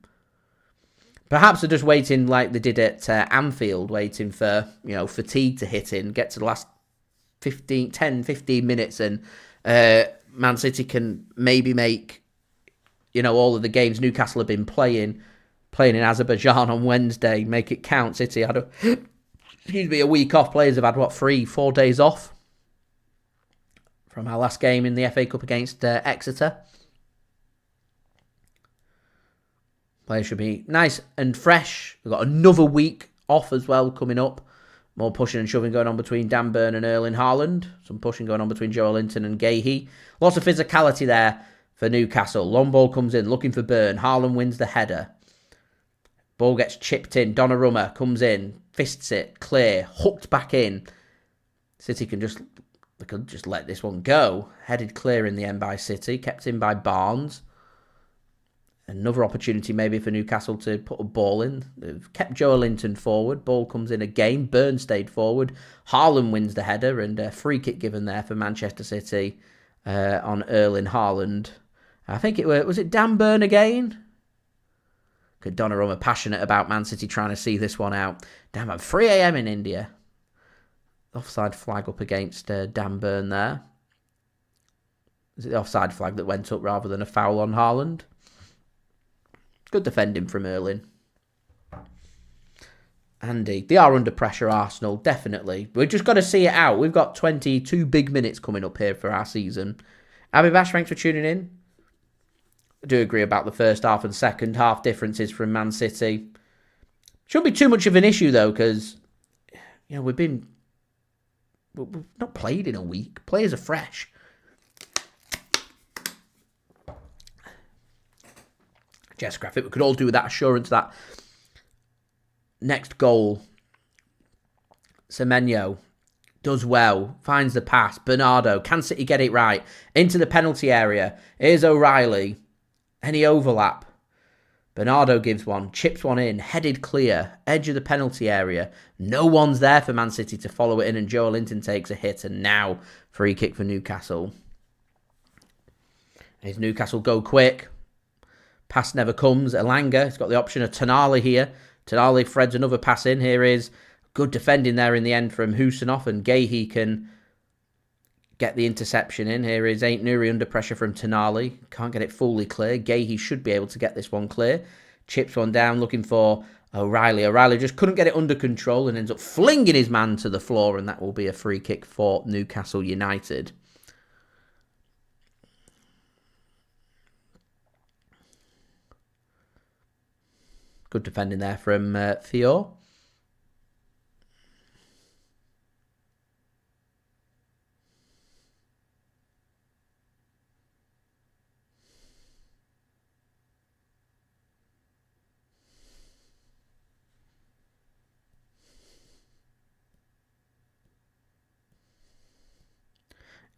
Perhaps they're just waiting like they did at Anfield, waiting for fatigue to hit in, get to the last 15 minutes, and Man City can maybe make all of the games Newcastle have been playing in Azerbaijan on Wednesday, make it count. City had a week off. Players have had 3-4 days off from our last game in the FA Cup against Exeter. Players should be nice and fresh. We've got another week off as well coming up. More pushing and shoving going on between Dan Burn and Erling Haaland. Some pushing going on between Joelinton and Guehi. Lots of physicality there for Newcastle. Long ball comes in, looking for Burn. Haaland wins the header. Ball gets chipped in. Donnarumma comes in, fists it, clear, hooked back in. City could just let this one go. Headed clear in the end by City, kept in by Barnes. Another opportunity maybe for Newcastle to put a ball in. They've kept Joelinton forward. Ball comes in again. Burn stayed forward. Haaland wins the header, and a free kick given there for Manchester City on Erling Haaland. I think was it Dan Burn again? Donnarumma passionate about Man City trying to see this one out. Damn, at 3 a.m. in India. Offside flag up against Dan Burn there. Is it the offside flag that went up rather than a foul on Haaland? Good defending from Erling. Andy, they are under pressure, Arsenal, definitely. We've just got to see it out. We've got 22 big minutes coming up here for our season. Abby Bash, thanks for tuning in. I do agree about the first half and second half differences from Man City. Shouldn't be too much of an issue, though, because we've not played in a week. Players are fresh. Jess Graphic, we could all do with that assurance that next goal, Semenyo does well, finds the pass. Bernardo, can City get it right? Into the penalty area. Here's O'Reilly. Any overlap? Bernardo gives one, chips one in, headed clear, edge of the penalty area. No one's there for Man City to follow it in, and Joelinton takes a hit, and now free kick for Newcastle. Here's Newcastle go quick. Pass never comes. Elanga, he's got the option of Tonali here. Tonali threads another pass in. Here is good defending there in the end from Khusanov, and Guehi can get the interception in. Here is Ait-Nouri under pressure from Tonali. Can't get it fully clear. Guehi should be able to get this one clear. Chips one down, looking for O'Reilly. O'Reilly just couldn't get it under control and ends up flinging his man to the floor, and that will be a free kick for Newcastle United. Good defending there from Theo.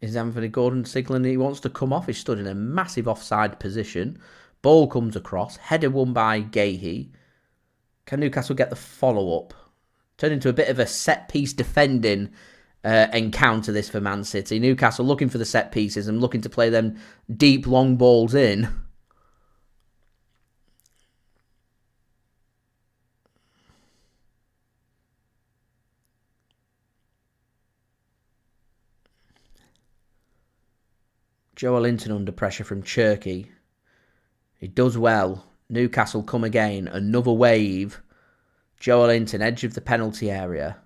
Is Anthony Gordon signalling he wants to come off? He's stood in a massive offside position. Ball comes across. Header won by Guehi. Can Newcastle get the follow-up? Turned into a bit of a set-piece defending encounter, this for Man City. Newcastle looking for the set pieces and looking to play them deep, long balls in. Joelinton under pressure from Cherki. He does well. Newcastle come again. Another wave. Joelinton, edge of the penalty area.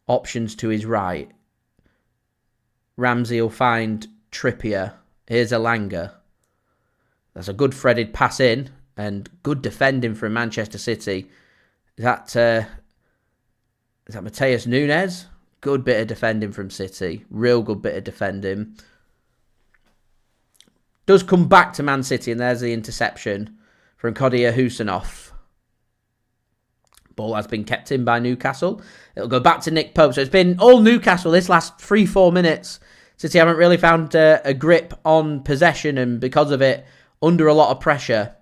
Options to his right. Ramsey will find Trippier. Here's Elanga. That's a good threaded pass in. And good defending from Manchester City. Is that Matheus Nunes? Good bit of defending from City. Real good bit of defending. Does come back to Man City, and there's the interception from Abdukodir Khusanov. Ball has been kept in by Newcastle. It'll go back to Nick Pope. So it's been all Newcastle this last 3-4 minutes. City haven't really found a grip on possession, and because of it, under a lot of pressure.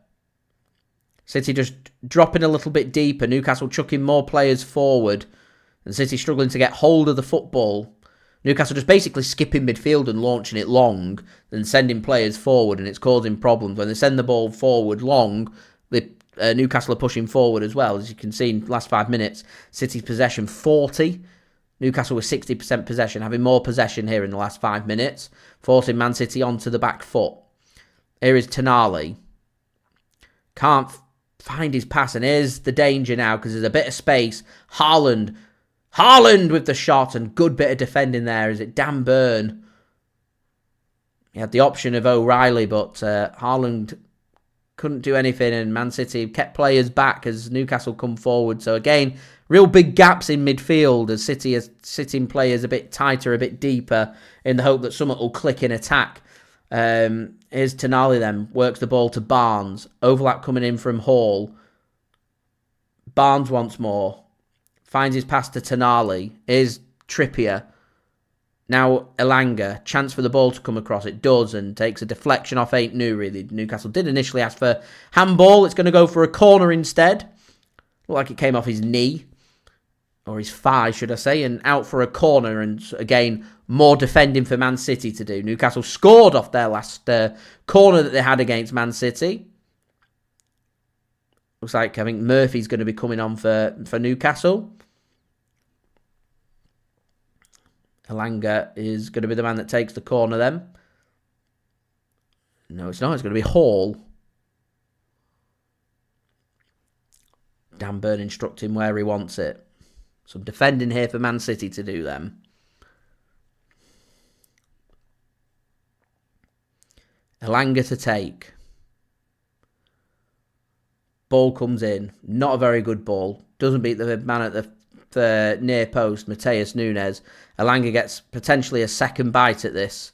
City just dropping a little bit deeper. Newcastle chucking more players forward, and City struggling to get hold of the football. Newcastle just basically skipping midfield and launching it long, then sending players forward, and it's causing problems. When they send the ball forward long, Newcastle are pushing forward as well. As you can see in the last 5 minutes, City's possession 40. Newcastle with 60% possession, having more possession here in the last 5 minutes, forcing Man City onto the back foot. Here is Tonali. Can't find his pass, and here's the danger now because there's a bit of space. Haaland with the shot, and good bit of defending there. Is it Dan Burn? He had the option of O'Reilly, but Haaland couldn't do anything, and Man City kept players back as Newcastle come forward. So again, real big gaps in midfield as City is sitting players a bit tighter, a bit deeper, in the hope that something will click in attack. Here's Tonali then, works the ball to Barnes. Overlap coming in from Hall. Barnes once more. Finds his pass to Tonali. Here's Trippier. Now Elanga. Chance for the ball to come across. It does, and takes a deflection off Ait-Nouri. Newcastle did initially ask for handball. It's going to go for a corner instead. Looked like it came off his knee. Or his thigh, should I say. And out for a corner. And again, more defending for Man City to do. Newcastle scored off their last corner that they had against Man City. Looks like I think Murphy's going to be coming on for Newcastle. Elanga is going to be the man that takes the corner then. No, it's not. It's going to be Hall. Dan Burn instructing where he wants it. Some defending here for Man City to do then. Elanga to take. Ball comes in. Not a very good ball. Doesn't beat the man at the near post, Matheus Nunes. Elanga gets potentially a second bite at this.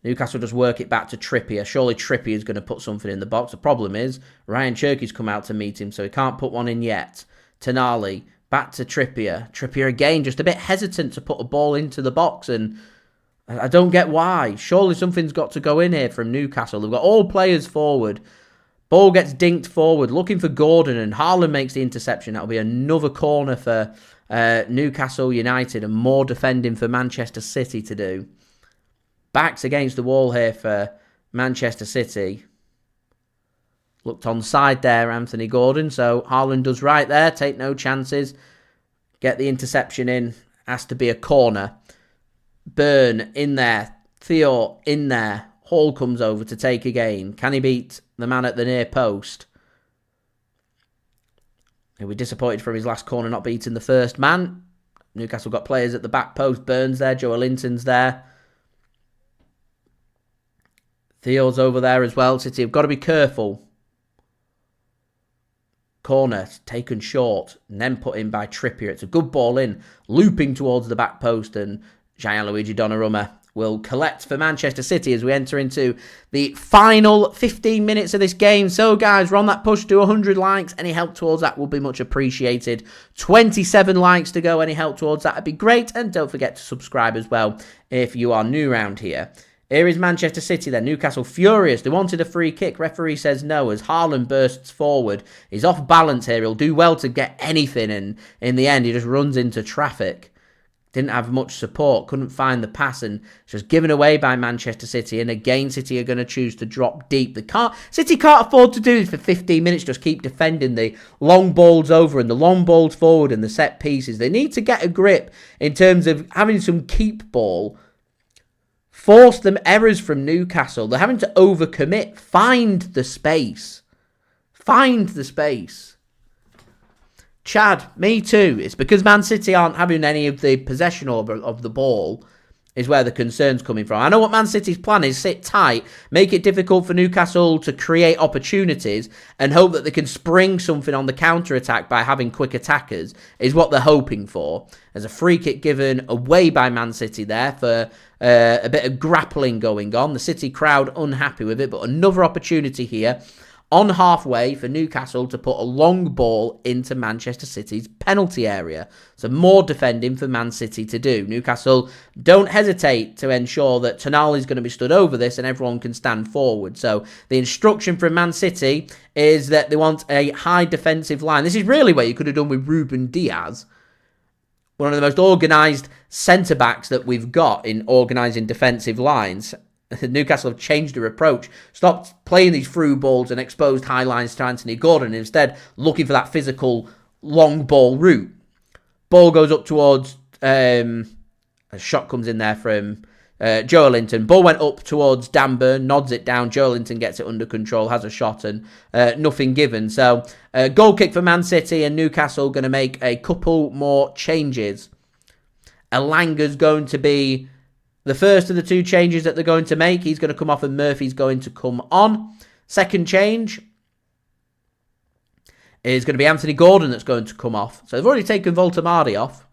Newcastle just work it back to Trippier. Surely Trippier is going to put something in the box. The problem is Rayan Cherki's come out to meet him, so he can't put one in yet. Tonali, back to Trippier. Trippier again, just a bit hesitant to put a ball into the box, and I don't get why. Surely something's got to go in here from Newcastle. They've got all players forward. Ball gets dinked forward, looking for Gordon, and Haaland makes the interception. That'll be another corner for Newcastle United, and more defending for Manchester City to do. Backs against the wall here for Manchester City. Looked onside there, Anthony Gordon, so Haaland does right there, take no chances. Get the interception in, has to be a corner. Burn in there, Theo in there. Hall comes over to take again. Can he beat the man at the near post? He'll be disappointed from his last corner not beating the first man. Newcastle got players at the back post. Burns there, Joe Linton's there. Theo's over there as well. City have got to be careful. Corner taken short and then put in by Trippier. It's a good ball in, looping towards the back post, and Gianluigi Donnarumma will collect for Manchester City as we enter into the final 15 minutes of this game. So guys, we're on that push to 100 likes. Any help towards that will be much appreciated. 27 likes to go. Any help towards that would be great. And don't forget to subscribe as well if you are new around here. Here is Manchester City then. Newcastle furious. They wanted a free kick. Referee says no as Haaland bursts forward. He's off balance here. He'll do well to get anything, and in the end he just runs into traffic. Didn't have much support. Couldn't find the pass, and it's just given away by Manchester City. And again, City are going to choose to drop deep. City can't afford to do this for 15 minutes. Just keep defending the long balls over and the long balls forward and the set pieces. They need to get a grip in terms of having some keep ball. Force them errors from Newcastle. They're having to overcommit. Find the space. Find the space. Chad, me too. It's because Man City aren't having any of the possession of the ball is where the concern's coming from. I know what Man City's plan is. Sit tight, make it difficult for Newcastle to create opportunities and hope that they can spring something on the counter-attack by having quick attackers is what they're hoping for. There's a free kick given away by Man City there for a bit of grappling going on. The City crowd unhappy with it, but another opportunity here on halfway for Newcastle to put a long ball into Manchester City's penalty area. So more defending for Man City to do. Newcastle don't hesitate to ensure that Tonali is going to be stood over this and everyone can stand forward. So the instruction from Man City is that they want a high defensive line. This is really what you could have done with Ruben Dias, one of the most organised centre-backs that we've got in organising defensive lines. Newcastle have changed their approach, stopped playing these through balls and exposed high lines to Anthony Gordon, and instead looking for that physical long ball route. Ball goes up towards, a shot comes in there from Joe Linton. Ball went up towards Dan Burn, nods it down. Joe Linton gets it under control, has a shot, and nothing given. So goal kick for Man City, and Newcastle going to make a couple more changes. Elanga's going to be the first of the two changes that they're going to make. He's going to come off and Murphy's going to come on. Second change is going to be Anthony Gordon that's going to come off. So they've already taken Voltamari off,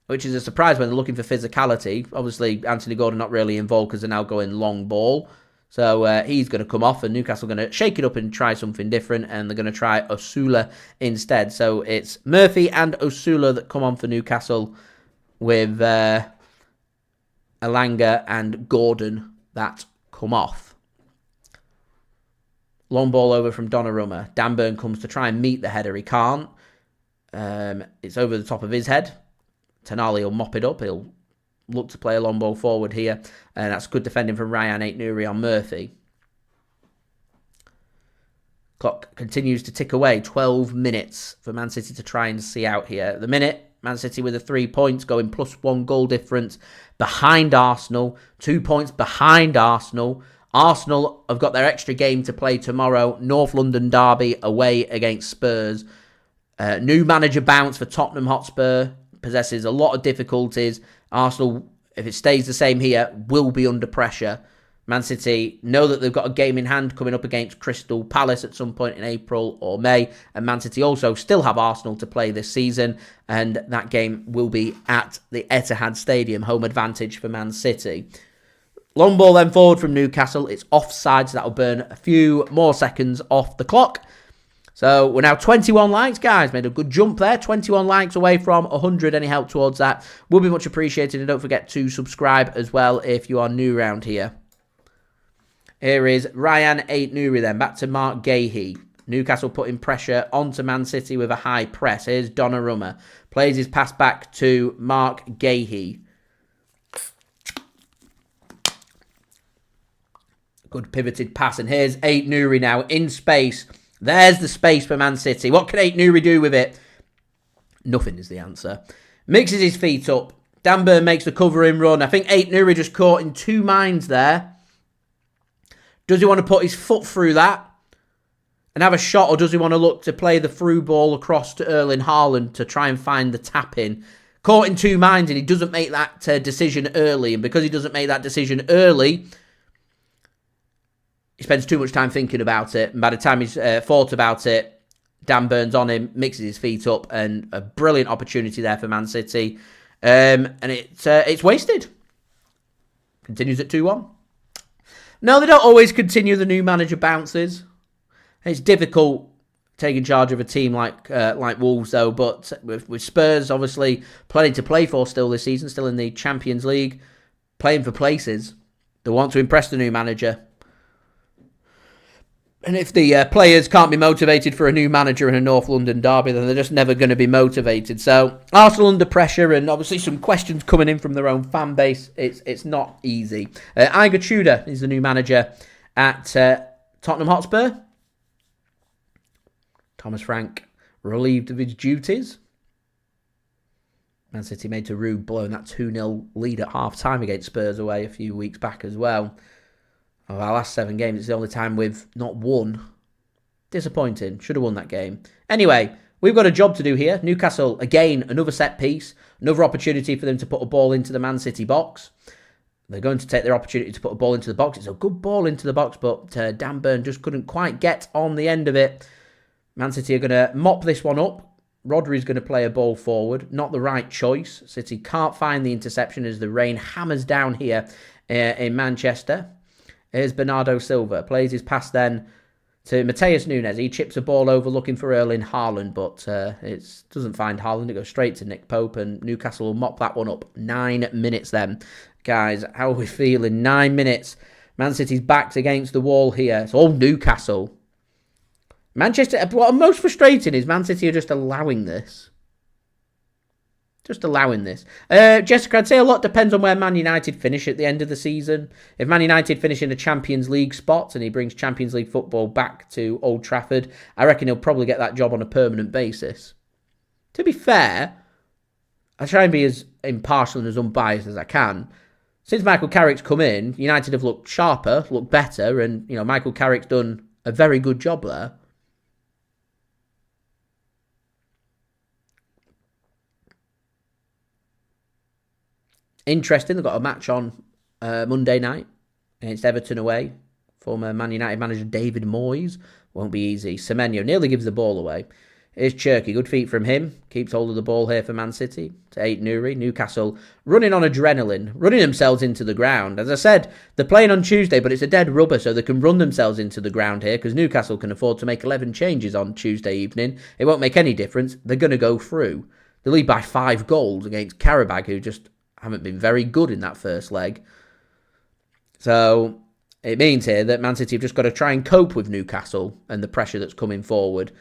which is a surprise when they're looking for physicality. Obviously, Anthony Gordon not really involved because they're now going long ball. So he's going to come off, and Newcastle are going to shake it up and try something different, and they're going to try Osula instead. So it's Murphy and Osula that come on for Newcastle, with Elanga and Gordon that come off. Long ball over from Donnarumma. Dan Burn comes to try and meet the header. He can't. It's over the top of his head. Tonali will mop it up. He'll look to play a long ball forward here. And that's good defending from Rayan Ait-Nouri on Murphy. Clock continues to tick away. 12 minutes for Man City to try and see out here. At the minute, Man City with the 3 points, going +1 goal difference behind Arsenal. 2 points behind Arsenal. Arsenal have got their extra game to play tomorrow. North London derby away against Spurs. New manager bounce for Tottenham Hotspur. Possesses a lot of difficulties. Arsenal, if it stays the same here, will be under pressure. Man City know that they've got a game in hand coming up against Crystal Palace at some point in April or May. And Man City also still have Arsenal to play this season. And that game will be at the Etihad Stadium. Home advantage for Man City. Long ball then forward from Newcastle. It's offside, so that'll burn a few more seconds off the clock. So we're now 21 likes, guys. Made a good jump there. 21 likes away from 100. Any help towards that will be much appreciated. And don't forget to subscribe as well if you are new around here. Here is Rayan Ait-Nouri then. Back to Marc Guehi. Newcastle putting pressure onto Man City with a high press. Here's Donnarumma. Plays his pass back to Marc Guehi. Good pivoted pass. And here's Ait-Nouri now in space. There's the space for Man City. What can Ait-Nouri do with it? Nothing is the answer. Mixes his feet up. Dan Burn makes the covering run. I think Ait-Nouri just caught in two minds there. Does he want to put his foot through that and have a shot, or does he want to look to play the through ball across to Erling Haaland to try and find the tap in? Caught in two minds, and he doesn't make that decision early. And because he doesn't make that decision early, he spends too much time thinking about it. And by the time he's thought about it, Dan Burns on him, mixes his feet up, and a brilliant opportunity there for Man City. And it's wasted. Continues at 2-1. No, they don't always continue the new manager bounces. It's difficult taking charge of a team like Wolves, though. But with Spurs, obviously, plenty to play for still this season, still in the Champions League, playing for places. They want to impress the new manager. And if the players can't be motivated for a new manager in a North London derby, then they're just never going to be motivated. So Arsenal under pressure, and obviously some questions coming in from their own fan base. It's not easy. Igor Tudor is the new manager at Tottenham Hotspur. Thomas Frank relieved of his duties. Man City made to Rube blowing that 2-0 lead at half-time against Spurs away a few weeks back as well. Of our last 7 games, it's the only time we've not won. Disappointing. Should have won that game. Anyway, we've got a job to do here. Newcastle, again, another set piece. Another opportunity for them to put a ball into the Man City box. They're going to take their opportunity to put a ball into the box. It's a good ball into the box, but Dan Burn just couldn't quite get on the end of it. Man City are going to mop this one up. Rodri's going to play a ball forward. Not the right choice. City can't find the interception as the rain hammers down here in Manchester. Here's Bernardo Silva. Plays his pass then to Matheus Nunes. He chips a ball over looking for Erling Haaland, but it doesn't find Haaland. It goes straight to Nick Pope, and Newcastle will mop that one up. 9 minutes then. Guys, how are we feeling? 9 minutes. Man City's backed against the wall here. It's all Newcastle. Manchester, what I'm most frustrating is Man City are just allowing this. Just allowing this. Jessica, I'd say a lot depends on where Man United finish at the end of the season. If Man United finish in a Champions League spot and he brings Champions League football back to Old Trafford, I reckon he'll probably get that job on a permanent basis. To be fair, I try and be as impartial and as unbiased as I can. Since Michael Carrick's come in, United have looked sharper, looked better, and Michael Carrick's done a very good job there. Interesting, they've got a match on Monday night against Everton away. Former Man United manager David Moyes. Won't be easy. Semenyo nearly gives the ball away. Here's Cherki. Good feet from him. Keeps hold of the ball here for Man City. To Ait-Nouri. Newcastle running on adrenaline. Running themselves into the ground. As I said, they're playing on Tuesday, but it's a dead rubber, so they can run themselves into the ground here because Newcastle can afford to make 11 changes on Tuesday evening. It won't make any difference. They're going to go through. They lead by 5 goals against Karabag, who just haven't been very good in that first leg. So it means here that Man City have just got to try and cope with Newcastle and the pressure that's coming forward.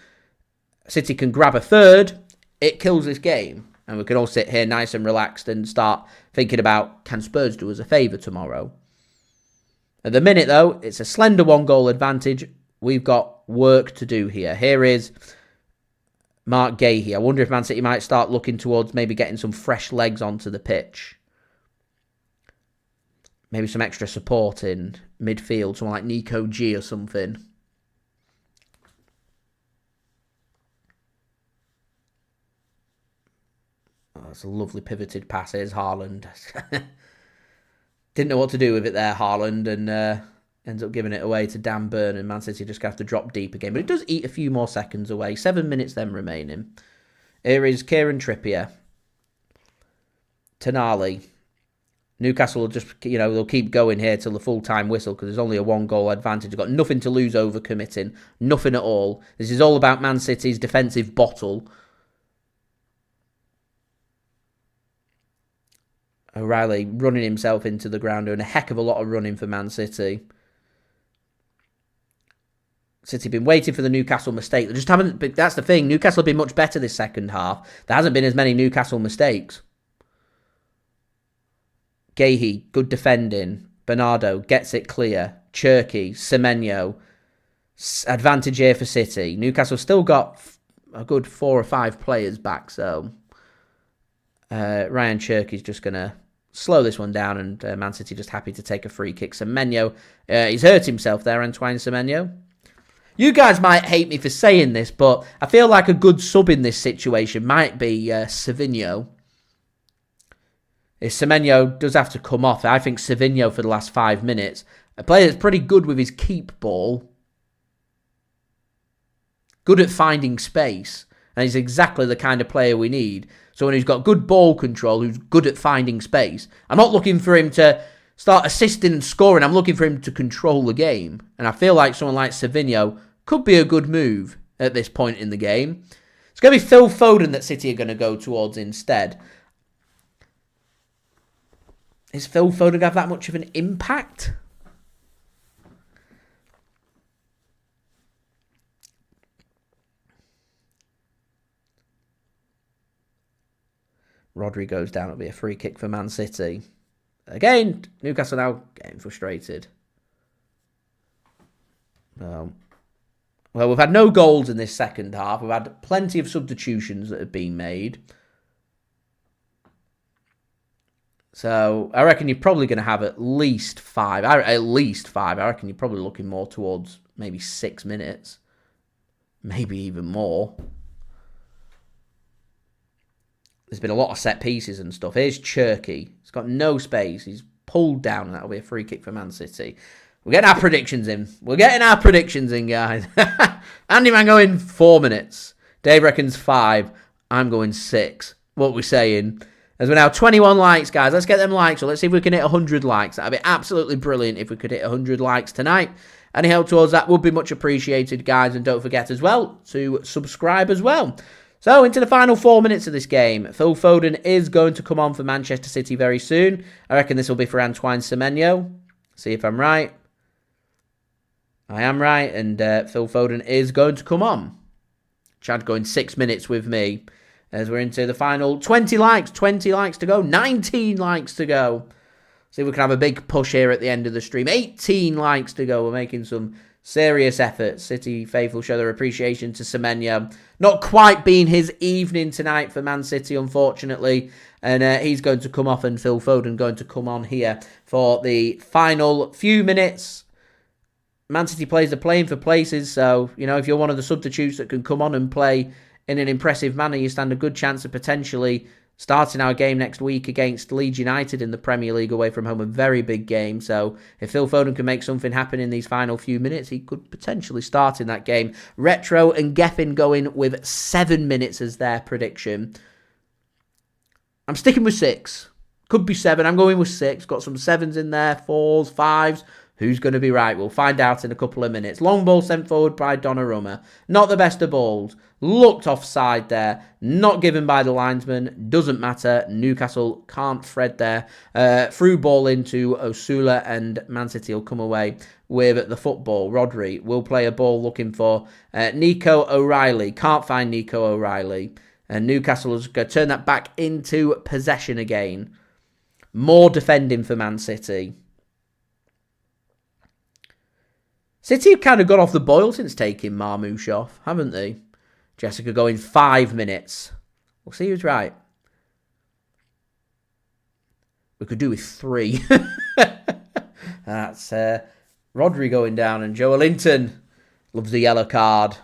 City can grab a third, it kills this game. And we can all sit here nice and relaxed and start thinking about, can Spurs do us a favour tomorrow? At the minute, though, it's a slender 1-goal advantage. We've got work to do here. Here is Marc Guehi. I wonder if Man City might start looking towards maybe getting some fresh legs onto the pitch. Maybe some extra support in midfield, someone like Nico G or something. Oh, that's a lovely pivoted pass. Here's Haaland. Didn't know what to do with it there, Haaland, and ends up giving it away to Dan Burn, and Man City just have to drop deep again. But it does eat a few more seconds away. 7 minutes then remaining. Here is Kieran Trippier. Tonali. Newcastle will just, they'll keep going here till the full-time whistle because there's only a 1-goal advantage. They've got nothing to lose over committing. Nothing at all. This is all about Man City's defensive bottle. O'Reilly running himself into the ground, doing a heck of a lot of running for Man City. City have been waiting for the Newcastle mistake. They just haven't. That's the thing. Newcastle have been much better this second half. There hasn't been as many Newcastle mistakes. Guehi, good defending. Bernardo gets it clear. Cherki, Semenyo. Advantage here for City. Newcastle still got a good 4 or 5 players back, so Rayan Cherki's just going to slow this one down, and Man City just happy to take a free kick. Semenyo, he's hurt himself there, Antoine Semenyo. You guys might hate me for saying this, but I feel like a good sub in this situation might be Semenyo. If Semenyo does have to come off, I think Semenyo for the last 5 minutes, a player that's pretty good with his keep ball, good at finding space, and he's exactly the kind of player we need. Someone who's got good ball control, who's good at finding space. I'm not looking for him to start assisting and scoring. I'm looking for him to control the game. And I feel like someone like Semenyo could be a good move at this point in the game. It's going to be Phil Foden that City are going to go towards instead. Is Phil Foden going to have that much of an impact? Rodri goes down. It'll be a free kick for Man City. Again, Newcastle now getting frustrated. Well, we've had no goals in this second half. We've had plenty of substitutions that have been made. So I reckon you're probably going to have at least 5. I reckon you're probably looking more towards maybe 6 minutes. Maybe even more. There's been a lot of set pieces and stuff. Here's Cherki. He's got no space. He's pulled down, and that'll be a free kick for Man City. We're getting our predictions in. Guys. Andy Man going 4 minutes. Dave reckons 5. I'm going 6. What we're saying. As we're now 21 likes, guys. Let's get them likes. So let's see if we can hit 100 likes. That'd be absolutely brilliant if we could hit 100 likes tonight. Any help towards that would be much appreciated, guys. And don't forget as well to subscribe as well. So, into the final 4 minutes of this game. Phil Foden is going to come on for Manchester City very soon. I reckon this will be for Antoine Semenyo. See if I'm right. I am right, and Phil Foden is going to come on. Chad going 6 minutes with me as we're into the final 20 likes. 20 likes to go. 19 likes to go. See if we can have a big push here at the end of the stream. 18 likes to go. We're making some serious efforts. City faithful show their appreciation to Semenyo. Not quite been his evening tonight for Man City, unfortunately. And he's going to come off, and Phil Foden going to come on here for the final few minutes. Man City players are playing for places, so, if you're one of the substitutes that can come on and play in an impressive manner, you stand a good chance of potentially Starting our game next week against Leeds United in the Premier League away from home, a very big game. So if Phil Foden can make something happen in these final few minutes, he could potentially start in that game. Retro and Geffen going with 7 minutes as their prediction. I'm sticking with 6. Could be 7. I'm going with 6. Got some 7s in there, 4s, 5s. Who's going to be right? We'll find out in a couple of minutes. Long ball sent forward by Donnarumma. Not the best of balls. Looked offside there. Not given by the linesman. Doesn't matter. Newcastle can't thread there. Through ball into Osula, and Man City will come away with the football. Rodri will play a ball looking for Nico O'Reilly. Can't find Nico O'Reilly. And Newcastle is going to turn that back into possession again. More defending for Man City. City have kind of got off the boil since taking Marmoush off, haven't they? Jessica going 5 minutes. We'll see who's right. We could do with 3. That's Rodri going down, and Joe Linton loves the yellow card.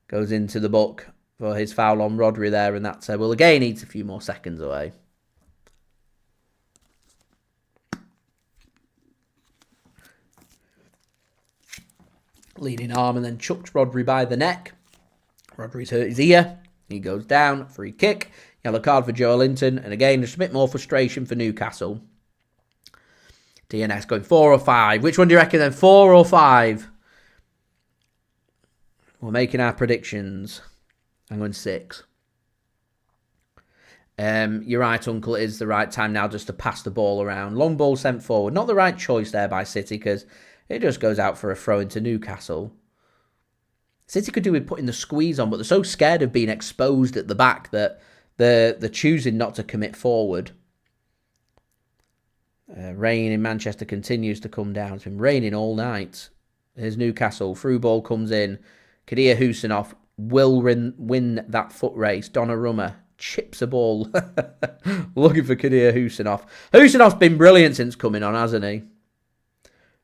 Goes into the book for his foul on Rodri there, and that will again eat a few more seconds away. Leading arm and then chucks Rodri by the neck. Rodri's hurt his ear. He goes down. Free kick. Yellow card for Joe Linton. And again, just a bit more frustration for Newcastle. DNS going 4 or 5. Which one do you reckon then? 4 or 5? We're making our predictions. I'm going 6. You're right, Uncle. It is the right time now just to pass the ball around. Long ball sent forward. Not the right choice there by City because it just goes out for a throw into Newcastle. City could do with putting the squeeze on, but they're so scared of being exposed at the back that they're choosing not to commit forward. Rain in Manchester continues to come down. It's been raining all night. Here's Newcastle. Through ball comes in. Kadir Khusanov will win that foot race. Donnarumma chips a ball. Looking for Kadir Khusanov. Khusanov's been brilliant since coming on, hasn't he?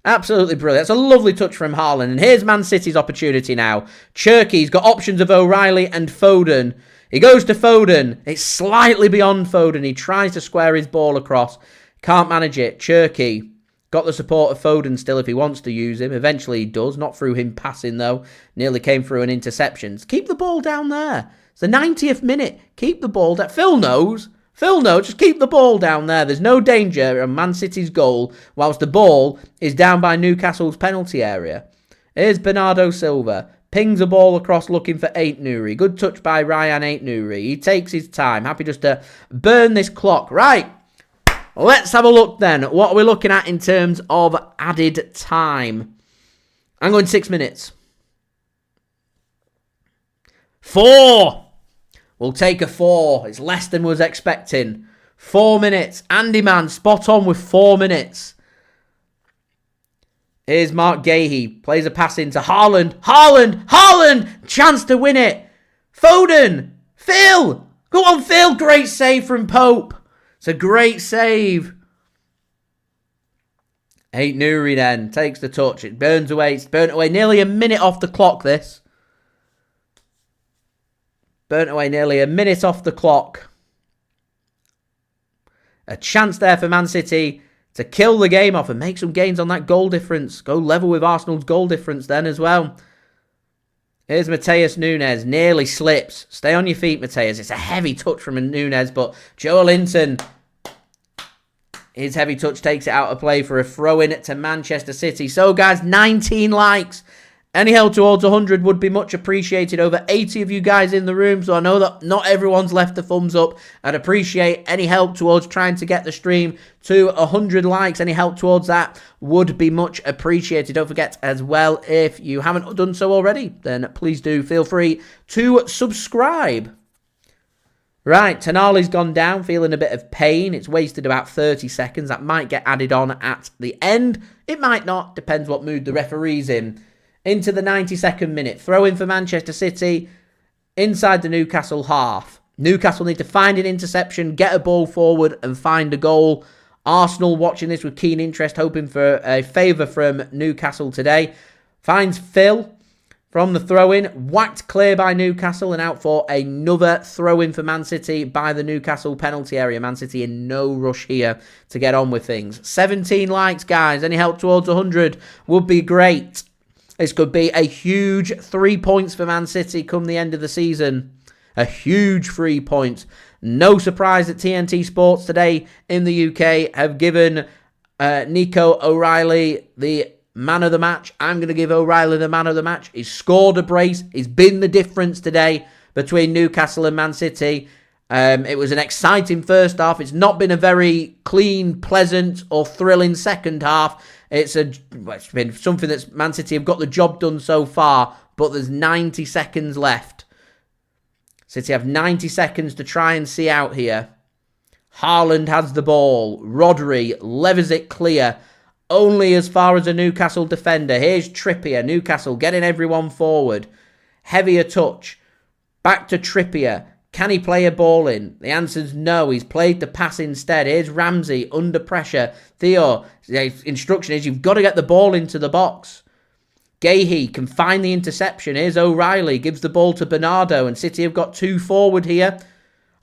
Absolutely brilliant. That's a lovely touch from Haaland. And here's Man City's opportunity now. Cherki's got options of O'Reilly and Foden. He goes to Foden. It's slightly beyond Foden. He tries to square his ball across. Can't manage it. Cherki got the support of Foden still if he wants to use him. Eventually he does. Not through him passing though. Nearly came through an interception. Keep the ball down there. It's the 90th minute. Keep the ball down. Phil knows, just keep the ball down there. There's no danger of Man City's goal whilst the ball is down by Newcastle's penalty area. Here's Bernardo Silva. Pings a ball across looking for Ait-Nouri. Good touch by Rayan Ait-Nouri. He takes his time. Happy just to burn this clock. Right. Let's have a look then. What are we looking at in terms of added time? I'm going 6 minutes. 4. We'll take a 4. It's less than was expecting. 4 minutes. Andy Man, spot on with 4 minutes. Here's Marc Guehi. Plays a pass into Haaland. Haaland! Chance to win it. Foden. Phil. Go on, Phil. Great save from Pope. It's a great save. Ait-Nouri then takes the touch. It burns away. It's burnt away nearly a minute off the clock, this. Burnt away nearly a minute off the clock. A chance there for Man City to kill the game off and make some gains on that goal difference. Go level with Arsenal's goal difference then as well. Here's Matheus Nunes. Nearly slips. Stay on your feet, Matheus. It's a heavy touch from Nunes, but Joe Linton, his heavy touch takes it out of play for a throw-in to Manchester City. So, guys, 19 likes. Any help towards 100 would be much appreciated. Over 80 of you guys in the room, so I know that not everyone's left a thumbs up. I'd appreciate any help towards trying to get the stream to 100 likes. Any help towards that would be much appreciated. Don't forget as well, if you haven't done so already, then please do feel free to subscribe. Right, Tonali's gone down, feeling a bit of pain. It's wasted about 30 seconds. That might get added on at the end. It might not. Depends what mood the referee's in. Into the 92nd minute. Throw in for Manchester City inside the Newcastle half. Newcastle need to find an interception, get a ball forward and find a goal. Arsenal watching this with keen interest, hoping for a favour from Newcastle today. Finds Phil. from the throw-in. Whacked clear by Newcastle and out for another throw-in for Man City by the Newcastle penalty area. Man City in no rush here to get on with things. 17 likes, guys. Any help towards 100 would be great. This could be a huge 3 points for Man City come the end of the season. A huge 3 points. No surprise that TNT Sports today in the UK have given Nico O'Reilly the man of the match. I'm going to give O'Reilly the man of the match. He's scored a brace. He's been the difference today between Newcastle and Man City. It was an exciting first half. It's not been a very clean, pleasant or thrilling second half. It's been something that Man City have got the job done so far, but there's 90 seconds left. City have 90 seconds to try and see out here. Haaland has the ball. Rodri levers it clear. Only as far as a Newcastle defender. Here's Trippier. Newcastle getting everyone forward. Heavier touch. Back to Trippier. Can he play a ball in? The answer's no. He's played the pass instead. Here's Ramsey under pressure. Theo, the instruction is you've got to get the ball into the box. Guehi can find the interception. Here's O'Reilly. Gives the ball to Bernardo. And City have got two forward here.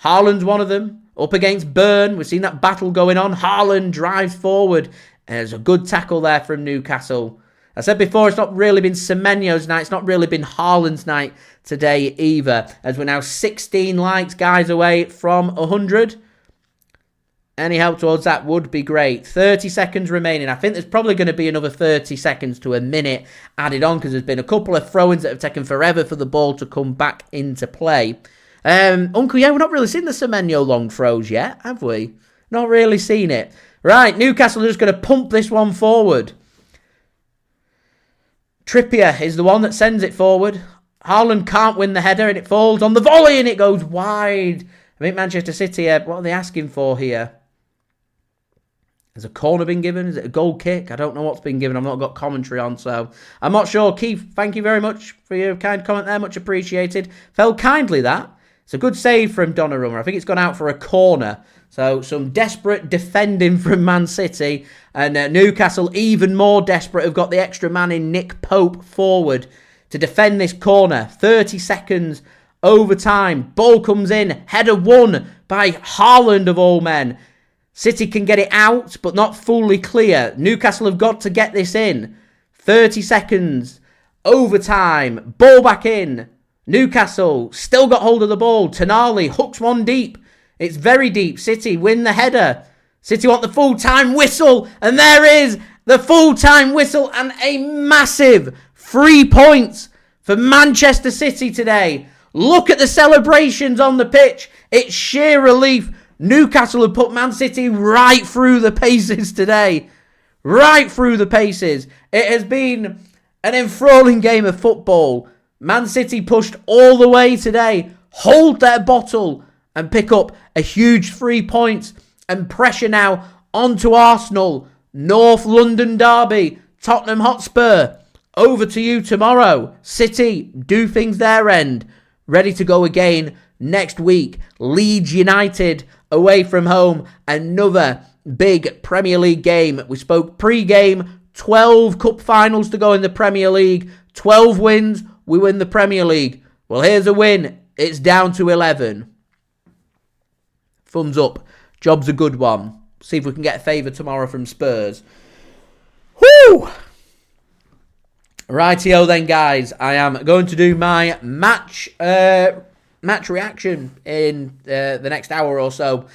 Haaland's one of them. Up against Burn. We've seen that battle going on. Haaland drives forward. And there's a good tackle there from Newcastle. I said before, it's not really been Semenyo's night. It's not really been Haaland's night today either. As we're now 16 likes, guys, away from 100. Any help towards that would be great. 30 seconds remaining. I think there's probably going to be another 30 seconds to a minute added on because there's been a couple of throw-ins that have taken forever for the ball to come back into play. Uncle, yeah, we're not really seeing the Semenyo long throws yet, have we? Not really seen it. Right, Newcastle are just going to pump this one forward. Trippier is the one that sends it forward. Haaland can't win the header and it falls on the volley and it goes wide. I think Manchester City, what are they asking for here? Has a corner been given? Is it a goal kick? I don't know what's been given. I've not got commentary on, so I'm not sure. Keith, thank you very much for your kind comment there. Much appreciated. Fell kindly, that. It's a good save from Donnarumma. I think it's gone out for a corner. So some desperate defending from Man City. And Newcastle, even more desperate, have got the extra man in Nick Pope forward to defend this corner. 30 seconds overtime. Ball comes in. Header won by Haaland of all men. City can get it out, but not fully clear. Newcastle have got to get this in. 30 seconds. Overtime. Ball back in. Newcastle still got hold of the ball. Tonali hooks one deep. It's very deep. City win the header. City want the full-time whistle. And there is the full-time whistle and a massive 3 points for Manchester City today. Look at the celebrations on the pitch. It's sheer relief. Newcastle have put Man City right through the paces today. Right through the paces. It has been an enthralling game of football. Man City pushed all the way today. Hold their bottle and pick up a huge 3 points. And pressure now onto Arsenal. North London derby. Tottenham Hotspur. Over to you tomorrow. City do things their end. Ready to go again next week. Leeds United away from home. Another big Premier League game. We spoke pre-game. 12 cup finals to go in the Premier League. 12 wins. We win the Premier League. Well, here's a win. It's down to 11. Thumbs up. Job's a good one. See if we can get a favour tomorrow from Spurs. Whoo! Rightio then, guys. I am going to do my match reaction in the next hour or so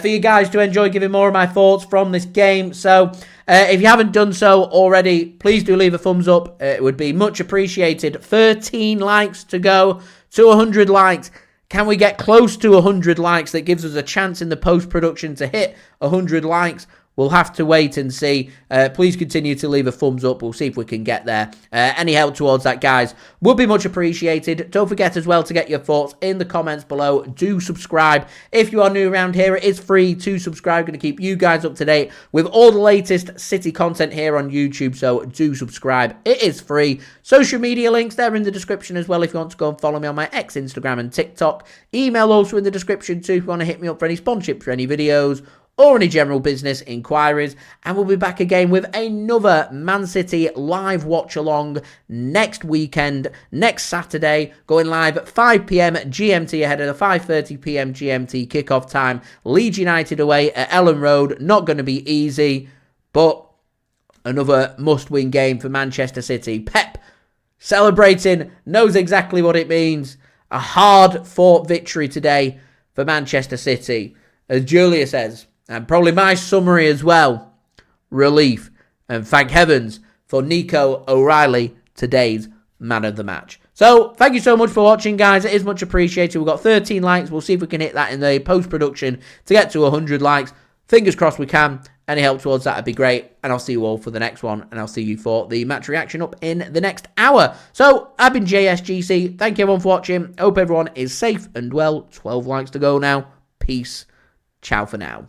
for you guys to enjoy giving more of my thoughts from this game. So if you haven't done so already, please do leave a thumbs up. It would be much appreciated. 13 likes to go to 100 likes. Can we get close to 100 likes? That gives us a chance in the post-production to hit 100 likes. We'll have to wait and see. Please continue to leave a thumbs up. We'll see if we can get there. Any help towards that, guys, would be much appreciated. Don't forget as well to get your thoughts in the comments below. Do subscribe. If you are new around here, it is free to subscribe. Going to keep you guys up to date with all the latest City content here on YouTube. So do subscribe. It is free. Social media links, they're in the description as well if you want to go and follow me on my X, Instagram and TikTok. Email also in the description too if you want to hit me up for any sponsorship for any videos or any general business inquiries. And we'll be back again with another Man City live watch along next weekend, next Saturday, going live at 5 p.m. GMT ahead of the 5:30 p.m. GMT kickoff time. Leeds United away at Ellen Road. Not going to be easy, but another must-win game for Manchester City. Pep, celebrating, knows exactly what it means. A hard-fought victory today for Manchester City. As Julia says, and probably my summary as well, relief. And thank heavens for Nico O'Reilly, today's man of the match. So, thank you so much for watching, guys. It is much appreciated. We've got 13 likes. We'll see if we can hit that in the post-production to get to 100 likes. Fingers crossed we can. Any help towards that would be great. And I'll see you all for the next one. And I'll see you for the match reaction up in the next hour. So, I've been JSGC. Thank you everyone for watching. Hope everyone is safe and well. 12 likes to go now. Peace. Ciao for now.